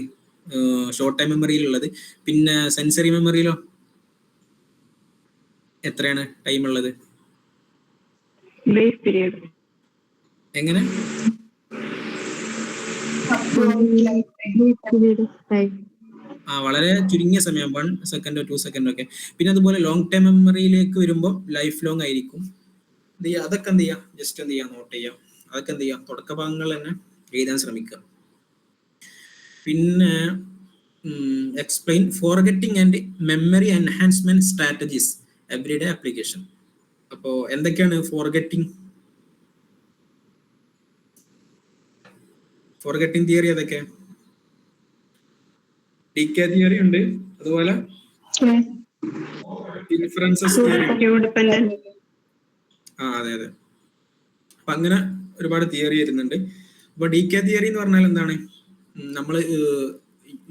Speaker 1: ഷോർട്ട് ടൈം മെമ്മറിയിലുള്ളത്. പിന്നെ സെൻസറി മെമ്മറിയിലോ എത്രയാണ് ടൈം ഉള്ളത്?
Speaker 2: Base period.
Speaker 1: എങ്ങനെ? വളരെ ചുരുങ്ങിയ സമയം, 1 സെക്കൻഡോ 2 സെക്കൻഡോ ഒക്കെ. പിന്നെ അതുപോലെ ലോങ് ടൈം മെമ്മറിയിലേക്ക് വരുമ്പോൾ ലൈഫ് ലോങ് ആയിരിക്കും. അതൊക്കെ എന്ത് ചെയ്യാം ജസ്റ്റ് എന്ത് ചെയ്യാം നോട്ട് ചെയ്യാം. അതൊക്കെ എന്ത് ചെയ്യാം തുടക്ക ഭാഗങ്ങൾ തന്നെ എഴുതാൻ ശ്രമിക്കുക. പിന്നെ explain forgetting and memory enhancement strategies everyday application. അപ്പോ എന്തൊക്കെയാണ് ഫോർഗെറ്റിംഗ് തിയറി? അതൊക്കെ ഡികെ തിയറി ഉണ്ട്, അതുപോലെ ഇൻഫറൻസസ് തിയറി. അതെ. അപ്പൊ അങ്ങനെ ഒരുപാട് തിയറി വരുന്നുണ്ട്. അപ്പൊ ഡികെ തിയറി എന്ന് പറഞ്ഞാൽ എന്താണ്, നമ്മൾ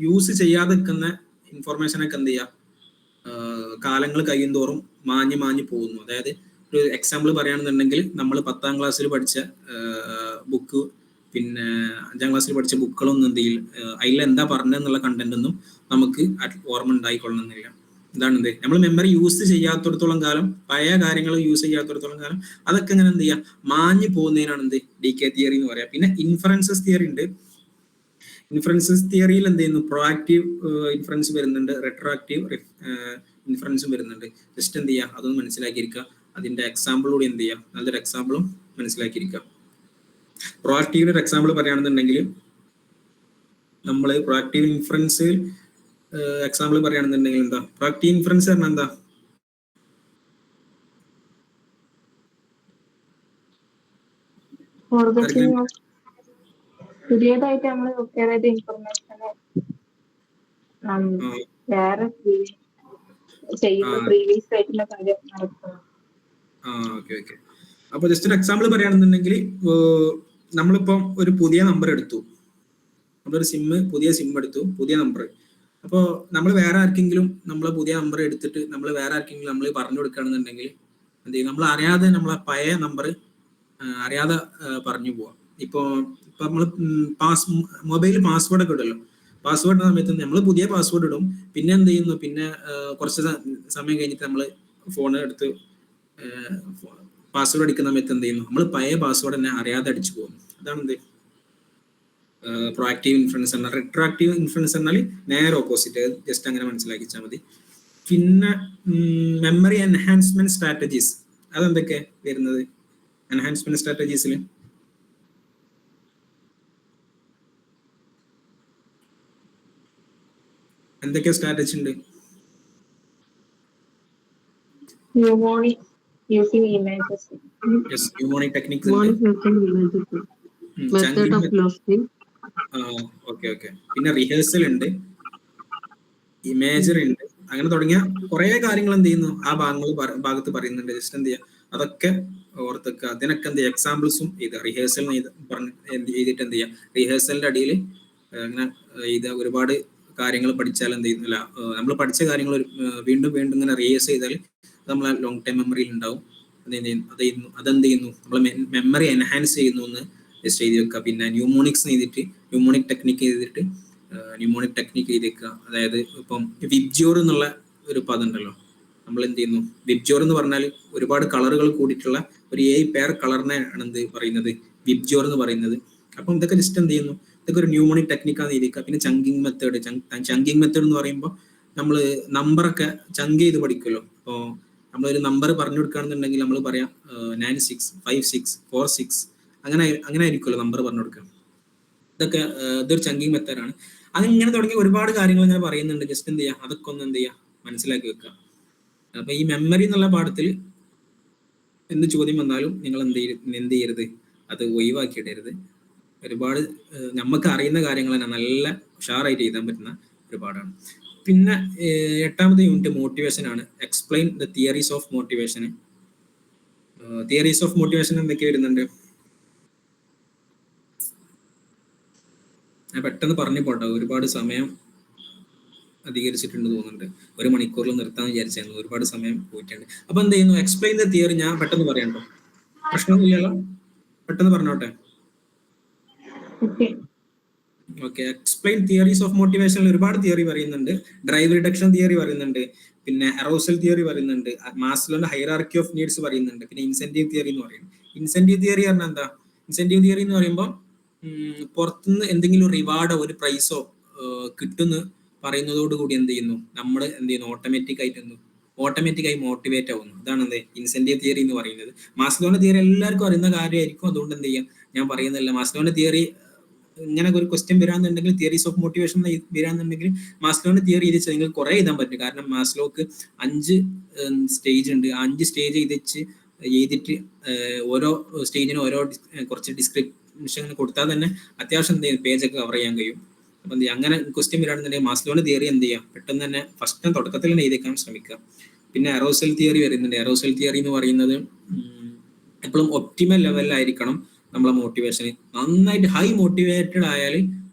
Speaker 1: യൂസ് ചെയ്യാതെ നിൽക്കുന്ന ഇൻഫോർമേഷനൊക്കെ എന്ത് ചെയ്യാം കാലങ്ങൾ കഴിയുന്തോറും മാഞ്ഞു പോകുന്നു. അതായത് ഒരു എക്സാമ്പിൾ പറയുകയാണെന്നുണ്ടെങ്കിൽ നമ്മൾ 10ാം ക്ലാസ്സിൽ പഠിച്ച ബുക്ക്, പിന്നെ 5ാം ക്ലാസ്സിൽ പഠിച്ച ബുക്കുകളൊന്നും എന്ത് ചെയ്യില്ല, അതിൽ എന്താ പറഞ്ഞതെന്നുള്ള കണ്ടന്റ് ഒന്നും നമുക്ക് ഓർമ്മ ഉണ്ടായിക്കൊള്ളണമെന്നില്ല. എന്താണ് നമ്മൾ മെമ്മറി യൂസ് ചെയ്യാത്തടത്തോളം കാലം, പഴയ കാര്യങ്ങൾ യൂസ് ചെയ്യാത്തടത്തോളം കാലം അതൊക്കെ ഇങ്ങനെ എന്ത് ചെയ്യുക മാഞ്ഞു പോകുന്നതിനാണ് ഡികെ തിയറി എന്ന് പറയാം. പിന്നെ ഇൻഫറൻസസ് തിയറി ഉണ്ട്. ഇൻഫറൻസസ് തിയറിയിൽ എന്ത് ചെയ്യുന്നു, പ്രൊആക്റ്റീവ് ഇൻഫറൻസ് വരുന്നുണ്ട്, റെട്രോആക്റ്റീവ് ഇൻഫറൻസും വരുന്നുണ്ട്. ജസ്റ്റ് എന്ത് ചെയ്യുക അതൊന്ന് മനസ്സിലാക്കിയിരിക്കുക. അതിന്റെ എക്സാമ്പിളോട് എന്ത് ചെയ്യുക, നല്ലൊരു എക്സാമ്പിളും മനസ്സിലാക്കിയിരിക്കുക. പ്രൊആക്റ്റീവിന്റെ ഒരു എക്സാമ്പിൾ പറയുകയാണെന്നുണ്ടെങ്കിൽ, നമ്മൾ പ്രൊആക്റ്റീവ് ഇൻഫറൻസ് എക്സാമ്പിൾ പറയുകയാണെന്നുണ്ടെങ്കിൽ എന്താ, പ്രൊആക്റ്റീവ് ഇൻഫറൻസ് പറഞ്ഞാൽ എന്താ,
Speaker 2: പുതിയതായിട്ട് നമ്മൾ നോക്കിയത് ഇൻഫർമേഷൻ വേറെ ചെയ്യുന്ന പ്രീവിയസ് ആയിട്ടുള്ള കാര്യം നടക്കുന്നത്.
Speaker 1: Okay okay. അപ്പൊ ജസ്റ്റ് ഒരു എക്സാമ്പിൾ പറയുകയാണെന്നുണ്ടെങ്കിൽ നമ്മളിപ്പം ഒരു പുതിയ നമ്പർ എടുത്തു, നമ്മളൊരു പുതിയ സിം എടുത്തു, പുതിയ നമ്പർ. അപ്പോൾ നമ്മൾ വേറെ ആർക്കെങ്കിലും നമ്മളെ പുതിയ നമ്പർ എടുത്തിട്ട് നമ്മൾ വേറെ ആർക്കെങ്കിലും നമ്മൾ പറഞ്ഞു കൊടുക്കുകയാണെന്നുണ്ടെങ്കിൽ എന്ത് ചെയ്യും, നമ്മൾ അറിയാതെ നമ്മളെ പഴയ നമ്പർ അറിയാതെ പറഞ്ഞു പോവാം. ഇപ്പൊ നമ്മൾ മൊബൈൽ പാസ്വേഡ് ഒക്കെ ഇടല്ലോ, പാസ്വേഡ് സമയത്ത് നമ്മൾ പുതിയ പാസ്വേഡ് ഇടും, പിന്നെ എന്ത് ചെയ്യുന്നു, പിന്നെ കുറച്ച് സമയം കഴിഞ്ഞിട്ട് നമ്മൾ ഫോൺ എടുത്ത് പാസ്വേഡ് അടിക്കുന്ന സമയത്ത് എന്ത് ചെയ്യുന്നു, നമ്മൾ പഴയ പാസ്വേഡ് തന്നെ അറിയാതെ അടിച്ചു പോകുന്നു. അതാണ് എന്ത് പ്രൊആക്റ്റീവ് ഇൻഫ്ലുവൻസ് എന്നാൽ. റെട്രോആക്റ്റീവ് ഇൻഫ്ലുവൻസ് എന്നാൽ നേരെ ഓപ്പോസിറ്റ്, ജസ്റ്റ് അങ്ങനെ മനസ്സിലാക്കിച്ചാൽ മതി. പിന്നെ മെമ്മറി എൻഹാൻസ്മെന്റ് സ്ട്രാറ്റജീസ്, അതെന്തൊക്കെ വരുന്നത് എൻഹാൻസ്മെന്റ് സ്ട്രാറ്റജീസിൽ? എന്തൊക്കെ സ്ട്രാറ്റജി ഉണ്ട്? ന്യൂമോണിക് ടെക്നിക്സ് ഉണ്ട്.
Speaker 5: മെത്തേഡ് ഓഫ് ലോസ്റ്റിംഗ്.
Speaker 1: Okay okay. പിന്നെ റിഹേഴ്സൽ ഉണ്ട്, ഇമേജറി ഉണ്ട്, അങ്ങനെ തുടങ്ങിയ കുറെ കാര്യങ്ങൾ എന്ത് ചെയ്യുന്നു ആ ഭാഗത്ത് പറയുന്നുണ്ട്. ജസ്റ്റ് എന്ത് ചെയ്യുക, അതൊക്കെ ഓർത്തൊക്കെ അതിനൊക്കെ എന്ത് ചെയ്യുക എക്സാമ്പിൾസും ഇത് റിഹേഴ്സൽ ചെയ്തിട്ട് എന്ത് ചെയ്യുക, റിഹേഴ്സലിന്റെ അടിയിൽ അങ്ങനെ ഇത് ഒരുപാട് കാര്യങ്ങൾ പഠിച്ചാൽ എന്ത് ചെയ്യുന്നില്ല, നമ്മൾ പഠിച്ച കാര്യങ്ങൾ വീണ്ടും വീണ്ടും ഇങ്ങനെ റിഹേഴ്സ് ചെയ്താൽ നമ്മളെ ലോങ് ടൈം മെമ്മറിയിൽ ഉണ്ടാവും. അതെന്ത് ചെയ്യുന്നു, നമ്മളെ മെമ്മറി എൻഹാൻസ് ചെയ്യുന്നു എന്ന് ജസ്റ്റ് എഴുതി വെക്കുക. പിന്നെ ന്യൂമോണിക് ടെക്നിക്ക് ചെയ്തിട്ട് ന്യൂമോണിക് ടെക്നിക്ക് ചെയ്ത് വെക്കുക. അതായത് ഇപ്പം വിബ്ജോർ എന്നുള്ള ഒരു പദം ഉണ്ടല്ലോ, നമ്മൾ എന്ത് ചെയ്യുന്നു, വിബ്ജോർ എന്ന് പറഞ്ഞാൽ ഒരുപാട് കളറുകൾ കൂടിയിട്ടുള്ള ഒരു 7 പെയർ കളറിനെ ആണ് എന്ത് പറയുന്നത്, വിബ്ജോർ എന്ന് പറയുന്നത്. അപ്പം ഇതൊക്കെ ജസ്റ്റ് എന്ത് ചെയ്യുന്നു, ഇതൊക്കെ ഒരു ന്യൂമോണിക് ടെക്നിക്കാന്ന് എഴുതിക്കുക. പിന്നെ ചങ്കിങ് മെത്തേഡ് എന്ന് പറയുമ്പോൾ നമ്മൾ നമ്പറൊക്കെ ചങ്ക് ചെയ്ത് പഠിക്കുമല്ലോ. അപ്പോൾ നമ്മളൊരു നമ്പർ പറഞ്ഞു കൊടുക്കുകയാണെന്നുണ്ടെങ്കിൽ നമ്മൾ പറയാം 96, 56, 46 അങ്ങനെ ആയിരിക്കുമല്ലോ നമ്പർ പറഞ്ഞു കൊടുക്കുക. ഇതൊരു ചങ്കിങ് മെത്തേഡാണ്. അതിങ്ങനെ തുടങ്ങി ഒരുപാട് കാര്യങ്ങൾ ഇങ്ങനെ പറയുന്നുണ്ട്. ജസ്റ്റ് എന്ത് ചെയ്യുക, അതൊക്കെ ഒന്ന് എന്ത് ചെയ്യുക മനസ്സിലാക്കി വെക്കുക. അപ്പൊ ഈ മെമ്മറി എന്നുള്ള പാഠത്തിൽ എന്ത് ചോദ്യം വന്നാലും നിങ്ങൾ എന്ത് ചെയ്യരുത്, അത് ഒഴിവാക്കിയിടരുത്. ഒരുപാട് നമുക്ക് അറിയുന്ന കാര്യങ്ങൾ തന്നെ നല്ല ഉഷാറായിട്ട് എഴുതാൻ പറ്റുന്ന ഒരുപാടാണ്. പിന്നെ 8ാമത്തെ യൂണിറ്റ് മോട്ടിവേഷൻ ആണ്. Explain the theories of motivation. Theories of motivation എന്തൊക്കെ വരുന്നുണ്ട്? ഞാൻ പെട്ടെന്ന് പറഞ്ഞു പോട്ടെ, ഒരുപാട് സമയം അധികരിച്ചിട്ടുണ്ട് തോന്നുന്നുണ്ട്. 1 മണിക്കൂറിൽ നിർത്താൻ വിചാരിച്ചായിരുന്നു, ഒരുപാട് സമയം പോയിട്ടുണ്ട്. അപ്പൊ എന്ത് ചെയ്യുന്നു, എക്സ്പ്ലെയിൻ ദ തിയറി ഞാൻ പെട്ടെന്ന് പറയണ്ടോ, പ്രശ്നമൊന്നുമില്ലല്ലോ, പെട്ടെന്ന് പറഞ്ഞോട്ടെ. ഓക്കെ. എക്സ്പ്ലെയിൻ തിയറീസ് ഓഫ് മോട്ടിവേഷനിൽ ഒരുപാട് തിയറി പറയുന്നുണ്ട്. ഡ്രൈവ് റിഡക്ഷൻ തിയറി പറയുന്നുണ്ട്, പിന്നെ അറോസൽ തിയറി പറയുന്നുണ്ട്, മാസ്ലോന്റെ ഹൈറാർക്കി ഓഫ് നീഡ്സ് പറയുന്നുണ്ട്, പിന്നെ ഇൻസെന്റീവ് തിയറി എന്ന് പറയുന്നത്. ഇൻസെന്റീവ് തിയറി പറഞ്ഞാൽ എന്താ? ഇൻസെന്റീവ് തിയറി എന്ന് പറയുമ്പോൾ പുറത്തുനിന്ന് എന്തെങ്കിലും റിവാർഡോ ഒരു പ്രൈസോ കിട്ടുന്ന പറയുന്നതോടുകൂടി എന്ത് ചെയ്യുന്നു, നമ്മൾ എന്ത് ചെയ്യുന്നു, ഓട്ടോമാറ്റിക്കായി മോട്ടിവേറ്റ് ആവുന്നു. അതാണ് എന്ത് ഇൻസെന്റീവ് തിയറി എന്ന് പറയുന്നത്. മാസ്ലോന്റെ തിയറി എല്ലാവർക്കും അറിയുന്ന കാര്യമായിരിക്കും, അതുകൊണ്ട് എന്ത് ചെയ്യാം ഞാൻ പറയുന്നില്ല. മാസ്ലോന്റെ തിയറി ഇങ്ങനെ ഒരു ക്വസ്റ്റ്യൻ വരാന്നുണ്ടെങ്കിൽ, തിയറീസ് ഓഫ് മോട്ടിവേഷൻ വരാന്നുണ്ടെങ്കിൽ മാസ്ലോന്റെ തിയറി ചെയ്ത് നിങ്ങൾക്ക് കുറെ എഴുതാൻ പറ്റും. കാരണം മാസ്ലോക്ക് 5 സ്റ്റേജ് ഉണ്ട്. 5 സ്റ്റേജ് എഴുതിയിട്ട് ഓരോ സ്റ്റേജിനും ഓരോ കുറച്ച് ഡിസ്ക്രിപ്ഷൻ കൊടുത്താൽ തന്നെ അത്യാവശ്യം എന്ത് ചെയ്യും പേജൊക്കെ കവർ ചെയ്യാൻ കഴിയും. അപ്പൊ എന്ത് ചെയ്യാം, അങ്ങനെ ക്വസ്റ്റ്യൻ വരാണെന്നുണ്ടെങ്കിൽ മാസ്ലോന്റെ തിയറി എന്ത് ചെയ്യാം പെട്ടെന്ന് തന്നെ ഫസ്റ്റ് തുടക്കത്തിൽ തന്നെ എഴുതിക്കാൻ ശ്രമിക്കുക. പിന്നെ അറോസൽ തിയറി വരുന്നുണ്ട്. അറോസൽ തിയറി എന്ന് പറയുന്നത് എപ്പോഴും ഒപ്റ്റിമൽ ലെവലിലായിരിക്കണം നമ്മളെ മോട്ടിവേഷൻ. നന്നായിട്ട് ഹൈ മോട്ടിവേറ്റഡ് ആയാൽ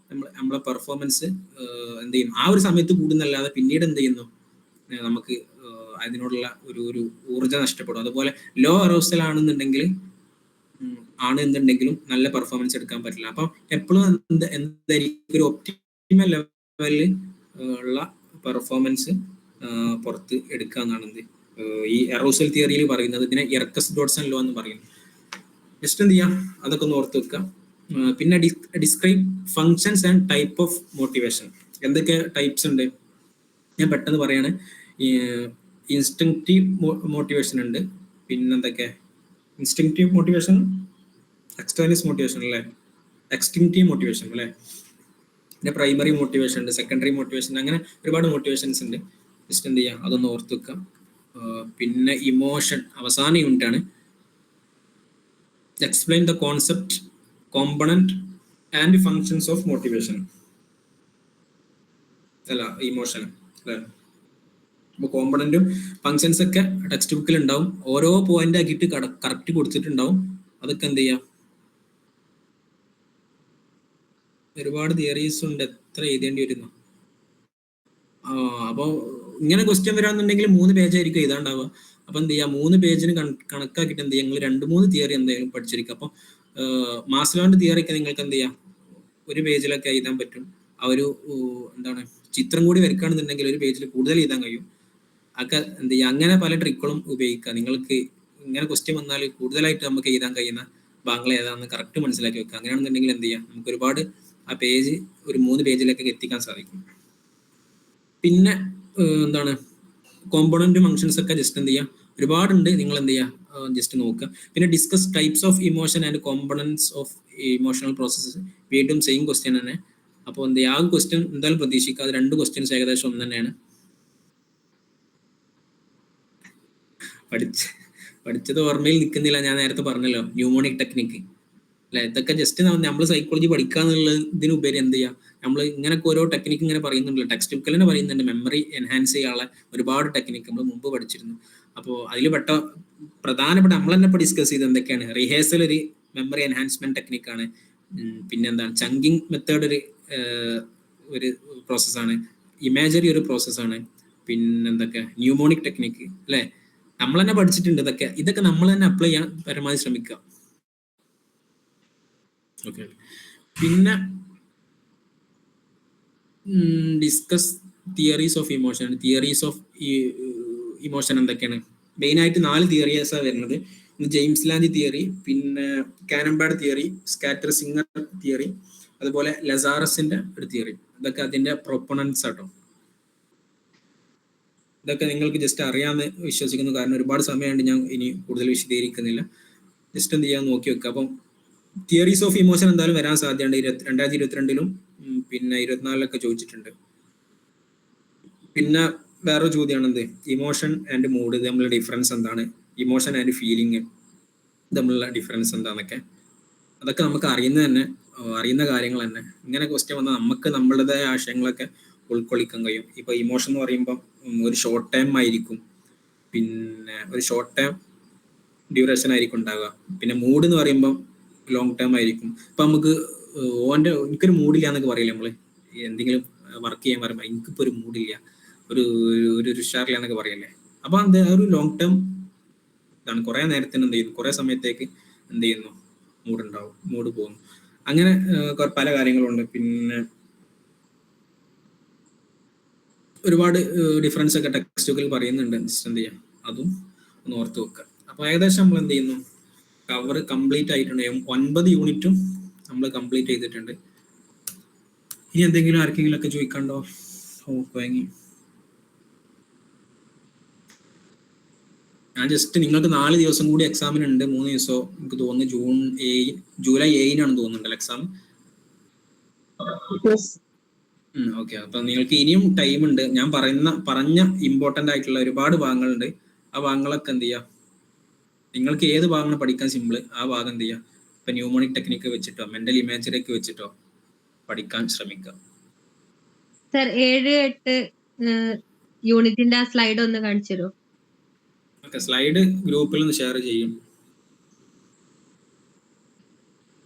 Speaker 1: നമ്മളെ പെർഫോമൻസ് എന്ത് ചെയ്യും ആ ഒരു സമയത്ത് കൂടുന്നല്ലാതെ പിന്നീട് എന്ത് ചെയ്യുന്നു നമുക്ക് അതിനോടുള്ള ഒരു ഊർജ്ജം നഷ്ടപ്പെടും. അതുപോലെ ലോ അറോസൽ ആണെന്നുണ്ടെങ്കിലും നല്ല പെർഫോമൻസ് എടുക്കാൻ പറ്റില്ല. അപ്പം എപ്പോഴും എന്തായിരിക്കും ഒരു ഒപ്റ്റിമൽ ലെവലിൽ ഉള്ള പെർഫോമൻസ് പുറത്ത് എടുക്കുക എന്നാണ് ഈ അറോസൽ തിയറിയിൽ പറയുന്നത്. ഇതിനെ എർക്കസ് ഡോട്ട്സൺ ലോ എന്ന് പറയുന്നു. ജസ്റ്റ് എന്ത് ചെയ്യാം അതൊക്കെ ഒന്ന് ഓർത്ത് വെക്കാം. പിന്നെ describe functions and type of motivation. എന്തൊക്കെ ടൈപ്സ് ഉണ്ട് ഞാൻ പെട്ടെന്ന് പറയാണ്. ഇൻസ്റ്റിങ്ക്റ്റീവ് മോട്ടിവേഷൻ ഉണ്ട്. പിന്നെന്തൊക്കെ ഇൻസ്റ്റിങ്ക്റ്റീവ് മോട്ടിവേഷൻ, എക്സ്റ്റേണലിസ്റ്റ് മോട്ടിവേഷൻ അല്ലേ, എക്സ്റ്റിങ്ക്റ്റീവ് മോട്ടിവേഷൻ അല്ലേ, പിന്നെ പ്രൈമറി മോട്ടിവേഷൻ ഉണ്ട്, സെക്കൻഡറി മോട്ടിവേഷൻ, അങ്ങനെ ഒരുപാട് മോട്ടിവേഷൻസ് ഉണ്ട്. ജസ്റ്റ് എന്ത് ചെയ്യാം അതൊന്ന് ഓർത്ത് വെക്കാം. പിന്നെ ഇമോഷൻ അവസാന യൂണിറ്റ് ആണ്. Explain the concept, component and functions of motivation അല്ല ഇമോഷൻ അല്ലേ. അപ്പോൾ കോമ്പണന്റും ഫങ്ഷൻസ് ഒക്കെ ടെക്സ്റ്റ് ബുക്കിൽ ഉണ്ടാവും. ഓരോ പോയിന്റ് ആക്കിയിട്ട് കറക്റ്റ് കൊടുത്തിട്ടുണ്ടാവും. അതൊക്കെ എന്ത് ചെയ്യാം, ഒരുപാട് തിയറീസ് ഉണ്ട്, എത്ര എഴുതേണ്ടി വരുന്നു. അപ്പോൾ ഇങ്ങനെ ക്വസ്റ്റ്യൻ വരാന്നുണ്ടെങ്കിൽ 3 പേജായിരിക്കും എഴുതാണ്ടാവുക. അപ്പൊ എന്ത് ചെയ്യാം, 3 പേജിന് കണക്കാക്കിയിട്ട് എന്ത് ചെയ്യാം, നിങ്ങൾ 2-3 തിയറി എന്തായാലും പഠിച്ചിരിക്കുക. അപ്പോൾ മാസ്ലോന്റെ തിയറി ഒക്കെ നിങ്ങൾക്ക് എന്ത് ചെയ്യാം, 1 പേജിലൊക്കെ എഴുതാൻ പറ്റും. ആ ഒരു എന്താണ് ചിത്രം കൂടി വരയ്ക്കുകയാണെന്നുണ്ടെങ്കിൽ 1 പേജിൽ കൂടുതൽ എഴുതാൻ കഴിയും. ഒക്കെ എന്ത് ചെയ്യുക, അങ്ങനെ പല ട്രിക്കുകളും ഉപയോഗിക്കുക. നിങ്ങൾക്ക് ഇങ്ങനെ ക്വസ്റ്റ്യൻ വന്നാൽ കൂടുതലായിട്ട് നമുക്ക് എഴുതാൻ കഴിയുന്ന ഭാഗങ്ങൾ ഏതാണെന്ന് കറക്റ്റ് മനസ്സിലാക്കി വെക്കുക. അങ്ങനെയാണെന്നുണ്ടെങ്കിൽ എന്ത് ചെയ്യാം, നമുക്ക് ഒരുപാട് ആ പേജ് ഒരു 3 പേജിലേക്ക് എത്തിക്കാൻ സാധിക്കും. പിന്നെ എന്താണ് കോമ്പോണന്റ് ഫങ്ഷൻസ് ഒക്കെ ജസ്റ്റ് എന്ത് ചെയ്യുക, ഒരുപാടുണ്ട്, നിങ്ങൾ എന്ത് ചെയ്യുക ജസ്റ്റ് നോക്കുക. പിന്നെ discuss types of emotion and components of emotional processes, വീണ്ടും സെയിം ക്വസ്റ്റ്യൻ തന്നെ. അപ്പോൾ എന്ത് ചെയ്യുക, ആ ക്വസ്റ്റ്യൻ എന്തായാലും പ്രതീക്ഷിക്കുക. അത് 2 ക്വസ്റ്റ്യൻസ് ഏകദേശം ഒന്ന് തന്നെയാണ്. പഠിച്ചത് ഓർമ്മയിൽ നിൽക്കുന്നില്ല. ഞാൻ നേരത്തെ പറഞ്ഞല്ലോ ന്യൂമോണിക് ടെക്നിക്ക് അല്ലെ. ഇതൊക്കെ ജസ്റ്റ് നമ്മൾ സൈക്കോളജി പഠിക്കാന്നുള്ളതിനുപരി എന്ത് ചെയ്യാം, നമ്മൾ ഇങ്ങനെയൊക്കെ ഓരോ ടെക്നിക്ക് ഇങ്ങനെ പറയുന്നുണ്ടല്ലോ, ടെക്സ്റ്റ് ബുക്കിൽ തന്നെ പറയുന്നുണ്ട്. മെമ്മറി എൻഹാൻസ് ചെയ്യാനുള്ള ഒരുപാട് ടെക്നിക്ക് നമ്മൾ മുമ്പ് പഠിച്ചിരുന്നു. അപ്പോൾ അതിൽ പ്രധാനപ്പെട്ട നമ്മൾ തന്നെ ഇപ്പോൾ ഡിസ്കസ് ചെയ്ത് എന്തൊക്കെയാണ്, റിഹേഴ്സൽ ഒരു മെമ്മറി എൻഹാൻസ്മെന്റ് ടെക്നിക്കാണ്. പിന്നെന്താണ് ചങ്കിങ് മെത്തേഡ് ഒരു പ്രോസസ്സാണ്. ഇമേജറി ഒരു പ്രോസസ്സാണ്. പിന്നെന്തൊക്കെ ന്യൂമോണിക് ടെക്നിക്ക് അല്ലെ, നമ്മൾ തന്നെ പഠിച്ചിട്ടുണ്ട്. ഇതൊക്കെ നമ്മൾ തന്നെ അപ്ലൈ ചെയ്യാൻ പരമാവധി ശ്രമിക്കുക. ഓക്കെ, പിന്നെ discuss theories of emotion. Theories of emotion എന്തൊക്കെയാണ്? മെയിനായിട്ട് 4 തിയറീസാണ് വരുന്നത്. ജെയിംസ് ലാൻഡി തിയറി, പിന്നെ കാനംബാർഡ് തിയറി, സ്കാറ്റർ സിംഗർ തിയറി, അതുപോലെ ലസാറസിന്റെ ഒരു തിയറി. ഇതൊക്കെ അതിന്റെ പ്രൊപ്പണൻസ് ആട്ടോ. ഇതൊക്കെ നിങ്ങൾക്ക് ജസ്റ്റ് അറിയാമെന്ന് വിശ്വസിക്കുന്നു. കാരണം ഒരുപാട് സമയമുണ്ട്, ഞാൻ ഇനി കൂടുതൽ വിശദീകരിക്കുന്നില്ല. ജസ്റ്റ് എന്ത് ചെയ്യാൻ നോക്കി വെക്കുക. അപ്പം തിയറീസ് ഓഫ് ഇമോഷൻ എന്തായാലും വരാൻ സാധ്യതയുണ്ട്. 2022 പിന്നെ 2024 ചോദിച്ചിട്ടുണ്ട്. പിന്നെ വേറൊരു ചോദ്യമാണ് എന്ത്, ഇമോഷൻ ആൻഡ് മൂഡ് തമ്മിലുള്ള ഡിഫറൻസ് എന്താണ്, ഇമോഷൻ ആൻഡ് ഫീലിംഗ് തമ്മിലുള്ള ഡിഫറൻസ് എന്താണെന്നൊക്കെ. അതൊക്കെ നമുക്ക് അറിയുന്ന കാര്യങ്ങൾ തന്നെ. ഇങ്ങനെ ക്വസ്റ്റ്യൻ വന്നാൽ നമുക്ക് നമ്മളുടേതായ ആശയങ്ങളൊക്കെ ഉൾക്കൊള്ളിക്കാൻ കഴിയും. ഇപ്പൊ ഇമോഷൻ എന്ന് പറയുമ്പോൾ ഒരു ഷോർട്ട് ടൈം ആയിരിക്കും, പിന്നെ ഒരു ഷോർട്ട് ടൈം ഡ്യൂറേഷൻ ആയിരിക്കും ഉണ്ടാവുക. പിന്നെ മൂഡ് എന്ന് പറയുമ്പോൾ ലോങ് ടൈം ആയിരിക്കും. ഇപ്പൊ നമുക്ക് എനിക്കൊരു മൂഡില്ല എന്നൊക്കെ പറയില്ല, നമ്മള് എന്തെങ്കിലും വർക്ക് ചെയ്യാൻ പറയുമ്പോൾ എനിക്കിപ്പോ ഒരു മൂഡില്ല, ഒരു ഉഷാറില്ല എന്നൊക്കെ പറയല്ലേ. അപ്പൊ അത് ഒരു ലോങ് ടൈം ഇതാണ്. കുറെ നേരത്തിന് എന്ത് ചെയ്യുന്നു, കുറെ സമയത്തേക്ക് എന്ത് ചെയ്യുന്നു, മൂഡ് പോകുന്നു. അങ്ങനെ പല കാര്യങ്ങളുണ്ട്. പിന്നെ ഒരുപാട് ഡിഫറൻസ് ഒക്കെ ടെക്സ്റ്റ് ബുക്കിൽ പറയുന്നുണ്ട്. എന്ത് ചെയ്യാം, അതും ഒന്ന് ഓർത്ത് വെക്കുക. അപ്പൊ ഏകദേശം നമ്മൾ എന്ത് ചെയ്യുന്നു, കവർ കംപ്ലീറ്റ് ആയിട്ടുണ്ട്. 9 യൂണിറ്റും നമ്മൾ കംപ്ലീറ്റ് ചെയ്തിട്ടുണ്ട്. ഇനി എന്തെങ്കിലും ആർക്കെങ്കിലും ഒക്കെ ചോദിക്കണ്ടോ? വാങ്ങി ഞാൻ ജസ്റ്റ് നിങ്ങൾക്ക് 4 ദിവസം കൂടി എക്സാമിന് ഉണ്ട്. 3 ദിവസമോ എനിക്ക് തോന്നുന്നു ജൂലൈ 7 തോന്നുന്നുണ്ടല്ലോ എക്സാം. ഓക്കെ, അപ്പൊ നിങ്ങൾക്ക് ഇനിയും ടൈം ഉണ്ട്. ഞാൻ പറഞ്ഞ ഇമ്പോർട്ടന്റ് ആയിട്ടുള്ള ഒരുപാട് ഭാഗങ്ങളുണ്ട്. ആ ഭാഗങ്ങളൊക്കെ എന്ത് ചെയ്യാം, നിങ്ങൾക്ക് ഏത് ഭാഗമാണ് പഠിക്കാൻ സിമ്പിൾ ആ ഭാഗം എന്ത് ചെയ്യാം, ഇപ്പൊ ന്യൂമോണിക് ടെക്നിക്ക് വെച്ചിട്ടോ മെന്റൽ ഇമേജറി ഒക്കെ വെച്ചിട്ടോ പഠിക്കാൻ ശ്രമിക്കാം.
Speaker 5: സർ 7-8 യൂണിറ്റിന്റെ ആ സ്ലൈഡ് ഒന്ന് കാണിച്ചു തരുമോ?
Speaker 1: ഓക്കെ, സ്ലൈഡ് ഗ്രൂപ്പിൽ ഒന്ന് ഷെയർ ചെയ്യും.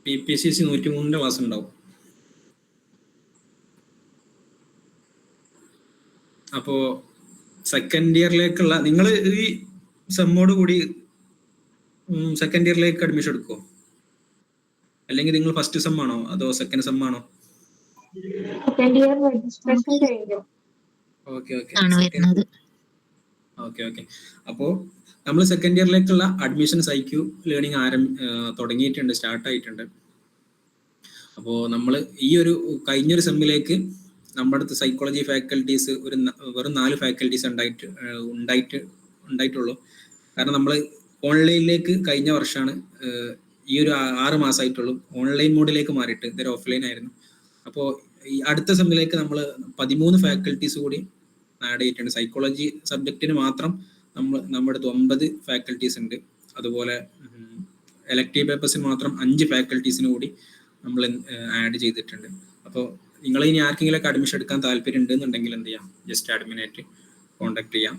Speaker 1: PPCC 103 ക്ലാസ് ഉണ്ടാവും. അപ്പോ സെക്കൻഡ് ഇയറിലേക്കുള്ള നിങ്ങൾ ഈ സെമ്മോട് കൂടി സെക്കൻഡ് ഇയറിലേക്ക് അഡ്മിഷൻ എടുക്കുമോ, അല്ലെങ്കിൽ നിങ്ങൾ ഫസ്റ്റ് സെം ആണോ അതോ സെക്കൻഡ് സെം ആണോ?
Speaker 2: സെക്കൻഡ് ഇയർ രജിസ്ട്രേഷൻ കഴിഞ്ഞു.
Speaker 1: Okay okay
Speaker 6: okay.
Speaker 1: അപ്പോ നമ്മൾ സെക്കൻഡ് ഇയറിലേക്കുള്ള അഡ്മിഷൻസ് IQ ലേണിംഗ് തുടങ്ങിയിട്ടുണ്ട്, സ്റ്റാർട്ട് ആയിട്ടുണ്ട്. അപ്പോൾ നമ്മൾ ഈ ഒരു കഴിഞ്ഞൊരു സെമ്മിലേക്ക് നമ്മുടെ അടുത്ത് സൈക്കോളജി ഫാക്കൽറ്റീസ് വെറും 4 ഫാക്കൽറ്റീസ് ഉണ്ടായിട്ടുള്ളൂ. കാരണം നമ്മൾ ഓൺലൈനിലേക്ക് കഴിഞ്ഞ വർഷമാണ് ഈ ഒരു 6 മാസമായിട്ടുള്ളൂ ഓൺലൈൻ മോഡിലേക്ക് മാറിയിട്ട്. ഇതൊരു ഓഫ്ലൈൻ ആയിരുന്നു. അപ്പോൾ ഈ അടുത്ത സെമ്മിലേക്ക് നമ്മൾ 13 ഫാക്കൽറ്റീസ് കൂടി ആഡ് ചെയ്തിട്ടുണ്ട്. സൈക്കോളജി സബ്ജക്റ്റിന് മാത്രം നമ്മുടെ അടുത്ത് 9 ഫാക്കൽറ്റീസ് ഉണ്ട്. അതുപോലെ എലക്ടീവ് പേപ്പേഴ്സിന് മാത്രം 5 ഫാക്കൽറ്റീസിന് കൂടി നമ്മൾ ആഡ് ചെയ്തിട്ടുണ്ട്. അപ്പോൾ നിങ്ങൾ ഇനി ആർക്കെങ്കിലും ഒക്കെ അഡ്മിഷൻ എടുക്കാൻ താല്പര്യം ഉണ്ടെന്നുണ്ടെങ്കിൽ എന്ത് ചെയ്യാം, ജസ്റ്റ് അഡ്മിനായിട്ട് കോൺടാക്ട് ചെയ്യാം.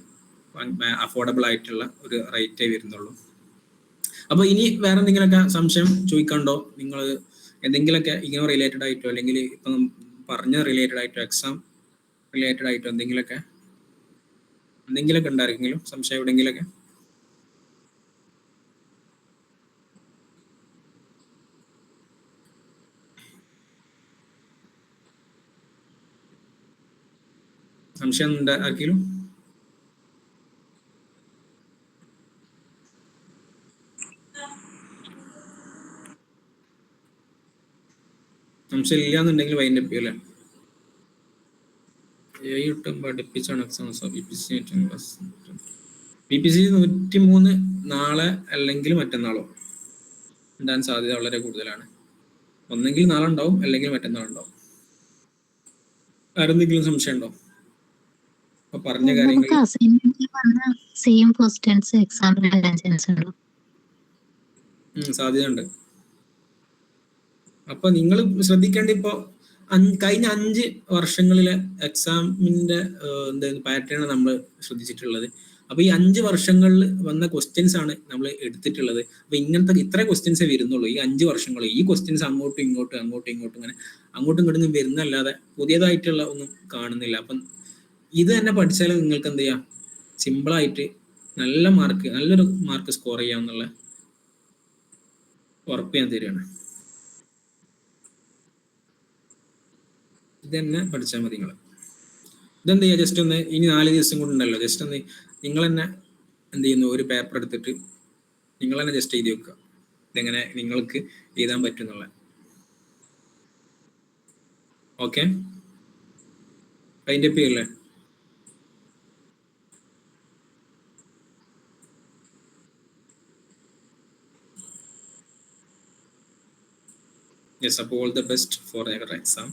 Speaker 1: അഫോർഡബിൾ ആയിട്ടുള്ള ഒരു റേറ്റേ വരുന്നുള്ളൂ. അപ്പോൾ ഇനി വേറെ എന്തെങ്കിലുമൊക്കെ സംശയം ചോദിക്കാണ്ടോ? നിങ്ങൾ എന്തെങ്കിലുമൊക്കെ ഇങ്ങനെ റിലേറ്റഡ് ആയിട്ടോ അല്ലെങ്കിൽ ഇപ്പം പറഞ്ഞ റിലേറ്റഡ് ആയിട്ടോ എക്സാം റിലേറ്റഡ് ആയിട്ടോ എന്തെങ്കിലുമൊക്കെ ഉണ്ടായിരുന്നെങ്കിലും സംശയം എവിടെയെങ്കിലൊക്കെ? സംശയം ഉണ്ട് ആർക്കെങ്കിലും? സംശയം ഇല്ലാന്നുണ്ടെങ്കിൽ വൈൻഡപ്പ് ചെയ്യല്ലേ? പഠിപ്പിച്ചാണ് എക്സാംസ് BPC 103 നാളെ അല്ലെങ്കിൽ മറ്റന്നാളോ ഉണ്ടാകാൻ സാധ്യത വളരെ കൂടുതലാണ്. ഒന്നെങ്കിൽ നാളെ ഉണ്ടാവും അല്ലെങ്കിൽ മറ്റന്നാൾ ഉണ്ടാവും. ആരെന്തെങ്കിലും സംശയം ഉണ്ടോ? അപ്പൊ പറഞ്ഞ കാര്യങ്ങൾ
Speaker 6: നമുക്ക് അസൈൻമെന്റിൽ വന്ന സെയിം ക്വസ്റ്റ്യൻസ് എക്സാമിൽ വരാൻ ചാൻസ് ഉണ്ടോ?
Speaker 1: സാധ്യതയുണ്ട്. അപ്പൊ നിങ്ങൾ ശ്രദ്ധിക്കേണ്ട ഇപ്പോ കഴിഞ്ഞ 5 വർഷങ്ങളിലെ എക്സാമിന്റെ പാറ്റേൺ നമ്മൾ ശ്രദ്ധിച്ചിട്ടുള്ളത്. അപ്പൊ ഈ 5 വർഷങ്ങളിൽ വന്ന ക്വസ്റ്റ്യൻസ് ആണ് നമ്മൾ എടുത്തിട്ടുള്ളത്. അപ്പൊ ഇത്ര ക്വസ്റ്റ്യൻസേ വരുന്നുള്ളൂ ഈ 5 വർഷങ്ങൾ. ഈ ക്വസ്റ്റ്യൻസ് അങ്ങോട്ടും ഇങ്ങോട്ടും ഇങ്ങനെ അങ്ങോട്ടും ഇങ്ങോട്ടും വരുന്നല്ലാതെ പുതിയതായിട്ടുള്ള ഒന്നും കാണുന്നില്ല. അപ്പം ഇത് തന്നെ പഠിച്ചാൽ നിങ്ങൾക്ക് എന്ത് ചെയ്യാം, സിമ്പിളായിട്ട് നല്ലൊരു മാർക്ക് സ്കോർ ചെയ്യാമെന്നുള്ള ഉറപ്പ് ഞാൻ തരികയാണ്. ഇത് തന്നെ പഠിച്ചാൽ മതി. ഇതെന്ത് ചെയ്യുക, ജസ്റ്റ് ഒന്ന് ഇനി 4 ദിവസം കൊണ്ടുണ്ടല്ലോ, ജസ്റ്റ് ഒന്ന് നിങ്ങൾ തന്നെ എന്ത് ചെയ്യുന്നു, ഒരു പേപ്പർ എടുത്തിട്ട് നിങ്ങൾ തന്നെ ജസ്റ്റ് എഴുതി വെക്കുക ഇതെങ്ങനെ നിങ്ങൾക്ക് എഴുതാൻ പറ്റുന്നുള്ള. ഓക്കെ, വൈൻഡപ്പ് ചെയ്യല്ലേ? Yes, all the best for your exam.